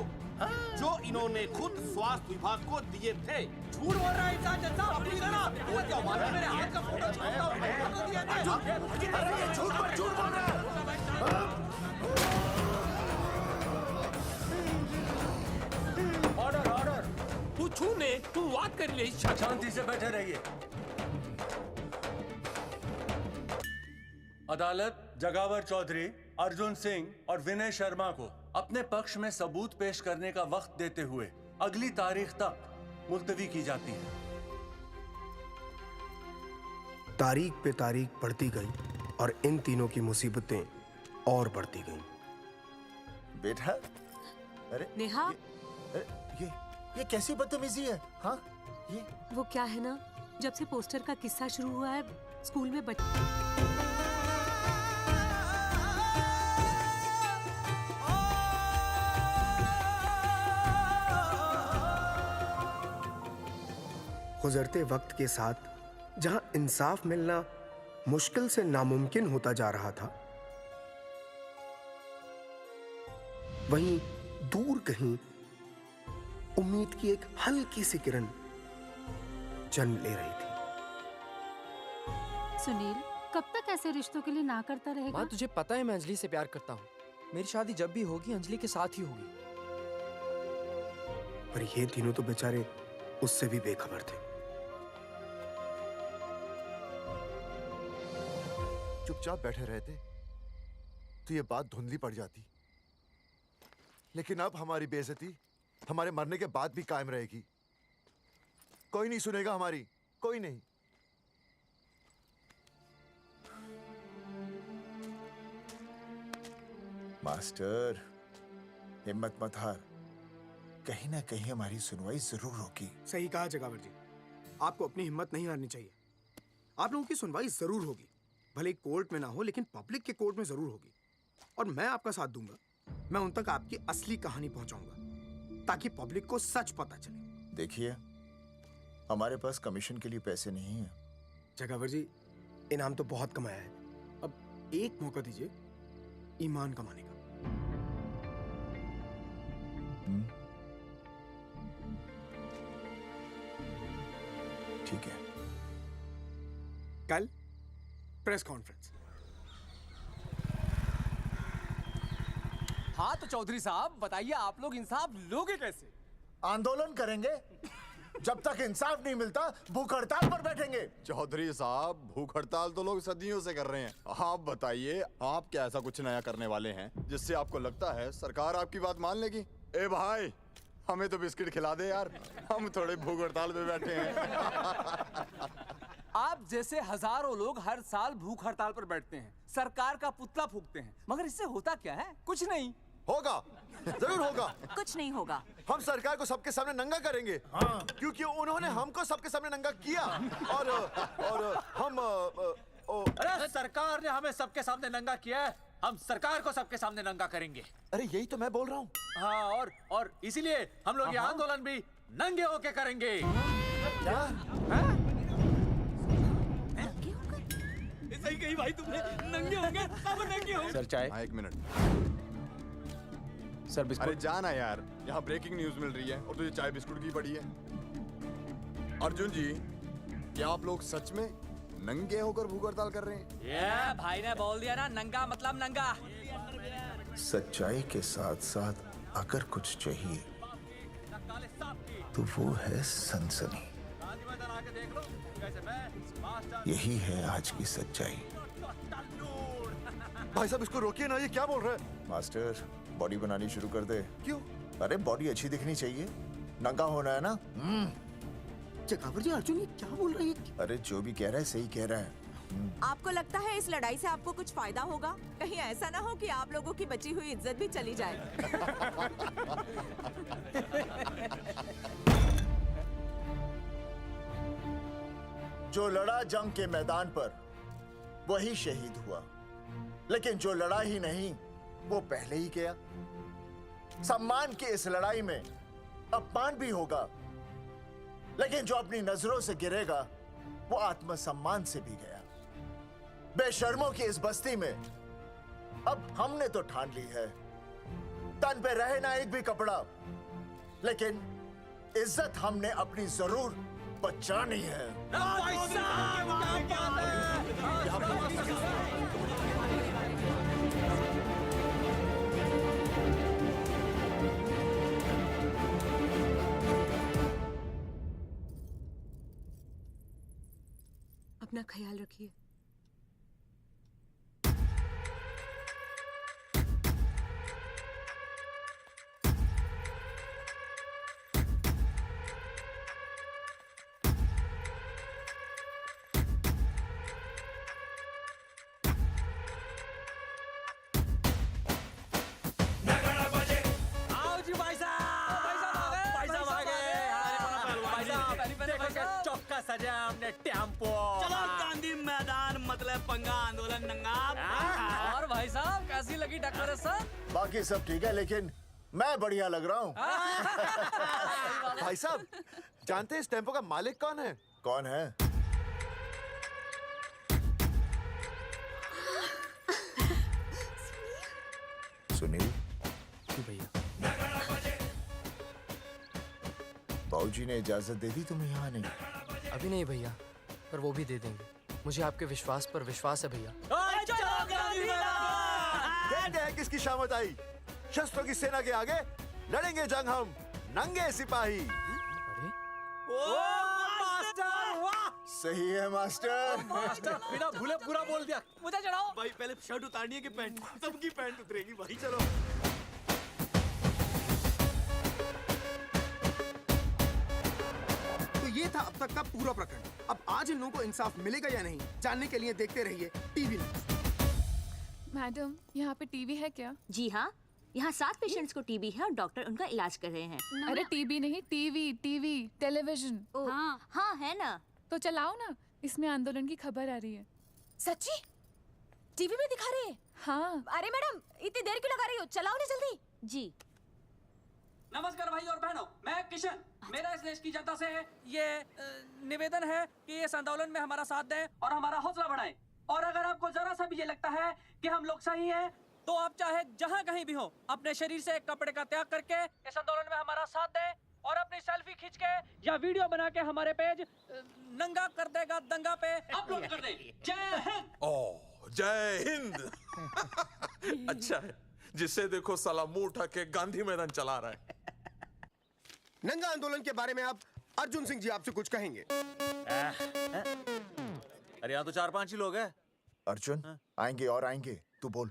जो इन्होंने खुद स्वास्थ्य विभाग को दिए थे। झूठ बोल रहा है इंसान जज साहब, अपनी तरह। वो क्या मालूम मेरे हाथ का फोटो छापता हूं। झूठ बोल रहा है। ऑर्डर ऑर्डर, तू छूने तू बात कर ले। शांति से बैठे रहिए। अदालत जगावर चौधरी, अर्जुन सिंह और विनय शर्मा को अपने पक्ष में सबूत पेश करने का वक्त देते हुए अगली तारीख तक मुलतवी की जाती है। तारीख पे तारीख बढ़ती गई और इन तीनों की मुसीबतें और बढ़ती गईं। बेटा, अरे नेहा, ये कैसी बदतमीजी है? हाँ, ये वो क्या है ना, जब से पोस्टर का किस्सा शुरू हुआ है स्कूल में बच्चे गुजरते वक्त के साथ जहां इंसाफ मिलना मुश्किल से नामुमकिन होता जा रहा था, वहीं दूर कहीं उम्मीद की एक हल्की सी किरण जन्म ले रही थी। सुनील, कब तक ऐसे रिश्तों के लिए ना करता रहेगा? माँ, तुझे पता है मैं अंजलि से प्यार करता हूँ। मेरी शादी जब भी होगी अंजलि के साथ ही होगी। पर ये तीनों तो बेचारे उससे भी बेखबर थे। चुपचाप बैठे रहते तो ये बात धुंधली पड़ जाती, लेकिन अब हमारी बेइज्जती हमारे मरने के बाद भी कायम रहेगी। कोई नहीं सुनेगा हमारी, कोई नहीं। मास्टर, हिम्मत मत हार, कहीं ना कहीं हमारी सुनवाई जरूर होगी। सही कहा जगावर जी, आपको अपनी हिम्मत नहीं हारनी चाहिए। आप लोगों की सुनवाई जरूर होगी, भले कोर्ट में ना हो लेकिन पब्लिक के कोर्ट में जरूर होगी। और मैं आपका साथ दूंगा, मैं उन तक आपकी असली कहानी पहुंचाऊंगा ताकि पब्लिक को सच पता चले। देखिए, हमारे पास कमीशन के लिए पैसे नहीं है। जगावर जी, इनाम तो बहुत कमाया है, अब एक मौका दीजिए ईमान कमाने का। ठीक है, कल प्रेस कॉन्फ्रेंस। हाँ तो चौधरी साहब बताइए, आप लोग इंसाफ लोगे कैसे? आंदोलन करेंगे। जब तक इंसाफ नहीं मिलता भूख हड़ताल पर बैठेंगे। चौधरी साहब, भूख हड़ताल तो लोग सदियों से कर रहे हैं। आप बताइए, आप क्या ऐसा कुछ नया करने वाले हैं जिससे आपको लगता है सरकार आपकी बात मान लेगी? ए भाई, हमें तो बिस्किट खिला दे यार, हम थोड़े भूख हड़ताल पे बैठे हैं। आप जैसे हजारों लोग हर साल भूख हड़ताल पर बैठते हैं, सरकार का पुतला फूंकते हैं, मगर इससे होता क्या है? कुछ नहीं होगा, जरूर होगा। कुछ नहीं होगा। हम सरकार को सबके सामने नंगा करेंगे, क्योंकि उन्होंने हमको सबके सामने नंगा किया। और हम अरे सरकार ने हमें सबके सामने नंगा किया है, हम सरकार को सबके सामने नंगा करेंगे। अरे यही तो मैं बोल रहा हूँ। हाँ, और इसीलिए हम लोग ये आंदोलन भी नंगे होके करेंगे। क्या? सही कही भाई तुमने, नंगे होंगे, अब नंगे होंगे। सर चाय? हाँ, 1 मिनट। Sir biscuit. अरे जाना यार, यहाँ ब्रेकिंग न्यूज मिल रही है और तुझे चाय बिस्कुट की पड़ी है। अर्जुन जी, क्या आप लोग सच में नंगे होकर भूख हड़ताल कर रहे हैं? ये भाई ने बोल दिया ना, नंगा मतलब नंगा। सच्चाई के साथ साथ अगर कुछ चाहिए तो वो है सनसनी। यही है आज की सच्चाई। भाई साहब इसको रोकिए ना, ये क्या बोल रहा है? मास्टर, बॉडी बनानी शुरू कर दे। क्यों? अरे बॉडी अच्छी दिखनी चाहिए, नंगा होना है ना। चकावर जी, अर्जुन ये क्या बोल रही है? अरे जो भी कह रहा है सही कह रहा है। आपको लगता है इस लड़ाई से आपको कुछ फायदा होगा? कहीं ऐसा ना हो कि आप लोगों की बची हुई इज्जत भी चली जाए। जो लड़ा जंग के मैदान पर वही शहीद हुआ, लेकिन जो लड़ा ही नहीं वो पहले ही गया। सम्मान की इस लड़ाई में अपमान भी होगा, लेकिन जो अपनी नजरों से गिरेगा वो आत्मसम्मान से भी गया। बेशर्मों की इस बस्ती में अब हमने तो ठान ली है, तन पे रहे ना एक भी कपड़ा, लेकिन इज्जत हमने अपनी जरूर बचानी है। अपना ख्याल रखिए। आओ जी भाई साहब, भाई साहब आ गए। देखो क्या चौका सजा हमने टेम्पो। चलो गांधी मैदान, मतलब पंगा आंदोलन नंगा। और भाई साहब कैसी लगी डेकोरेशन? बाकी सब ठीक है, लेकिन मैं बढ़िया लग रहा हूँ। भाई साहब, जानते हैं इस टेम्पो का मालिक कौन है? कौन है? सुनील। भैया, बाबूजी ने इजाजत दे दी तुम्हें यहाँ आने? अभी नहीं भैया, पर वो भी दे देंगे। मुझे आपके विश्वास पर विश्वास है भैया। देखते हैं किसकी शामत आई। शस्त्रों की सेना के आगे लड़ेंगे जंग हम, नंगे सिपाही। सही है मास्टर। मास्टर बिना भूले पूरा बोल दिया। मुझे चढ़ाओ भाई, पहले शर्ट उतारनी है कि पैंट? सबकी पैंट उतरेगी भाई। चलो तो ये था अब तक का पूरा प्रकरण। अब आज इन लोगों को इंसाफ मिलेगा या नहीं, जानने के लिए देखते रहिए टीवी न्यूज़। मैडम, यहाँ पे टीवी है क्या? जी हाँ, यहाँ 7 पेशेंट्स को टीबी है और डॉक्टर उनका इलाज कर रहे हैं। अरे टीवी नहीं, टीवी, टेलीविजन। हाँ हाँ है ना। तो चलाओ ना, इसमें आंदोलन की खबर आ रही है। सच्ची? टीवी में दिखा रहे हैं? हाँ। अरे मैडम, इतनी देर क्यों लगा रही हो? चलाओ ना जल्दी। जी। नमस्कार भाई और बहनों, मैं किशन। मेरा इस देश की जनता से ये निवेदन है कि इस आंदोलन में हमारा साथ दें और हमारा हौसला बढ़ाएं। और अगर आपको जरा सा भी ये लगता है कि हम लोग सही हैं, तो आप चाहे जहां कहीं भी हो, अपने शरीर से एक कपड़े का त्याग करके इस आंदोलन में हमारा साथ दें और अपनी सेल्फी खींच के या वीडियो बना के हमारे पेज नंगा कर देगा दंगा पे अपलोड कर दें। जय हिंद। ओह, जय हिंद। अच्छा है, जिसे देखो साला मुंह उठा के गांधी मैदान चला रहा है। नंगा आंदोलन के बारे में आप अर्जुन सिंह जी आपसे कुछ कहेंगे। अरे यहाँ तो 4-5 ही लोग हैं। अर्जुन आएंगे और आएंगे, तू बोल।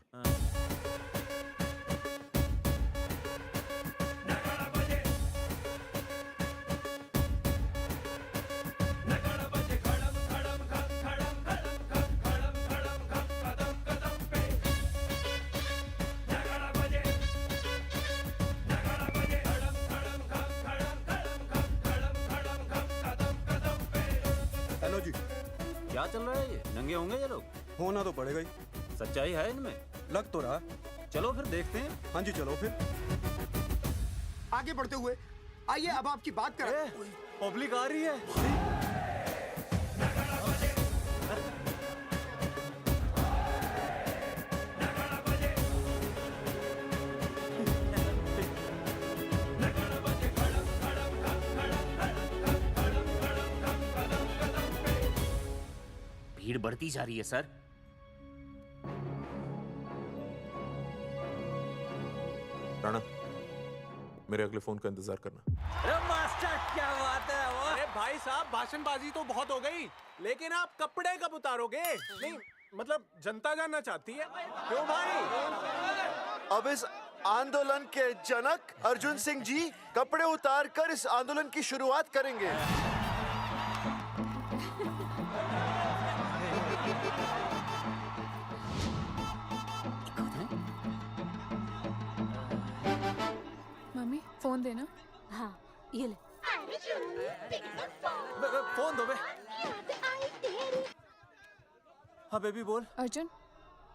हेलो जी, क्या चल रहा है ये? नंगे होंगे ये लोग? होना तो पड़ेगा ही। सच्चाई है इनमें? लग तो रहा। चलो फिर देखते हैं। हाँ जी चलो फिर। आगे बढ़ते हुए आइए अब आपकी बात करें। पब्लिक आ रही है। भीड़ बढ़ती जा रही है सर। राणा, मेरे अगले फोन का इंतजार करना। अरे मास्टर क्या बात है वो? अरे भाई साहब, भाषणबाजी तो बहुत हो गई, लेकिन आप कपड़े कब उतारोगे? नहीं मतलब जनता जानना चाहती है। क्यों भाई? अब इस आंदोलन के जनक अर्जुन सिंह जी कपड़े उतार कर इस आंदोलन की शुरुआत करेंगे। मम्मी फोन देना। हाँ ये ले। फोन दो बे। हाँ बेबी बोल। अर्जुन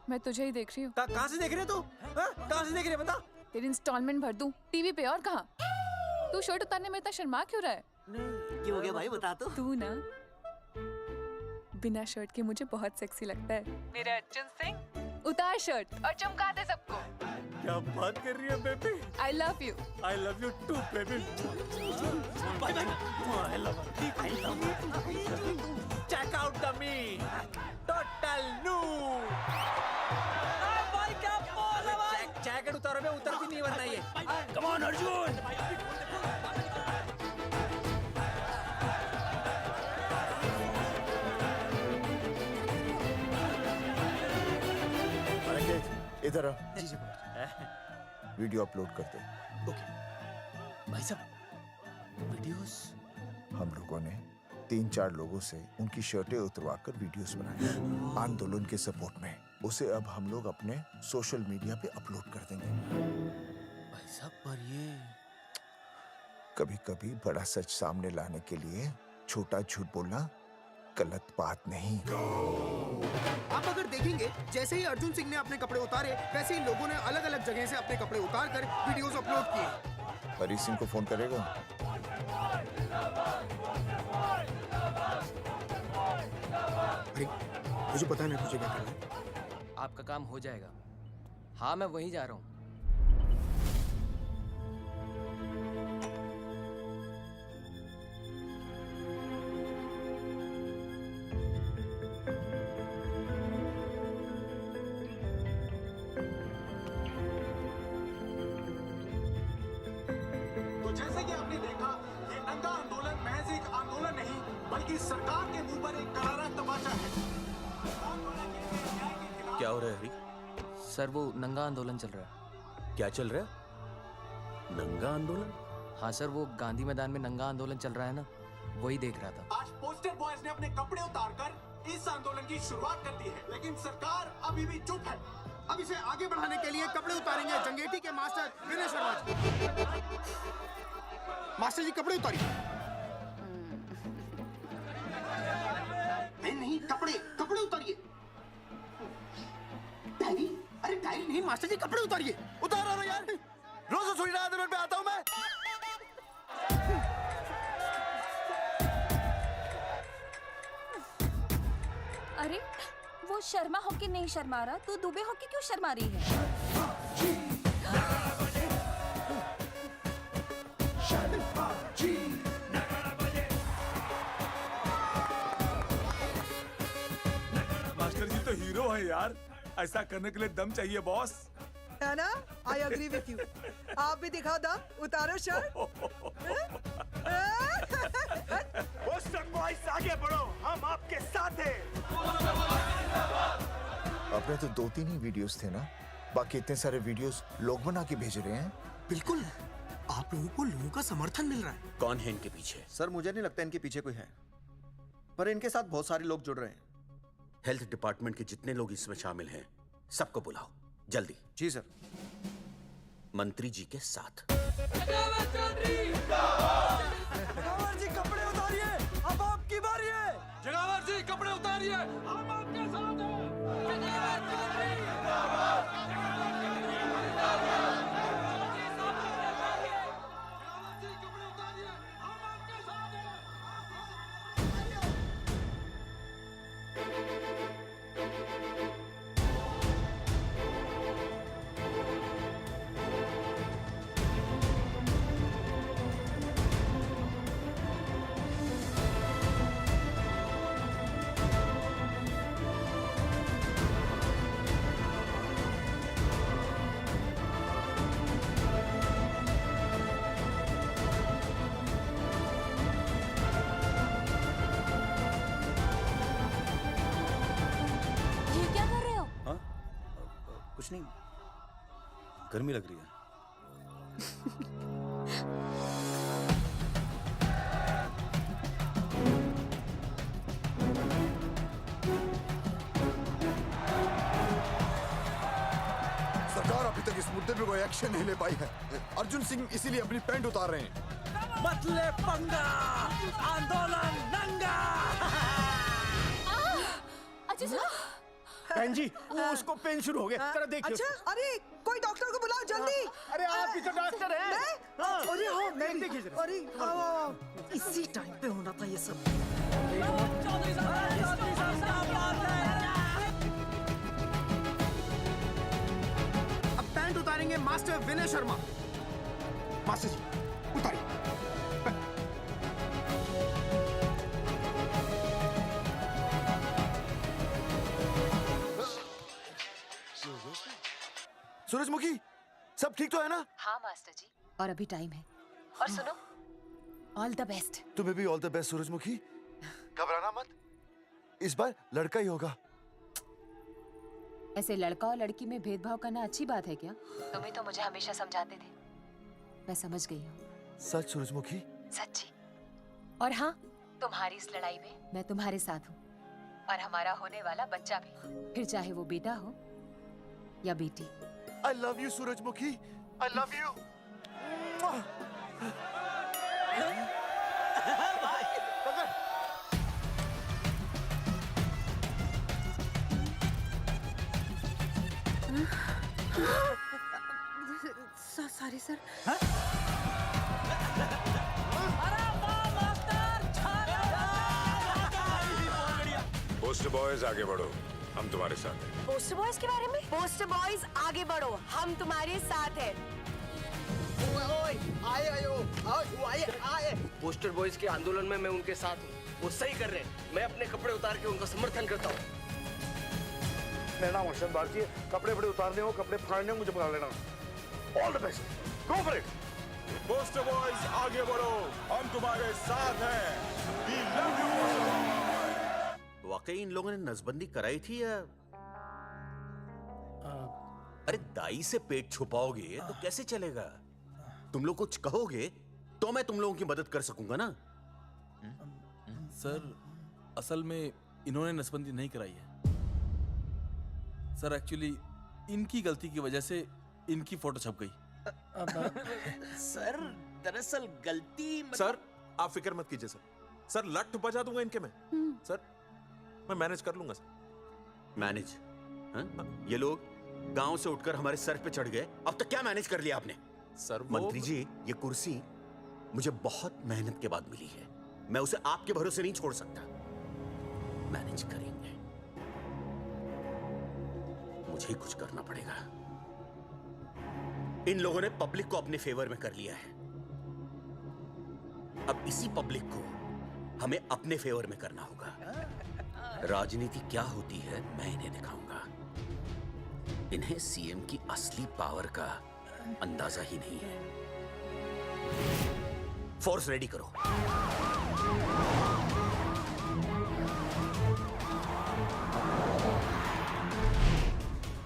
मैं तुझे ही देख रही हूँ। कहाँ से देख रही है तू? कहाँ से देख रही है बता? तेरी इंस्टॉलमेंट भर दूं टीवी पे और कहाँ? तू शर्ट उतारने में इतना शर्मा क्यों रहा है? क्या हो गया भाई, बता तो। तू ना बिना शर्ट के मुझे बहुत सेक्सी लगता है। मेरे अर्जुन सिंह, उतार शर्ट और चमका दे सबको। क्या बात कर रही है baby? I love you. I love you too baby. Bye bye. I love you. Check out the me. Total new. भाई क्या बोल है भाई? जैकेट उतारो बे, उतरती नहीं वरना ये। Come on Arjun. इधर आ। वीडियो अपलोड करते। भाई साहब वीडियोस? हम लोगों ने 3-4 लोगों से उनकी शर्टें उतरवाकर वीडियोस बनाए आंदोलन के सपोर्ट में। उसे अब हम लोग अपने सोशल मीडिया पे अपलोड कर देंगे। भाई साहब पर ये कभी-कभी बड़ा सच सामने लाने के लिए छोटा झूठ बोलना गलत बात नहीं। आप अगर देखेंगे जैसे ही अर्जुन सिंह ने अपने कपड़े उतारे, वैसे ही लोगों ने अलग अलग जगह से अपने कपड़े उतार कर वीडियोस अपलोड किए। हरी सिंह को फोन करेगा? अरे मुझे पता नहीं मुझे क्या करना है। आपका काम हो जाएगा। हाँ मैं वहीं जा रहा हूँ। तो जैसे कि आपने देखा, ये नंगा आंदोलन महज एक आंदोलन नहीं, बल्कि सरकार के मुंह पर एक करारा तमाचा है। क्या हो रहा है हरी? सर वो नंगा आंदोलन चल रहा है। क्या चल रहा है? नंगा आंदोलन? हाँ सर, वो गांधी मैदान में नंगा आंदोलन चल रहा है ना, वही देख रहा था। आज पोस्टर बॉयज ने अपने कपड़े उतारकर इस आंदोलन की शुरुआत कर दी है, लेकिन सरकार अभी भी चुप है। अब इसे आगे बढ़ाने के लिए कपड़े उतारेंगे जंगेटी के मास्टर विनय शर्मा जी। मास्टर जी कपड़े उतारिए। नहीं कपड़े कपड़े उतारिए। डायरी? अरे डायरी नहीं मास्टर जी, कपड़े उतारिए। उतारो यार, रोज थोड़ी ना आंदोलन पे आता हूँ मैं। अरे वो शर्मा होके नहीं शर्मा रहा, तू दुबे होके क्यों शर्मा रही है? मास्टर जी तो हीरो है यार, ऐसा करने के लिए दम चाहिए बॉस। है ना? I agree with you. आप भी दिखाओ दम, उतारो शर्ट। बोस्टन बॉयज आगे बढ़ो, हम आपके साथ हैं। अपने तो 2-3 ही वीडियोस थे ना, बाकी इतने सारे वीडियोस लोग बना के भेज रहे हैं। बिल्कुल, आप लोगों को लोगों का समर्थन मिल रहा है। कौन है इनके पीछे? सर मुझे नहीं लगता इनके पीछे कोई है, पर इनके साथ बहुत सारे लोग जुड़ रहे हैं। हेल्थ डिपार्टमेंट के जितने लोग इसमें शामिल हैं, सबको बुलाओ जल्दी। जी सर। मंत्री जी के साथ। जगावर जी कपड़े उतारिए, अब आपकी बारी है। जगावर जी कपड़े उतारिए, हम आपके साथ हैं। जगावर चौधरी कुछ नहीं, गर्मी लग रही है। सरकार अभी तक इस मुद्दे पे कोई एक्शन नहीं ले पाई है। अर्जुन सिंह इसीलिए अपनी पैंट उतार रहे हैं। मत ले पंगा, आंदोलन नंगा। बहन जी, वो उसको पेन शुरू हो गया, जरा देखिए। अच्छा, अरे कोई डॉक्टर को बुलाओ जल्दी। अरे आप ही तो डॉक्टर हैं। अरे हाँ, मैं देखिए जरा। अरे आओ, इसी टाइम पे होना था ये सब। अब पैंट उतारेंगे मास्टर विनय शर्मा। मास्टर जी उतारिए। सूरजमुखी, सब ठीक तो है ना? हाँ मास्टर जी, और अभी टाइम है। और सुनो, ऑल द बेस्ट। तुम्हें भी ऑल द बेस्ट सूरजमुखी। घबराना मत, इस बार लड़का ही होगा। ऐसे लड़का और लड़की में भेदभाव करना अच्छी बात है क्या? तुम ही तो मुझे हमेशा समझाते थे। मैं समझ गई हूँ। सच सूरजमुखी? सच्ची। और हाँ, तुम्हारी इस लड़ाई में मैं तुम्हारे साथ हूँ, और हमारा होने वाला बच्चा भी, फिर चाहे वो बेटा हो या बेटी। I love you, सूरजमुखी। I love you. Sorry sir. Poster boys आगे बढ़ो, हम तुम्हारे साथ हैं। पोस्टर बॉयज के बारे में? पोस्टर बॉयज आगे बढ़ो, हम तुम्हारे साथ हैं। आए। पोस्टर बॉयज के आंदोलन में मैं उनके साथ हूँ, वो सही कर रहे हैं। मैं अपने कपड़े उतार के उनका समर्थन करता हूँ। मेरा नाम अर्शद भारती है। कपड़े उतारने हो, कपड़े फाड़ने हो, मुझे पकड़ लेना। All the best, go for it. Poster boys आगे बढ़ो, हम तुम्हारे साथ हैं। We love you, poster boys. वाकई इन लोगों ने नसबंदी कराई थी या? अरे दाई से पेट छुपाओगे तो कैसे चलेगा? तुम लोग कुछ कहोगे तो मैं तुम लोगों की मदद कर सकूंगा ना। सर, असल में इन्होंने नसबंदी नहीं कराई है सर। एक्चुअली इनकी गलती की वजह से इनकी फोटो छप गई। सर दरअसल गलती सर आप फिक्र मत कीजिए सर लट बजा दूंगा इनके में। सर मैं मैनेज कर लूंगा सर। मैनेज? ये लोग गांव से उठकर हमारे सर पे चढ़ गए, अब तक क्या मैनेज कर लिया आपने? सर मंत्री जी, ये कुर्सी मुझे बहुत मेहनत के बाद मिली है, मैं उसे आपके भरोसे नहीं छोड़ सकता। मैनेज करेंगे। मुझे कुछ करना पड़ेगा। इन लोगों ने पब्लिक को अपने फेवर में कर लिया है। अब इसी पब्लिक को हमें अपने फेवर में करना होगा। राजनीति क्या होती है मैं इन्हें दिखाऊंगा। इन्हें सीएम की असली पावर का अंदाजा ही नहीं है। फोर्स रेडी करो।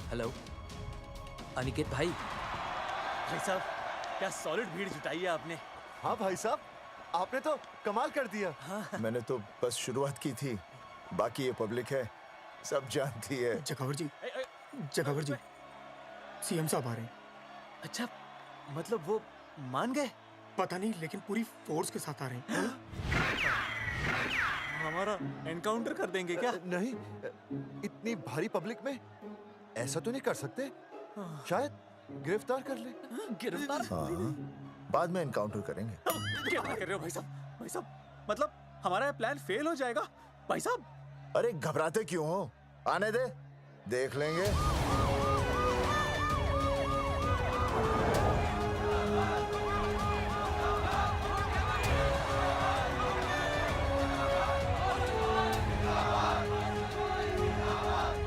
हेलो अनिकेत भाई। भाई साहब क्या सॉलिड भीड़ जुटाई है आपने। हाँ भाई साहब, आपने तो कमाल कर दिया। मैंने तो बस शुरुआत की थी, बाकी ये पब्लिक है, सब जानती है। जगावर जी, जगावर जी, सीएम साहब आ रहे हैं। अच्छा, मतलब वो मान गए? पता नहीं, लेकिन पूरी फोर्स के साथ आ रहे हैं। हमारा एनकाउंटर कर देंगे क्या? नहीं, इतनी भारी पब्लिक में ऐसा तो नहीं कर सकते। शायद गिरफ्तार कर ले। गिरफ्तार? हाँ, बाद में एनकाउंटर करेंगे। क्या बात कर रहे हो भाई साहब? भाई साहब मतलब हमारा प्लान फेल हो जाएगा भाई साहब? अरे घबराते क्यों हो? आने दे, देख लेंगे।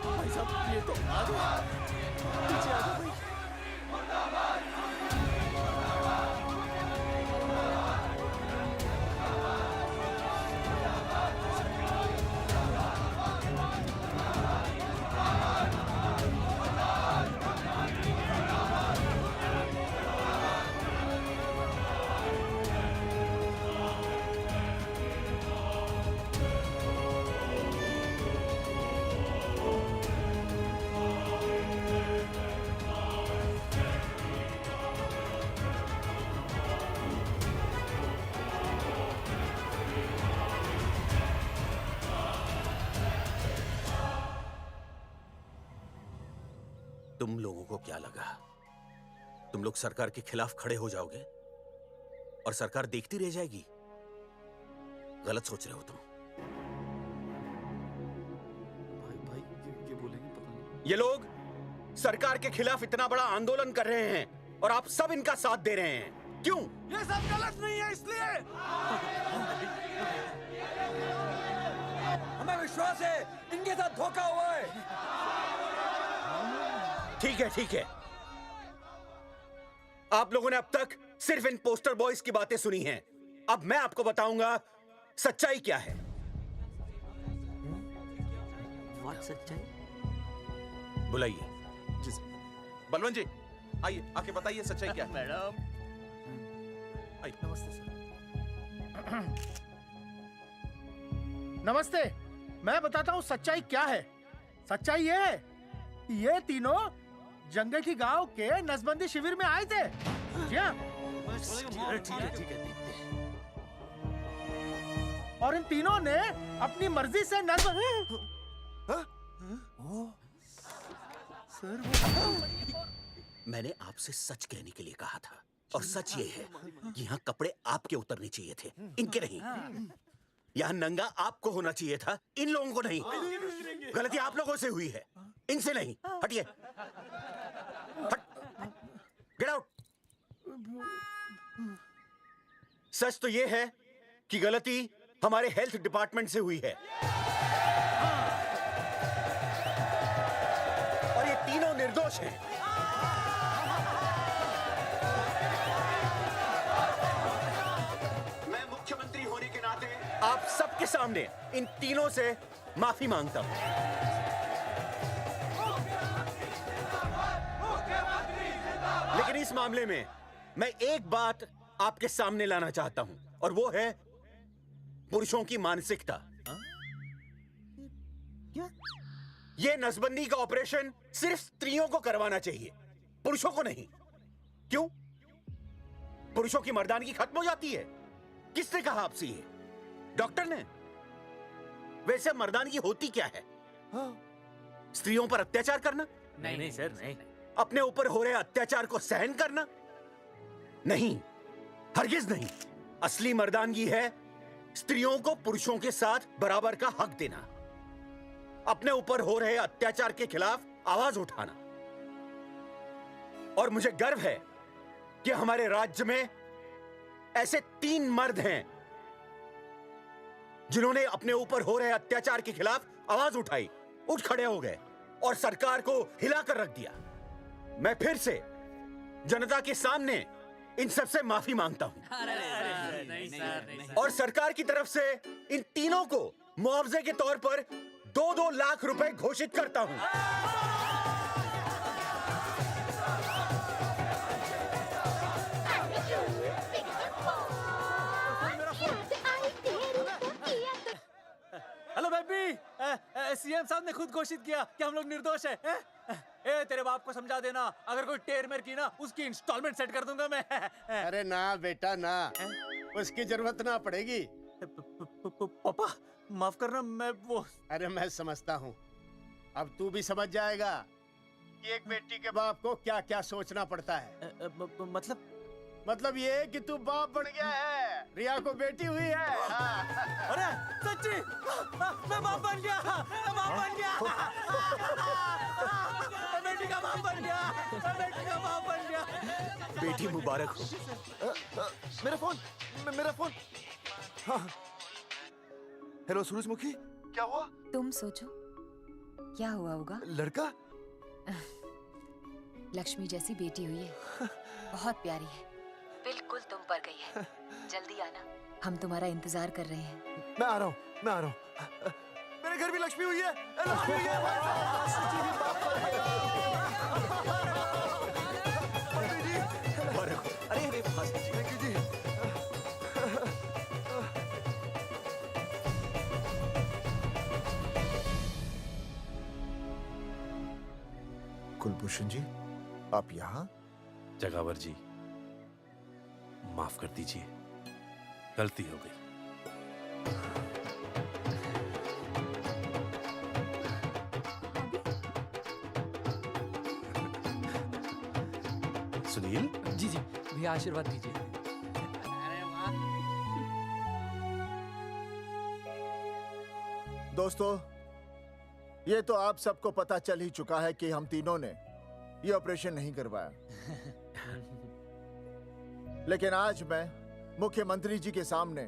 भाई साहब ये तो आ जाओ, पीछे आ जाओ भाई। तुम लोगों को क्या लगा तुम लोग सरकार के खिलाफ खड़े हो जाओगे और सरकार देखती रह जाएगी? गलत सोच रहे हो तुम। भाई ये बोलेंगे पता नहीं। ये लोग सरकार के खिलाफ इतना बड़ा आंदोलन कर रहे हैं और आप सब इनका साथ दे रहे हैं, क्यों? ये सब गलत नहीं है इसलिए। हमें विश्वास है इनके साथ धोखा हुआ है। ठीक है, ठीक है। आप लोगों ने अब तक सिर्फ इन पोस्टर बॉयज की बातें सुनी हैं। अब मैं आपको बताऊंगा सच्चाई क्या है। व्हाट सच्चाई? बुलाइए। जी सर। बलवंत जी आइए, आके बताइए सच्चाई क्या है। मैडम आइए। नमस्ते सर। नमस्ते, मैं बताता हूँ सच्चाई क्या है। सच्चाई ये है कि ये तीनों जंगल गांव के नसबंदी शिविर में आए थे। जी हाँ। ठीक है। और इन तीनों ने अपनी मर्जी से मैंने आपसे सच कहने के लिए कहा था और सच ये है कि यहाँ कपड़े आपके उतरने चाहिए थे, इनके नहीं। यहाँ नंगा आपको होना चाहिए था, इन लोगों को नहीं। गलती आप लोगों से हुई है, इनसे नहीं। हटिए, गेट आउट। सच तो ये है कि गलती हमारे हेल्थ डिपार्टमेंट से हुई है और ये तीनों निर्दोष हैं। मैं मुख्यमंत्री होने के नाते आप सबके सामने इन तीनों से माफी मांगता हूं। लेकिन इस मामले में मैं एक बात आपके सामने लाना चाहता हूं और वो है पुरुषों की मानसिकता। क्या? ये नसबंदी का ऑपरेशन सिर्फ स्त्रियों को करवाना चाहिए, पुरुषों को नहीं। क्यों? पुरुषों की मर्दानगी खत्म हो जाती है? किसने कहा आपसे ये? डॉक्टर ने? वैसे मर्दानगी होती क्या है? स्त्रियों पर अत्याचार करना? नहीं सर, नहीं। अपने ऊपर हो रहे अत्याचार को सहन करना? नहीं, हरगिज नहीं। असली मर्दानगी है स्त्रियों को पुरुषों के साथ बराबर का हक देना। अपने ऊपर हो रहे अत्याचार के खिलाफ आवाज उठाना। और मुझे गर्व है कि हमारे राज्य में ऐसे 3 मर्द हैं जिन्होंने अपने ऊपर हो रहे अत्याचार के खिलाफ आवाज उठाई, उठ खड़े हो गए और सरकार को हिलाकर रख दिया। मैं फिर से जनता के सामने इन सबसे माफी मांगता हूं और सरकार की तरफ से इन तीनों को मुआवजे के तौर पर 2-2 लाख रुपए घोषित करता हूं। हेलो बेबी, सीएम साहब ने खुद घोषित किया कि हम लोग निर्दोष हैं। ए तेरे बाप को समझा देना, अगर कोई टेर मेर की ना उसकी इंस्टॉलमेंट सेट कर दूंगा मैं। अरे ना बेटा ना, उसकी जरूरत ना पड़ेगी। पापा माफ करना, मैं वो। अरे मैं समझता हूँ, अब तू भी समझ जाएगा कि एक बेटी के बाप को क्या क्या सोचना पड़ता है। मतलब ये कि तू बाप बन गया है, रिया को बेटी हुई है। अरे सच्ची, मैं बाप बन गया, मैं बाप बन गया, मैं बेटी का बाप बन गया, मैं बेटी का बाप बन गया। बेटी मुबारक हो। मेरा फोन, मेरा फोन। हाँ। हेलो सूरजमुखी, क्या हुआ? तुम सोचो क्या हुआ होगा। लड़का? लक्ष्मी जैसी बेटी हुई है, बहुत प्यारी है, बिल्कुल तुम पर गई है। जल्दी आना, हम तुम्हारा इंतजार कर रहे हैं। मैं आ रहा हूँ, मैं आ रहा हूँ। मेरे घर भी लक्ष्मी हुई है, लक्ष्मी हुई है। अरे अरे थैंक यू जी। कुलभूषण जी, आप यहाँ? जगावर जी, माफ कर दीजिए, गलती हो गई। सुनील जी जी भैया, आशीर्वाद दीजिए। दोस्तों, ये तो आप सबको पता चल ही चुका है कि हम तीनों ने ये ऑपरेशन नहीं करवाया। लेकिन आज मैं मुख्यमंत्री जी के सामने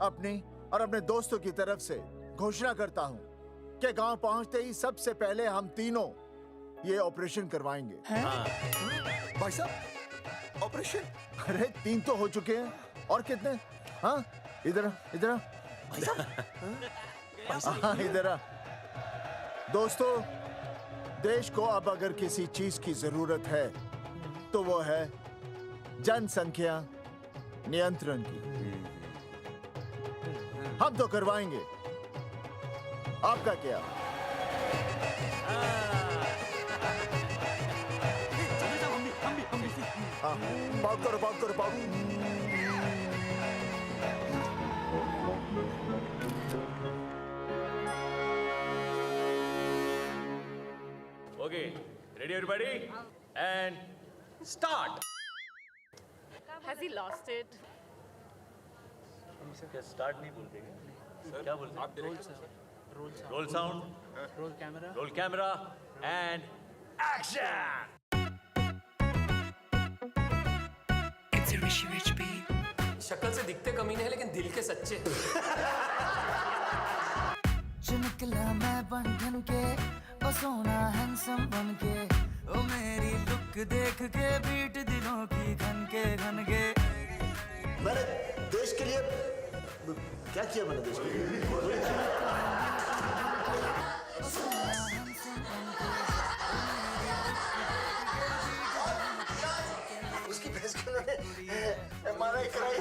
अपनी और अपने दोस्तों की तरफ से घोषणा करता हूं कि गांव पहुंचते ही सबसे पहले हम तीनों ये ऑपरेशन करवाएंगे। भाई साहब, ऑपरेशन? अरे 3 तो हो चुके हैं, और कितने? हाँ, इधर इधर हाँ, इधर। दोस्तों, देश को अब अगर किसी चीज की जरूरत है तो वो है जनसंख्या नियंत्रण की। हम तो करवाएंगे, आपका क्या? बात करो, बात करो, बात। Okay, ready everybody? And start. Has he lost it? क्या स्टार्ट नहीं बोलते क्या? क्या बोलते? आप role sound, roll camera and action. शक्ल से दिखते कमीने हैं लेकिन दिल के सच्चे। निकला मैं बंधन के, ओ सोना हैंडसम बन के, ओ मेरी लुक देख के बीट दिलों की घन के। मैंने देश के लिए क्या किया? मैंने देश के लिए उसकी भैंस को मैंने MRI कराई।